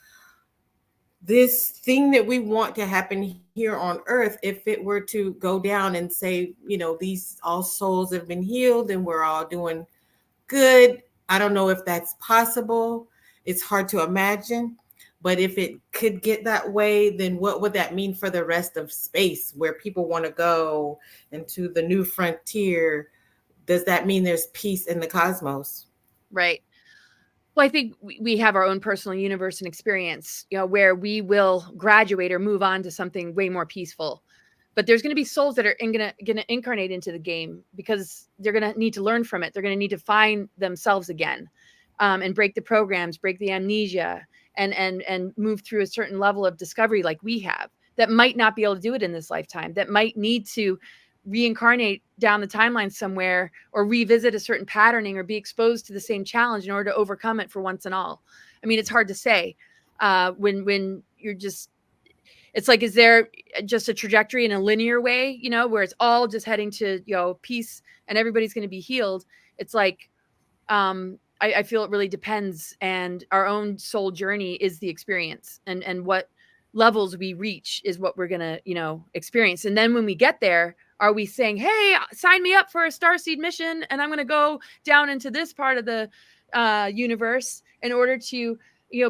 This thing that we want to happen here on earth, if it were to go down and say, these all souls have been healed and we're all doing good, I don't know if that's possible. It's hard to imagine. But if it could get that way, then what would that mean for the rest of space, where people want to go into the new frontier? Does that mean there's peace in the cosmos? Right. Well, I think we have our own personal universe and experience, where we will graduate or move on to something way more peaceful. But there's going to be souls that are going to incarnate into the game because they're going to need to learn from it. They're going to need to find themselves again, and break the programs, break the amnesia, and move through a certain level of discovery like we have, that might not be able to do it in this lifetime, that might need to reincarnate down the timeline somewhere or revisit a certain patterning or be exposed to the same challenge in order to overcome it for once and all. I mean, it's hard to say when you're just, it's like, is there just a trajectory in a linear way, where it's all just heading to, peace and everybody's going to be healed? It's like, I feel it really depends. And our own soul journey is the experience, and what levels we reach is what we're going to, experience. And then when we get there, are we saying, hey, sign me up for a starseed mission and I'm going to go down into this part of the universe in order to,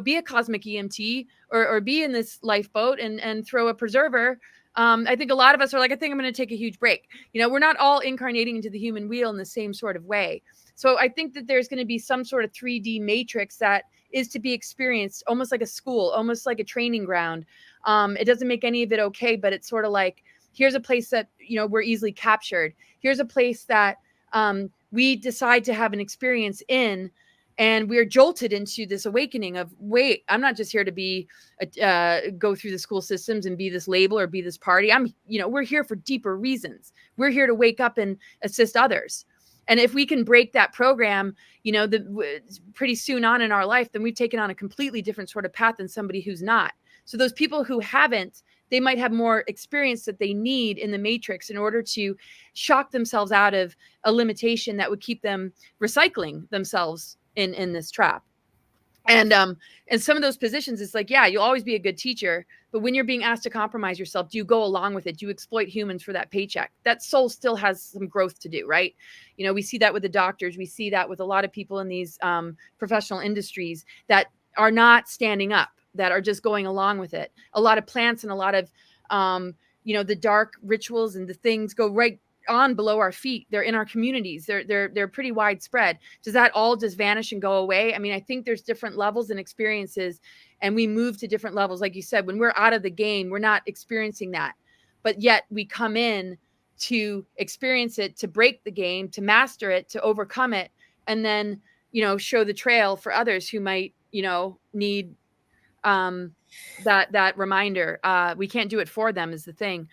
be a cosmic EMT or be in this lifeboat and throw a preserver? I think a lot of us are like, I think I'm going to take a huge break. We're not all incarnating into the human wheel in the same sort of way. So I think that there's going to be some sort of 3D matrix that is to be experienced, almost like a school, almost like a training ground. It doesn't make any of it okay, but it's sort of like, here's a place that, we're easily captured. Here's a place that we decide to have an experience in, and we're jolted into this awakening of, wait, I'm not just here to be, go through the school systems and be this label or be this party. We're here for deeper reasons. We're here to wake up and assist others. And if we can break that program, pretty soon on in our life, then we've taken on a completely different sort of path than somebody who's not. So those people who haven't, they might have more experience that they need in the matrix in order to shock themselves out of a limitation that would keep them recycling themselves in this trap. And some of those positions, it's like, yeah, you'll always be a good teacher, but when you're being asked to compromise yourself, do you go along with it? Do you exploit humans for that paycheck? That soul still has some growth to do, right? We see that with the doctors. We see that with a lot of people in these professional industries that are not standing up, that are just going along with it. A lot of plants and a lot of the dark rituals and the things go right on below our feet. They're in our communities. They're pretty widespread. Does that all just vanish and go away? I mean, I think there's different levels and experiences, and we move to different levels. Like you said, when we're out of the game, we're not experiencing that, but yet we come in to experience it, to break the game, to master it, to overcome it, and then, show the trail for others who might, need that reminder. We can't do it for them is the thing.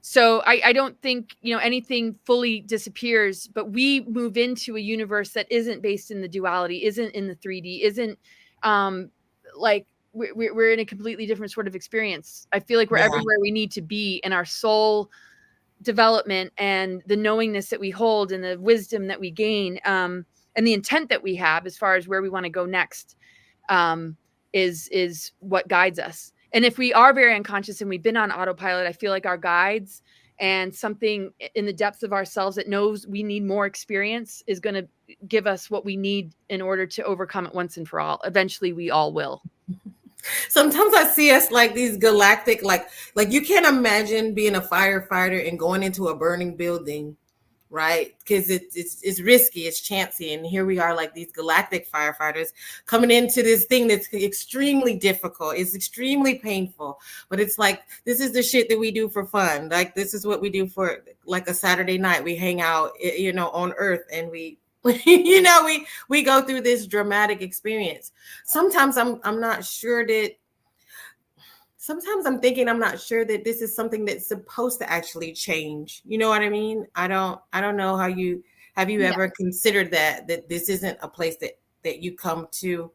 So I don't think, anything fully disappears, but we move into a universe that isn't based in the duality, isn't in the 3D, isn't like we're in a completely different sort of experience. I feel like we're everywhere we need to be in our soul development and the knowingness that we hold and the wisdom that we gain, and the intent that we have as far as where we want to go next, is what guides us. And if we are very unconscious and we've been on autopilot, I feel like our guides and something in the depths of ourselves that knows we need more experience is going to give us what we need in order to overcome it once and for all. Eventually we all will. Sometimes I see us like these galactic, like you can't imagine being a firefighter and going into a burning building, right? Because it's risky, it's chancy. And here we are like these galactic firefighters coming into this thing that's extremely difficult. It's extremely painful, but it's like, this is the shit that we do for fun. Like, this is what we do for like a Saturday night. We hang out, on Earth, and we go through this dramatic experience. Sometimes I'm not sure that sometimes I'm thinking I'm not sure that this is something that's supposed to actually change. You know what I mean? I don't know how you ever considered that this isn't a place that you come to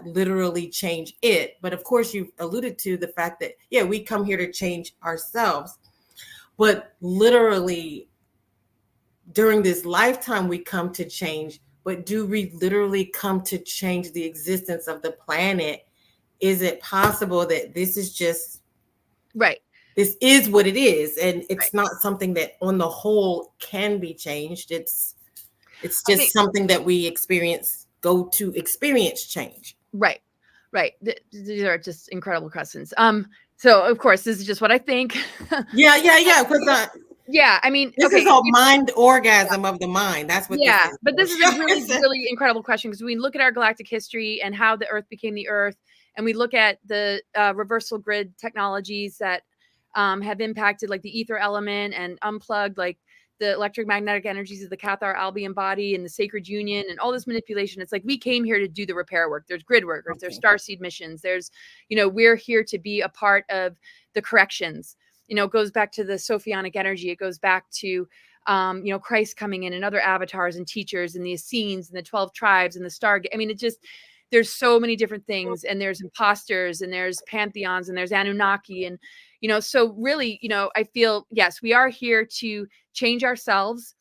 literally change it. But of course you alluded to the fact that, we come here to change ourselves, but literally during this lifetime we come to change. But do we literally come to change the existence of the planet? Is it possible that this is just right? This is what it is, and it's not something that on the whole can be changed. It's just something that we go to experience change. Right. These are just incredible questions. So of course this is just what I think. Yeah. I mean, this is a mind orgasm of the mind. That's what this is. But this is a really, really incredible question, because we look at our galactic history and how the Earth became the Earth, and we look at the reversal grid technologies that have impacted like the ether element and unplugged like the electromagnetic energies of the Cathar Albion body and the sacred union and all this manipulation. It's like we came here to do the repair work. There's grid workers, there's starseed missions, there's, we're here to be a part of the corrections. It goes back to the Sophionic energy. It goes back to, Christ coming in and other avatars and teachers and the Essenes and the 12 tribes and the Stargate. I mean, there's so many different things, and there's imposters and there's pantheons and there's Anunnaki. And, so really, I feel, yes, we are here to change ourselves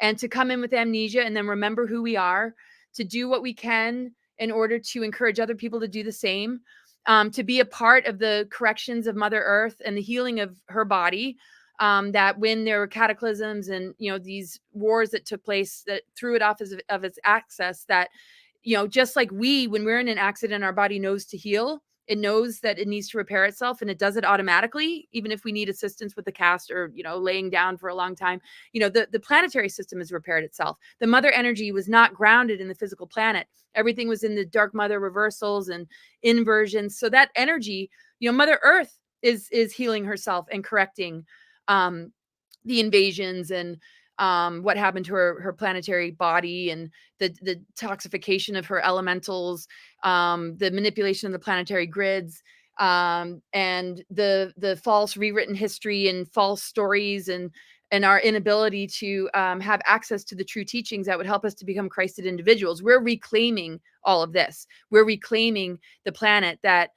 and to come in with amnesia and then remember who we are, to do what we can in order to encourage other people to do the same. To be a part of the corrections of Mother Earth and the healing of her body, that when there were cataclysms and, these wars that took place that threw it off of its axis, that, just like when we're in an accident, our body knows to heal. It knows that it needs to repair itself, and it does it automatically, even if we need assistance with the cast or, laying down for a long time. The planetary system has repaired itself. The mother energy was not grounded in the physical planet. Everything was in the dark mother reversals and inversions. So that energy, Mother Earth is healing herself and correcting the invasions and what happened to her planetary body and the toxification of her elementals, the manipulation of the planetary grids, and the false rewritten history and false stories and our inability to have access to the true teachings that would help us to become Christed individuals. We're reclaiming all of this. We're reclaiming the planet that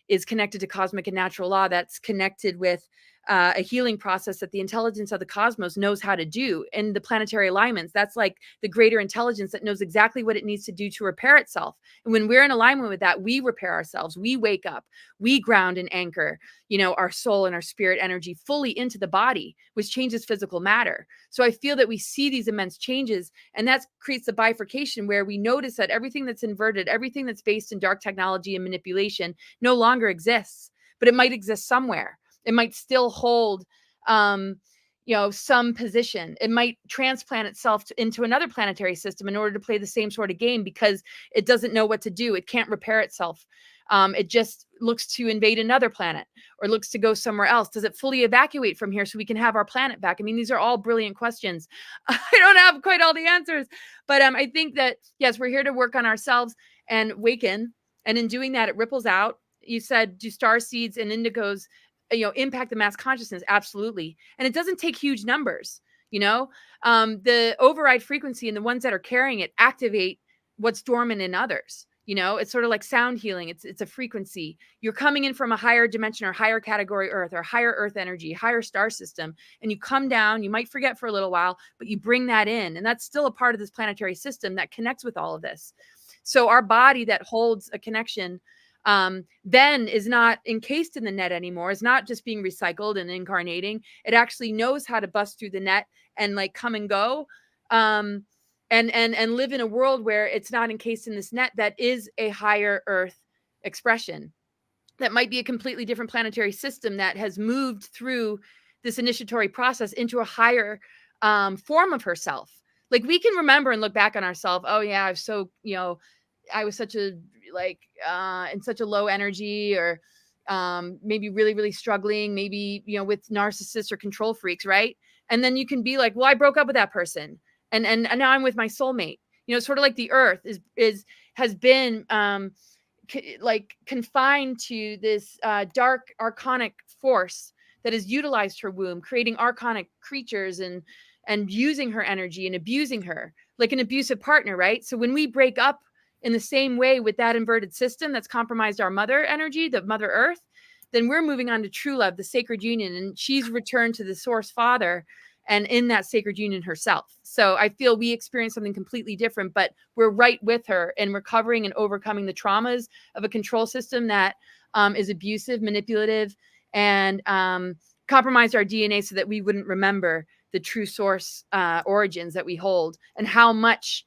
is connected to cosmic and natural law, that's connected with a healing process that the intelligence of the cosmos knows how to do. And the planetary alignments, that's like the greater intelligence that knows exactly what it needs to do to repair itself. And when we're in alignment with that, we repair ourselves, we wake up, we ground and anchor, our soul and our spirit energy fully into the body, which changes physical matter. So I feel that we see these immense changes, and that creates the bifurcation where we notice that everything that's inverted, everything that's based in dark technology and manipulation no longer exists, but it might exist somewhere. It might still hold, some position. It might transplant itself into another planetary system in order to play the same sort of game because it doesn't know what to do. It can't repair itself. It just looks to invade another planet or looks to go somewhere else. Does it fully evacuate from here so we can have our planet back? I mean, these are all brilliant questions. I don't have quite all the answers, but I think that, yes, we're here to work on ourselves and waken. And in doing that, it ripples out. You said, do star seeds and indigos, impact the mass consciousness? Absolutely. And it doesn't take huge numbers. The override frequency and the ones that are carrying it activate what's dormant in others. It's sort of like sound healing. It's a frequency. You're coming in from a higher dimension or higher category Earth or higher Earth energy, higher star system, and you come down. You might forget for a little while, but you bring that in, and that's still a part of this planetary system that connects with all of this. So our body that holds a connection then is not encased in the net anymore. It's not just being recycled and incarnating. It actually knows how to bust through the net and like come and go. And live in a world where it's not encased in this net that is a higher Earth expression. That might be a completely different planetary system that has moved through this initiatory process into a higher form of herself. Like we can remember and look back on ourselves. Oh yeah, I was such a in such a low energy, or maybe really, really struggling, maybe, with narcissists or control freaks. Right. And then you can be like, well, I broke up with that person. And now I'm with my soulmate. Sort of like the Earth has been confined to this dark archonic force that has utilized her womb, creating archonic creatures and using her energy and abusing her like an abusive partner, right? So when we break up in the same way with that inverted system that's compromised our mother energy, the Mother Earth, then we're moving on to true love, the sacred union, and she's returned to the source father and in that sacred union herself. So I feel we experience something completely different, but we're right with her in recovering and overcoming the traumas of a control system that is abusive, manipulative, and compromised our DNA so that we wouldn't remember the true source origins that we hold, and how much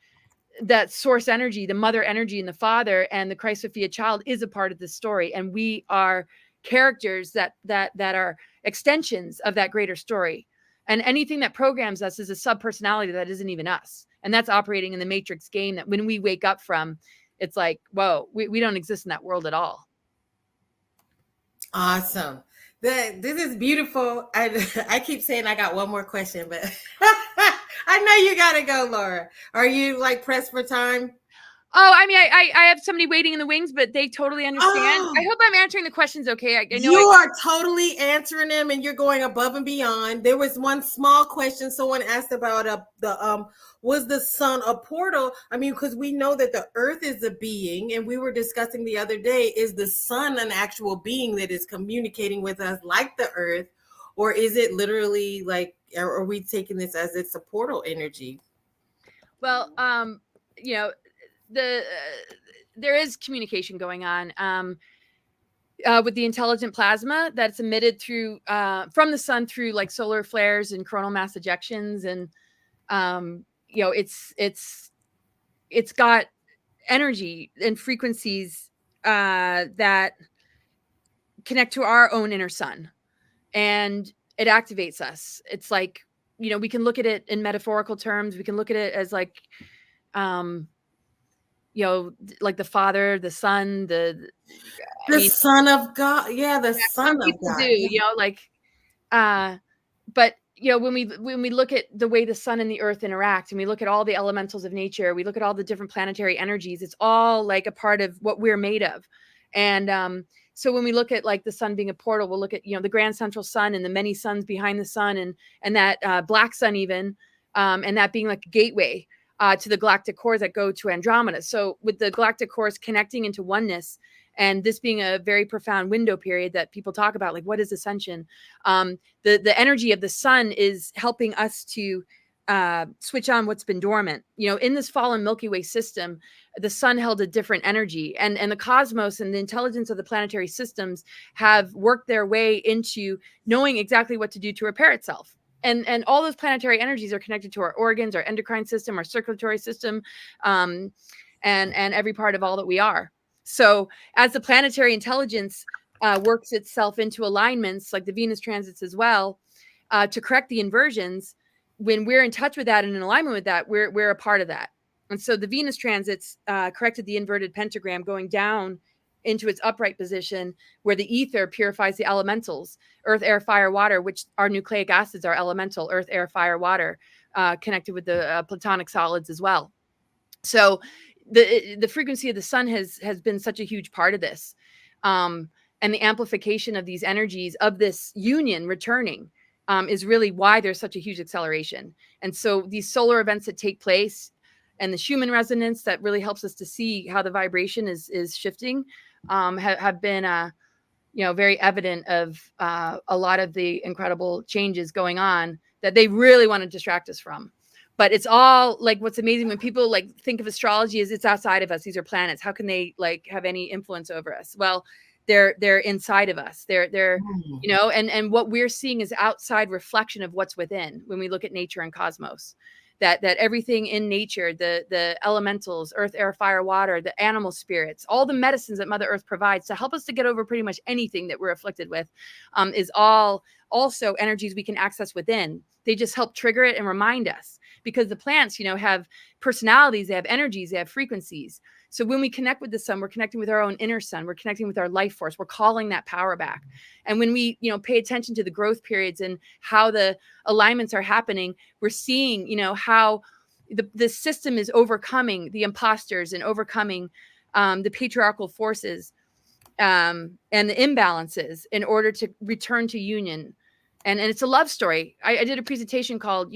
that source energy, the mother energy and the father and the Christ Sophia child is a part of this story. And we are characters that are extensions of that greater story. And anything that programs us is a sub-personality that isn't even us. And that's operating in the matrix game that when we wake up from, it's like, whoa, we don't exist in that world at all. Awesome. This is beautiful. I keep saying I got one more question, but I know you got to go, Laura. Are you pressed for time? Oh, I mean, I have somebody waiting in the wings, but they totally understand. Oh. I hope I'm answering the questions okay. I know you are totally answering them, and you're going above and beyond. There was one small question someone asked about was the sun a portal? I mean, because we know that the Earth is a being, and we were discussing the other day, is the sun an actual being that is communicating with us like the Earth, or is it literally are we taking this as it's a portal energy? Well, there is communication going on with the intelligent plasma that's emitted through from the sun through solar flares and coronal mass ejections, and it's got energy and frequencies that connect to our own inner sun, and it activates us. It's we can look at it in metaphorical terms. We can look at it as the Father, the Son, the Son of God. Yeah, the Son of God. But when we look at the way the sun and the earth interact, and we look at all the elementals of nature, we look at all the different planetary energies, it's all a part of what we're made of. And so when we look at the sun being a portal, we'll look at the grand central sun and the many suns behind the sun, and that black sun even, and that being a gateway to the galactic cores that go to Andromeda. So with the galactic cores connecting into oneness, and this being a very profound window period that people talk about, what is ascension? The energy of the sun is helping us to switch on what's been dormant. In this fallen Milky Way system, the sun held a different energy, and the cosmos and the intelligence of the planetary systems have worked their way into knowing exactly what to do to repair itself. And all those planetary energies are connected to our organs, our endocrine system, our circulatory system, and every part of all that we are. So as the planetary intelligence works itself into alignments like the Venus transits as well, to correct the inversions. When we're in touch with that and in alignment with that, we're a part of that. And so the Venus transits corrected the inverted pentagram going down into its upright position, where the ether purifies the elementals, earth, air, fire, water, which our nucleic acids are elemental, earth, air, fire, water, connected with the platonic solids as well. So the frequency of the sun has been such a huge part of this. And the amplification of these energies of this union returning is really why there's such a huge acceleration. And so these solar events that take place and the Schumann resonance that really helps us to see how the vibration is shifting have been very evident of a lot of the incredible changes going on that they really want to distract us from. But it's all like, what's amazing when people like think of astrology as it's outside of us. These are planets. How can they like have any influence over us? Well, they're inside of us. They're and what we're seeing is outside reflection of what's within when we look at nature and cosmos. That everything in nature, the elementals, earth, air, fire, water, the animal spirits, all the medicines that Mother Earth provides to help us to get over pretty much anything that we're afflicted with, is all also energies we can access within. They just help trigger it and remind us, because the plants, have personalities, they have energies, they have frequencies. So when we connect with the sun, we're connecting with our own inner sun. We're connecting with our life force. We're calling that power back. And when we, pay attention to the growth periods and how the alignments are happening, we're seeing, how the system is overcoming the imposters and overcoming the patriarchal forces and the imbalances in order to return to union. And it's a love story. I did a presentation called,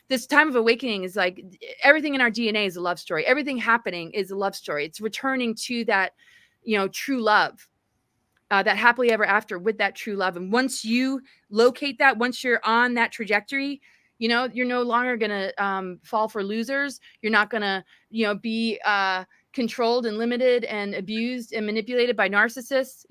this time of awakening is like everything in our DNA is a love story. Everything happening is a love story. It's returning to that, true love, that happily ever after with that true love. And once you locate that, once you're on that trajectory, you're no longer going to fall for losers. You're not going to, be controlled and limited and abused and manipulated by narcissists,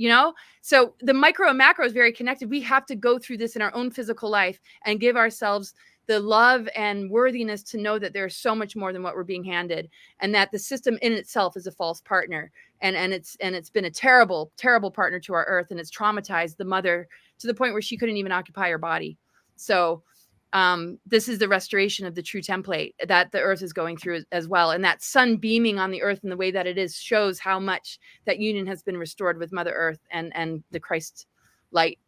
So the micro and macro is very connected. We have to go through this in our own physical life and give ourselves the love and worthiness to know that there's so much more than what we're being handed, and that the system in itself is a false partner. And it's been a terrible, terrible partner to our earth. And it's traumatized the mother to the point where she couldn't even occupy her body. So this is the restoration of the true template that the earth is going through as well. And that sun beaming on the earth in the way that it is shows how much that union has been restored with Mother Earth and the Christ light.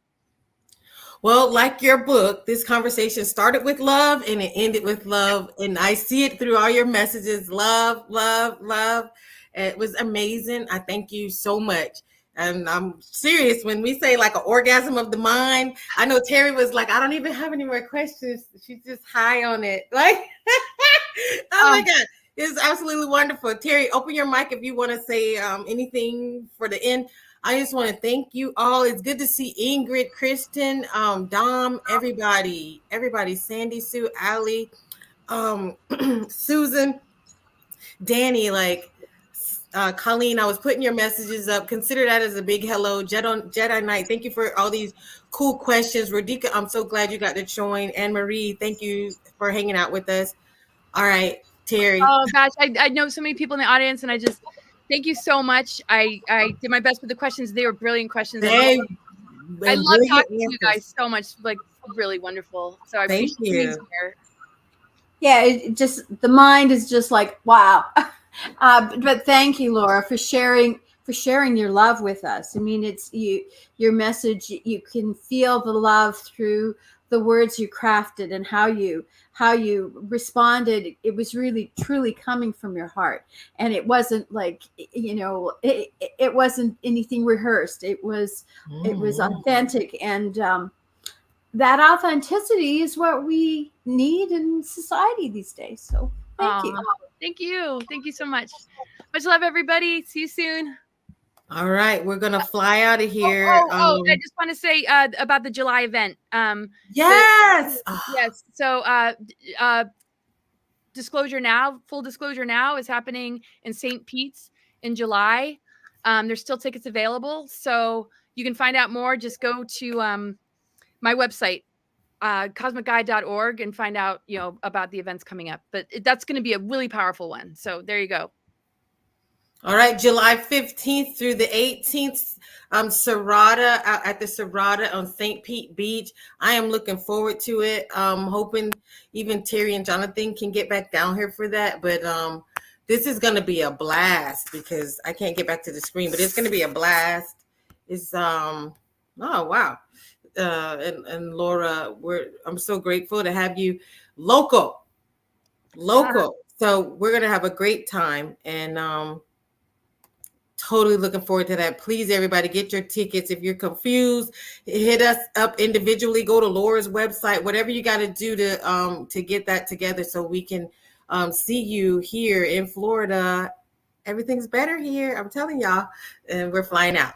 Well, like your book, this conversation started with love and it ended with love. And I see it through all your messages. Love, love, love. It was amazing. I thank you so much. And I'm serious when we say like an orgasm of the mind. I know Terry was like, I don't even have any more questions. She's just high on it. Like, oh my God. It's absolutely wonderful. Terry, open your mic if you want to say anything for the end. I just want to thank you all. It's good to see Ingrid, Kristen, Dom, everybody, Sandy, Sue, Allie, Susan, Danny, Colleen, I was putting your messages up. Consider that as a big hello. Jedi Knight, thank you for all these cool questions. Radhika, I'm so glad you got to join. Anne Marie, thank you for hanging out with us. All right, Terry. Oh gosh, I know so many people in the audience, and I just thank you so much. I did my best with the questions. They were brilliant questions. I love talking to you guys so much. Like, really wonderful. So I appreciate being here. Yeah, it just the mind is just like wow. But thank you, Laura, for sharing your love with us. I mean, it's your message. You can feel the love through the words you crafted and how you responded. It was really truly coming from your heart, and it wasn't like it wasn't anything rehearsed. It was authentic, and that authenticity is what we need in society these days. So thank you. Thank you. Thank you so much. Much love, everybody. See you soon. All right. We're going to fly out of here. I just want to say about the July event. Yes. Yes. So full disclosure now is happening in St. Pete's in July. There's still tickets available. So you can find out more. Just go to my website, cosmicguide.org, and find out, about the events coming up. But that's going to be a really powerful one. So there you go. All right, July 15th through the 18th, Serrata, out at the Serrata on St. Pete Beach. I am looking forward to it. Hoping even Terry and Jonathan can get back down here for that. But this is going to be a blast because I can't get back to the screen, but it's going to be a blast. It's oh wow. And Laura, I'm so grateful to have you local. So we're going to have a great time, and totally looking forward to that. Please, everybody, get your tickets. If you're confused, hit us up individually. Go to Laura's website. Whatever you got to do to get that together, so we can see you here in Florida. Everything's better here. I'm telling y'all, and we're flying out.